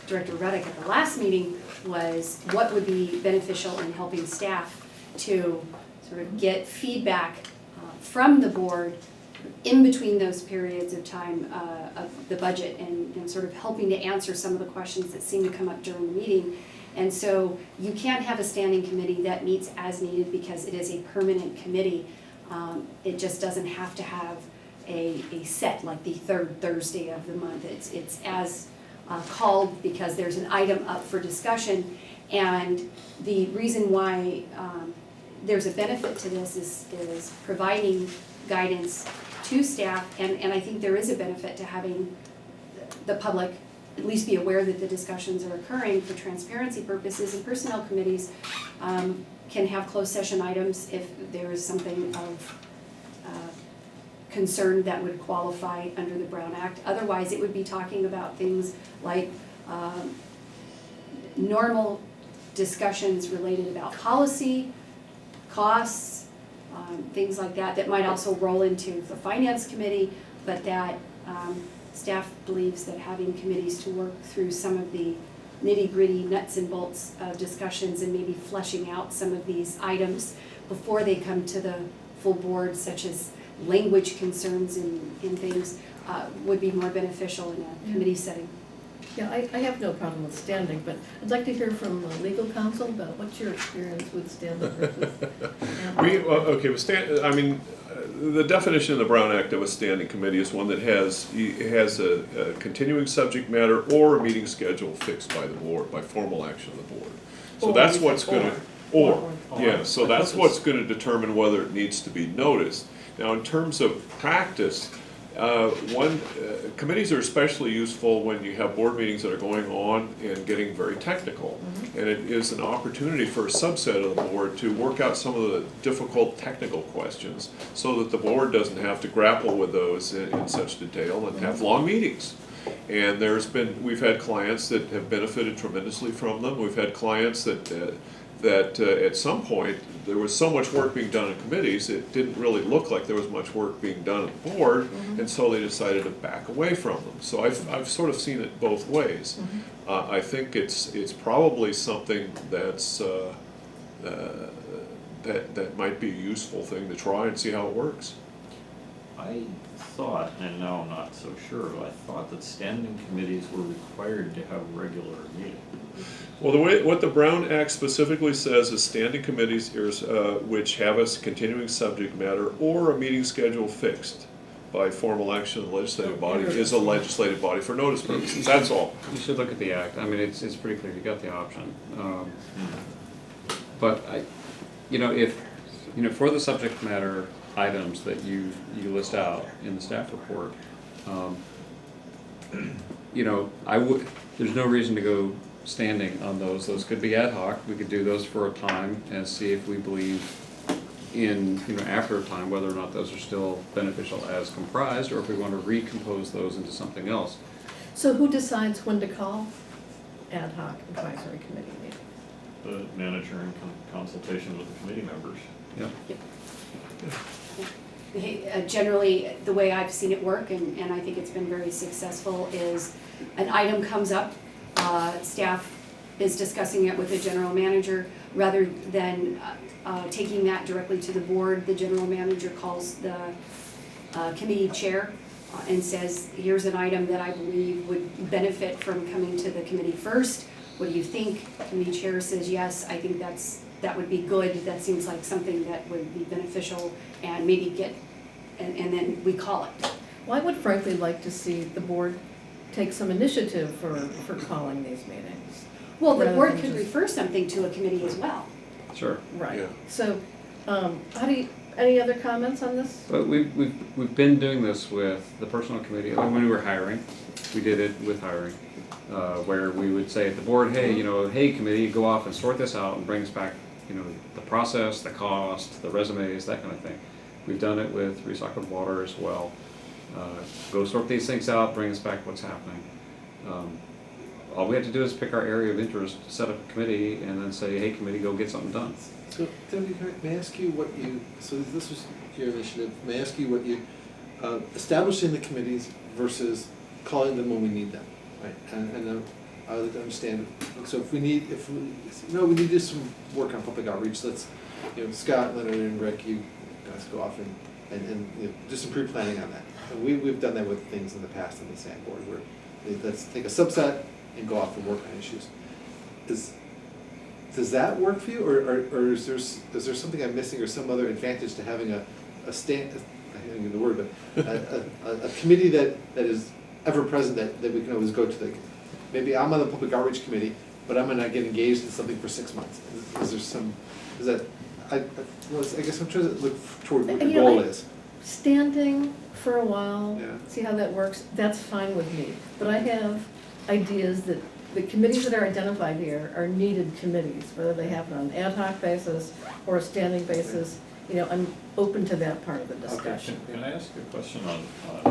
Speaker 5: Director Reddick at the last meeting was what would be beneficial in helping staff to sort of get feedback from the board in between those periods of time of the budget and sort of helping to answer some of the questions that seem to come up during the meeting. And so you can't have a standing committee that meets as needed because it is a permanent committee. It just doesn't have to have a set, like the third Thursday of the month. It's as called because there's an item up for discussion. And the reason why there's a benefit to this is providing guidance to staff, and I think there is a benefit to having the public at least be aware that the discussions are occurring for transparency purposes, and personnel committees can have closed session items if there is something of concern that would qualify under the Brown Act. Otherwise, it would be talking about things like normal discussions related about policy, costs, things like that, that might also roll into the finance committee, but that staff believes that having committees to work through some of the nitty-gritty nuts and bolts of discussions and maybe fleshing out some of these items before they come to the full board, such as language concerns and things, would be more beneficial in a committee setting.
Speaker 1: Yeah, I have no problem with standing, but I'd like to hear from legal counsel about what's your experience with standing versus
Speaker 12: The definition of the Brown Act of a standing committee is one that has a continuing subject matter or a meeting schedule fixed by the board, by formal action of the board. So
Speaker 1: Or,
Speaker 12: that's
Speaker 1: you
Speaker 12: what's
Speaker 1: said
Speaker 12: gonna,
Speaker 1: or.
Speaker 12: yeah, so that's what's gonna determine whether it needs to be noticed. Now, in terms of practice, committees are especially useful when you have board meetings that are going on and getting very technical. And it is an opportunity for a subset of the board to work out some of the difficult technical questions so that the board doesn't have to grapple with those in such detail and have long meetings. And we've had clients that have benefited tremendously from them. We've had clients that at some point, there was so much work being done in committees, it didn't really look like there was much work being done at the board, and so they decided to back away from them. So I've sort of seen it both ways. I think it's probably something that might be a useful thing to try and see how it works.
Speaker 4: I thought, and now I'm not so sure, but I thought that standing committees were required to have regular meetings.
Speaker 12: Well, what the Brown Act specifically says is standing committees which have a continuing subject matter or a meeting schedule fixed by formal action of the legislative body is a legislative body for notice purposes, that's all.
Speaker 6: You should look at the act. I mean, it's pretty clear. You got the option. But for the subject matter items that you list out in the staff report, there's no reason to go standing on those. Those could be ad hoc. We could do those for a time and see if we believe after a time whether or not those are still beneficial as comprised, or if we want to recompose those into something else.
Speaker 1: So who decides when to call ad hoc advisory committee meetings?
Speaker 4: The manager in consultation with the committee members.
Speaker 6: Yeah.
Speaker 5: Generally, the way I've seen it work, and I think it's been very successful, is an item comes up, staff is discussing it with the general manager, rather than taking that directly to the board. The general manager calls the committee chair and says, here's an item that I believe would benefit from coming to the committee first. What do you think? Committee chair says, yes, I think that would be good. That seems like something that would be beneficial, and maybe and then we call it.
Speaker 1: Well, I would frankly like to see the board take some initiative for calling these meetings.
Speaker 5: Well, the
Speaker 1: rather
Speaker 5: board
Speaker 1: than
Speaker 5: could
Speaker 1: just-
Speaker 5: refer something to a committee as well.
Speaker 6: Sure.
Speaker 1: Right,
Speaker 12: Yeah.
Speaker 1: so, any other comments on this?
Speaker 6: But we've been doing this with the personnel committee. When we were hiring, we did it with hiring, where we would say at the board, hey, hey committee, go off and sort this out and bring us back, the process, the cost, the resumes, that kind of thing. We've done it with recycled water as well. Go sort these things out, bring us back what's happening. All we have to do is pick our area of interest, set up a committee, and then say, hey committee, go get something done.
Speaker 8: So, Debbie, may I ask you so this was your initiative, may I ask you what establishing the committees versus calling them when we need them, right? And I would like to understand, so we need to do some work on public outreach, let's, Scott, Leonard, and Rick, you guys go off and do some pre-planning on that. And we've done that with things in the past on the SAM board, where let's take a subset and go off and work on issues. Does that work for you, or is there something I'm missing, or some other advantage to having a I can't get the word, but a committee that is ever present that we can always go to? Maybe I'm on the public outreach committee, but I'm gonna get engaged in something for 6 months. I guess I'm trying to look toward what the goal is.
Speaker 1: Standing for a while,
Speaker 8: Yeah.
Speaker 1: see how that works, that's fine with me. But I have ideas that the committees that are identified here are needed committees, whether they happen on an ad hoc basis or a standing basis. I'm open to that part of the discussion.
Speaker 4: Can I ask a question on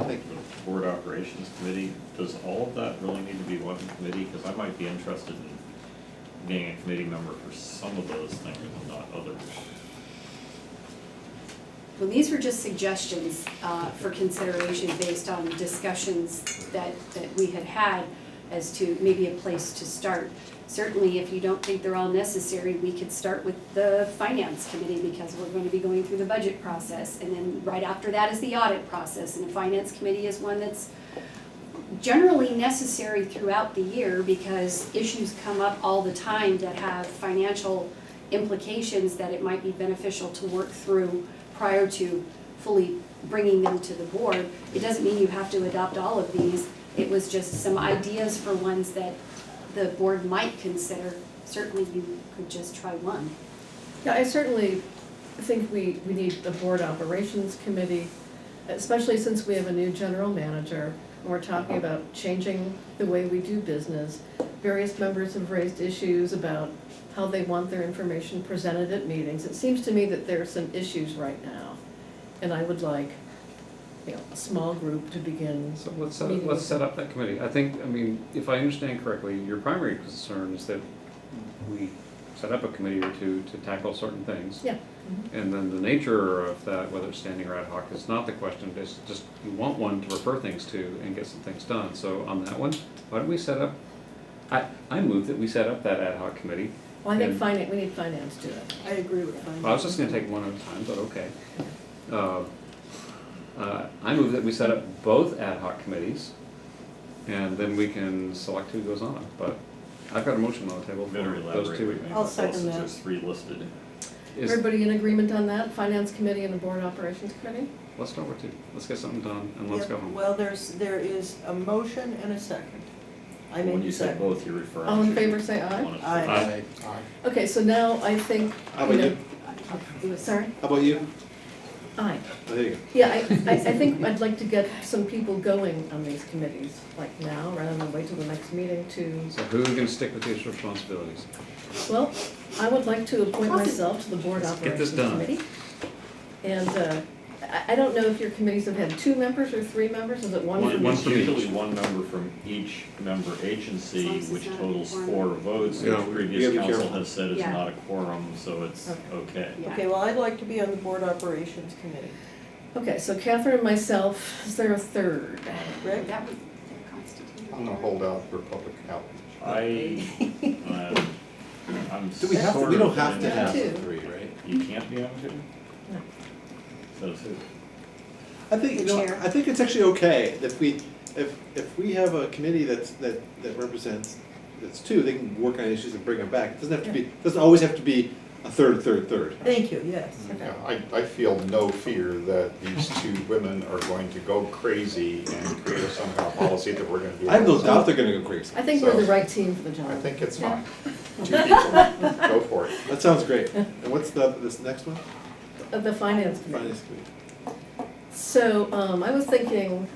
Speaker 8: Thank
Speaker 4: the board operations committee? Does all of that really need to be one committee? Because I might be interested in being a committee member for some of those things and not others.
Speaker 5: Well, these were just suggestions for consideration based on discussions that we had as to maybe a place to start. Certainly, if you don't think they're all necessary, we could start with the finance committee, because we're going to be going through the budget process, and then right after that is the audit process, and the finance committee is one that's generally necessary throughout the year because issues come up all the time that have financial implications that it might be beneficial to work through prior to fully bringing them to the board. It doesn't mean you have to adopt all of these. It was just some ideas for ones that the board might consider. Certainly you could just try one.
Speaker 1: Yeah, I certainly think we need a board operations committee, especially since we have a new general manager. And we're talking about changing the way we do business. Various members have raised issues about how they want their information presented at meetings. It seems to me that there are some issues right now. And I would like, a small group to begin.
Speaker 6: So let's
Speaker 1: meeting with
Speaker 6: set
Speaker 1: them.
Speaker 6: up that committee. I think, if I understand correctly, your primary concern is that we set up a committee or two to tackle certain things.
Speaker 1: Yeah.
Speaker 6: And then the nature of that, whether it's standing or ad hoc, is not the question, it's just you want one to refer things to and get some things done. So on that one, why don't we set up, I move that we set up that ad hoc committee.
Speaker 1: Well, I think
Speaker 6: And-
Speaker 1: we need finance to it.
Speaker 10: I agree with finance.
Speaker 6: I was just gonna take one at a time, but okay. I move that we set up both ad hoc committees, and then we can select who goes on. But I've got a motion on the table for
Speaker 4: Better
Speaker 6: those
Speaker 4: elaborate.
Speaker 6: two.
Speaker 4: what you mean
Speaker 10: I'll
Speaker 4: by
Speaker 10: second
Speaker 4: both, since
Speaker 10: that.
Speaker 4: There's 3 listed.
Speaker 6: Is-
Speaker 1: Everybody in agreement on that? Finance committee and the board operations committee?
Speaker 6: Let's start with 2. Let's get something done, and let's
Speaker 10: Yep,
Speaker 6: go home.
Speaker 10: Well, there is a motion and a second. I
Speaker 4: When
Speaker 10: made
Speaker 4: you
Speaker 10: the
Speaker 4: say
Speaker 10: second.
Speaker 4: both, you're referring to.
Speaker 1: All in favor, say aye.
Speaker 4: one of the-
Speaker 10: Aye.
Speaker 1: Okay, so now I think,
Speaker 12: How about you?
Speaker 1: Sorry?
Speaker 12: How about you?
Speaker 1: Aye.
Speaker 12: Oh, there you go.
Speaker 1: Yeah, I think I'd like to get some people going on these committees, like now, rather than wait till the next meeting to,
Speaker 6: So who are gonna stick with these responsibilities?
Speaker 1: well, I would like to appoint myself to the board
Speaker 6: Let's get this
Speaker 1: operations
Speaker 6: done.
Speaker 1: committee. And I don't know if your committees have had 2 members or 3 members, is it one from
Speaker 6: One
Speaker 1: each?
Speaker 6: from each.
Speaker 4: Usually one member from each member agency,
Speaker 5: As long as it's
Speaker 4: which
Speaker 5: not a
Speaker 4: totals
Speaker 5: quorum.
Speaker 4: 4 votes,
Speaker 12: Yeah,
Speaker 4: which
Speaker 12: you
Speaker 4: previous
Speaker 12: gotta be
Speaker 4: council
Speaker 12: careful.
Speaker 4: has said is
Speaker 5: Yeah.
Speaker 4: not a quorum, so it's
Speaker 1: Okay.
Speaker 4: okay.
Speaker 5: Yeah.
Speaker 10: Okay, well, I'd like to be on the board operations committee.
Speaker 1: Okay, so Catherine and myself, is there a third?
Speaker 10: Rick?
Speaker 5: That would constitute.
Speaker 7: I'm gonna hold out for public outreach.
Speaker 4: I'm
Speaker 12: Do we have,
Speaker 4: sort
Speaker 12: we
Speaker 4: of
Speaker 12: don't have to
Speaker 4: in-
Speaker 12: have
Speaker 1: Two.
Speaker 12: 3, right?
Speaker 4: You can't be on 2?
Speaker 1: No.
Speaker 4: So it's who?
Speaker 12: I think,
Speaker 5: The chair.
Speaker 12: I think it's actually okay if we have a committee that represents, that's 2, they can work on issues and bring them back. It doesn't always have to be a third.
Speaker 10: Thank you, yes.
Speaker 7: Yeah, I feel no fear that these 2 women are going to go crazy and create some kind of policy that we're gonna do.
Speaker 12: I have no doubt they're gonna go crazy.
Speaker 1: I think we're the right team for the job.
Speaker 7: I think it's
Speaker 1: Yeah.
Speaker 7: fine. 2 people, go for it.
Speaker 12: That sounds great. And what's this next one?
Speaker 1: The finance committee.
Speaker 12: Finance committee.
Speaker 1: So, I was thinking,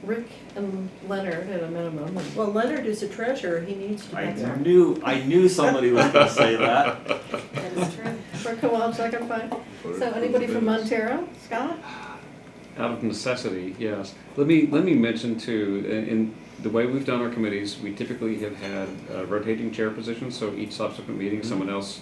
Speaker 1: Rick and Leonard at a minimum, and
Speaker 10: Well, Leonard is a treasurer, he needs to be there.
Speaker 4: I knew somebody was gonna say that.
Speaker 5: That is true.
Speaker 1: Rick Kowalczyk, I'm fine. So anybody from Montero? Scott?
Speaker 6: Out of necessity, yes. Let me mention too, in the way we've done our committees, we typically have had rotating chair positions, so each subsequent meeting, someone else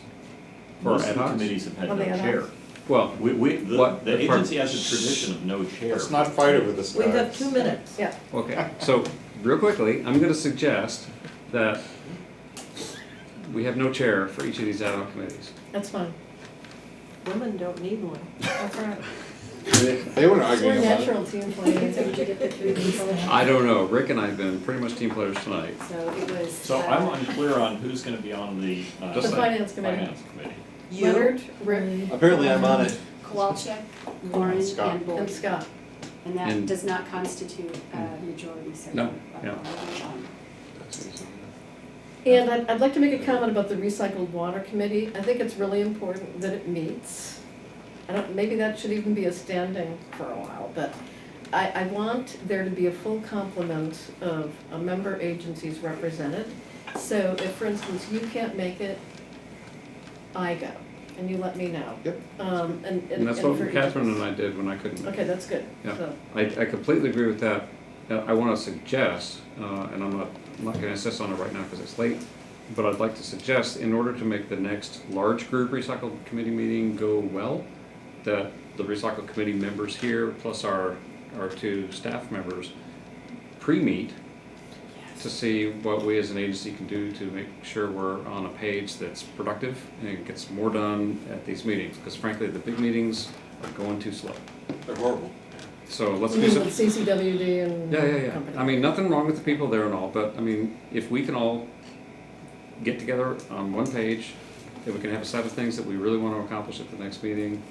Speaker 6: for
Speaker 4: Most
Speaker 6: ad
Speaker 4: of the
Speaker 6: hocs.
Speaker 4: committees have had
Speaker 1: On
Speaker 4: no
Speaker 1: the ad
Speaker 4: chair.
Speaker 1: hocs?
Speaker 6: Well, What?
Speaker 4: The agency has a tradition of no chair.
Speaker 7: Let's not fight over this,
Speaker 10: We
Speaker 7: guys.
Speaker 10: have 2 minutes.
Speaker 1: Yeah.
Speaker 6: okay, so real quickly, I'm gonna suggest that we have no chair for each of these ad hoc committees.
Speaker 1: That's fine.
Speaker 10: Women don't need one.
Speaker 1: That's right.
Speaker 12: They weren't
Speaker 1: We're
Speaker 12: arguing about it.
Speaker 1: natural team players.
Speaker 5: So did you get the 3 people?
Speaker 6: I don't know, Rick and I have been pretty much team players tonight.
Speaker 5: So it was.
Speaker 4: So I'm unclear on who's gonna be on the
Speaker 6: Just
Speaker 1: The
Speaker 6: like-
Speaker 1: finance committee.
Speaker 4: finance committee.
Speaker 1: Leonard, Rick,
Speaker 12: Apparently I'm on it.
Speaker 5: Kowalczyk, Lauren,
Speaker 7: Scott.
Speaker 5: and Boyd.
Speaker 1: and Scott.
Speaker 5: And that
Speaker 6: And-
Speaker 5: does not constitute a majority, so.
Speaker 6: No, no.
Speaker 1: And I'd like to make a comment about the recycled water committee. I think it's really important that it meets. Maybe that should even be a standing for a while, but I want there to be a full complement of member agencies represented. So if, for instance, you can't make it, I go, and you let me know.
Speaker 12: Yep.
Speaker 6: And that's what
Speaker 1: for each of
Speaker 6: Catherine
Speaker 1: us.
Speaker 6: and I did when I couldn't.
Speaker 1: Okay, that's good.
Speaker 6: Yeah.
Speaker 1: So,
Speaker 6: I completely agree with that. I want to suggest, and I'm not going to insist on it right now because it's late, but I'd like to suggest, in order to make the next large group recycle committee meeting go well, that the recycle committee members here, plus our 2 staff members, pre-meet to see what we as an agency can do to make sure we're on a page that's productive and gets more done at these meetings. Because frankly, the big meetings are going too slow.
Speaker 12: They're horrible.
Speaker 6: So let's
Speaker 1: You
Speaker 6: do
Speaker 1: mean
Speaker 6: some.
Speaker 1: with CCWD and
Speaker 6: Yeah.
Speaker 1: company?
Speaker 6: I mean, nothing wrong with the people there and all, but I mean, if we can all get together on one page, then we can have a set of things that we really want to accomplish at the next meeting,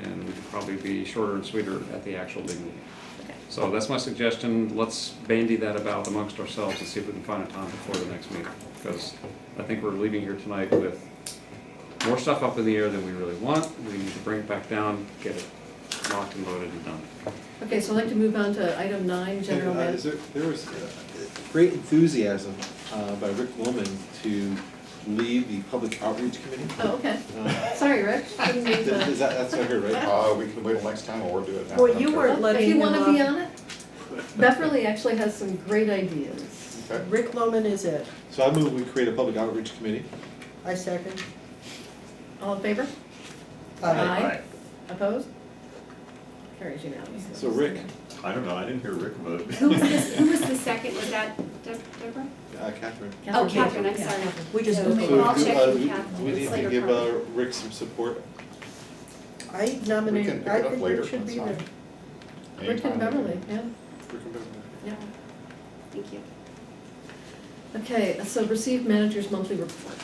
Speaker 6: and we could probably be shorter and sweeter at the actual big meeting.
Speaker 1: Okay.
Speaker 6: So that's my suggestion. Let's bandy that about amongst ourselves and see if we can find a time before the next meeting. Because I think we're leaving here tonight with more stuff up in the air than we really want. We need to bring it back down, get it locked and loaded and done.
Speaker 1: Okay, so I'd like to move on to item 9, general
Speaker 8: Is
Speaker 1: management.
Speaker 8: there was great enthusiasm by Rick Woolman to lead the public outreach committee.
Speaker 1: Oh, okay.
Speaker 8: Uh,
Speaker 1: Sorry, Rick. Didn't mean to-
Speaker 8: That's what I heard, right?
Speaker 7: We can wait till next time or do it now.
Speaker 10: Well, you weren't
Speaker 1: If
Speaker 10: letting
Speaker 1: you
Speaker 10: him
Speaker 1: want to be
Speaker 10: off.
Speaker 1: on it, Beverly actually has some great ideas.
Speaker 7: Okay.
Speaker 10: Rick Loman is it.
Speaker 8: So I move we create a public outreach committee.
Speaker 10: I second.
Speaker 1: All in favor?
Speaker 11: Aye.
Speaker 1: Opposed? Carries unanimously.
Speaker 8: So Rick,
Speaker 4: I don't know, I didn't hear Rick vote.
Speaker 5: Who was the second, was that Deborah?
Speaker 8: Catherine.
Speaker 5: Oh, Catherine, I'm
Speaker 1: Yeah,
Speaker 5: sorry.
Speaker 1: Catherine.
Speaker 10: We just
Speaker 5: So
Speaker 10: look
Speaker 5: maybe
Speaker 10: over.
Speaker 5: I'll check with
Speaker 8: do
Speaker 5: Catherine.
Speaker 8: we need
Speaker 5: It's
Speaker 8: to
Speaker 5: later
Speaker 8: give
Speaker 5: part.
Speaker 8: Rick some support?
Speaker 10: I
Speaker 7: We
Speaker 10: nominate,
Speaker 7: can pick
Speaker 10: I
Speaker 7: it up
Speaker 10: think
Speaker 7: later,
Speaker 10: Rick should
Speaker 7: that's
Speaker 10: be there.
Speaker 7: fine.
Speaker 1: Rick
Speaker 7: Anytime.
Speaker 1: and Beverly, yeah.
Speaker 8: Rick and Beverly.
Speaker 1: Yeah.
Speaker 5: Thank you.
Speaker 1: Okay, so received manager's monthly report.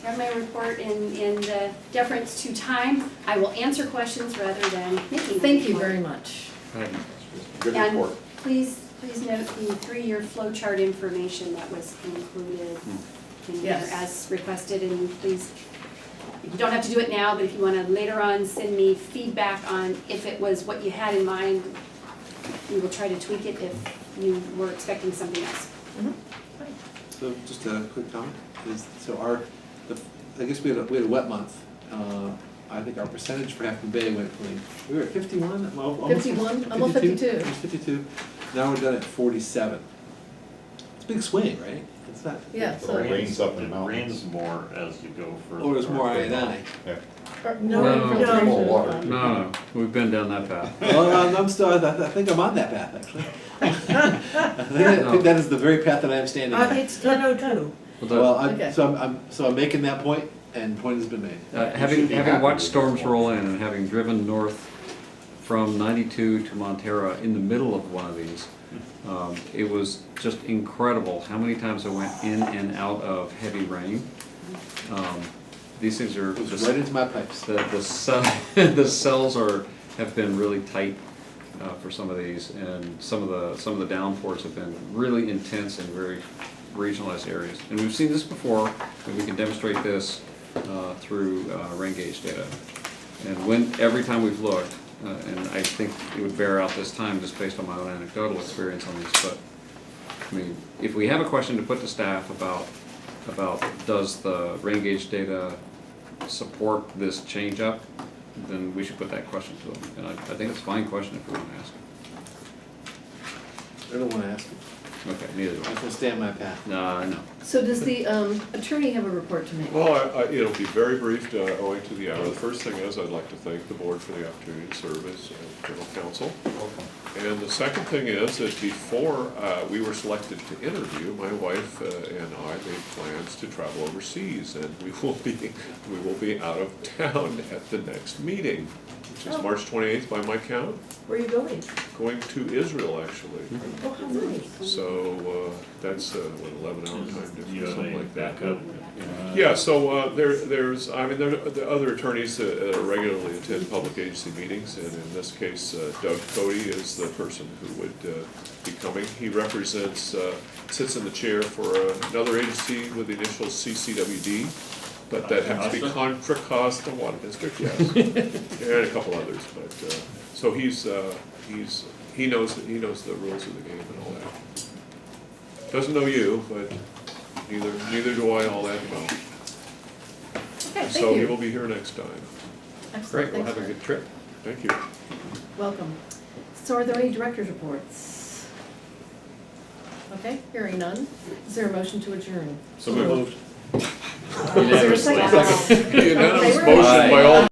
Speaker 5: So I have my report in the deference to time. I will answer questions rather than making a
Speaker 1: Thank you
Speaker 5: report.
Speaker 1: very much.
Speaker 7: Good
Speaker 5: And
Speaker 7: report.
Speaker 5: please note the 3-year flow chart information that was included in there
Speaker 1: Yes.
Speaker 5: as requested, and please, you don't have to do it now, but if you wanna later on send me feedback on if it was what you had in mind, we will try to tweak it if you were expecting something else.
Speaker 1: Mhm.
Speaker 8: So just a quick comment, I guess we had a wet month. I think our percentage for Half Moon Bay went from, we were at 51? Well, almost
Speaker 1: 51, almost 52.
Speaker 8: Almost 52. Now we're done at 47. It's a big swing, right? It's not.
Speaker 1: Yeah,
Speaker 7: It
Speaker 1: so,
Speaker 7: rains up in the
Speaker 4: It
Speaker 7: mountains.
Speaker 4: rains more as you go further.
Speaker 8: Or there's more I and I.
Speaker 7: Yeah.
Speaker 1: no
Speaker 6: No.
Speaker 1: infiltration.
Speaker 7: More water.
Speaker 6: No, we've been down that path.
Speaker 8: Well, I'm still, I think I'm on that path, actually. I think that is the very path that I am standing on.
Speaker 10: It's 10:02.
Speaker 8: Well,
Speaker 1: Okay.
Speaker 8: so I'm making that point, and point has been made.
Speaker 6: Having
Speaker 7: be happy
Speaker 6: watched
Speaker 7: with
Speaker 6: storms
Speaker 7: your
Speaker 6: roll in and having driven north from 92 to Montera in the middle of one of these, it was just incredible how many times I went in and out of heavy rain. These things are
Speaker 8: It was
Speaker 6: just,
Speaker 8: right into my pipes.
Speaker 6: the cells have been really tight for some of these, and some of the downpours have been really intense in very regionalized areas. And we've seen this before, and we can demonstrate this through rain gauge data. And every time we've looked, and I think it would bear out this time just based on my own anecdotal experience on these, but I mean, if we have a question to put to staff about does the rain gauge data support this change up, then we should put that question to them. And I think it's a fine question if we want to ask it.
Speaker 8: I don't want to ask you.
Speaker 6: Okay, neither do
Speaker 8: I'm
Speaker 6: I.
Speaker 8: going to stay on my path.
Speaker 6: No, no.
Speaker 1: So does the attorney have a report to make?
Speaker 12: Well, it'll be very brief, owing to the hour. The first thing is, I'd like to thank the board for the opportunity to serve as general counsel.
Speaker 7: Welcome.
Speaker 12: And the second thing is that before we were selected to interview, my wife and I made plans to travel overseas, and we will be out of town at the next meeting, which is
Speaker 10: Oh.
Speaker 12: March 28th by my count,
Speaker 10: Where are you going?
Speaker 12: going to Israel, actually.
Speaker 10: Oh, how nice.
Speaker 12: So that's what, 11-hour time difference,
Speaker 4: You have
Speaker 12: something
Speaker 4: a
Speaker 12: like that.
Speaker 4: backup?
Speaker 12: Yeah, so there are other attorneys that regularly attend public agency meetings, and in this case, Doug Cody is the person who would be coming. He represents, sits in the chair for another agency with the initials CCWD, but that happens to be Contra Costa Water District, yes, and a couple others. But so he knows the rules of the game and all that. Doesn't know you, but neither do I all that well.
Speaker 1: Okay,
Speaker 12: So
Speaker 1: thank
Speaker 12: he
Speaker 1: you.
Speaker 12: will be here next time.
Speaker 1: Excellent,
Speaker 6: Great, we'll
Speaker 1: thanks,
Speaker 6: have a
Speaker 1: Rick.
Speaker 6: good trip.
Speaker 12: Thank you.
Speaker 1: Welcome. So are there any director's reports? Okay, hearing none. Is there a motion to adjourn?
Speaker 12: So moved.
Speaker 1: Is there a second?
Speaker 12: Unanimous
Speaker 1: Favor?
Speaker 12: motion by all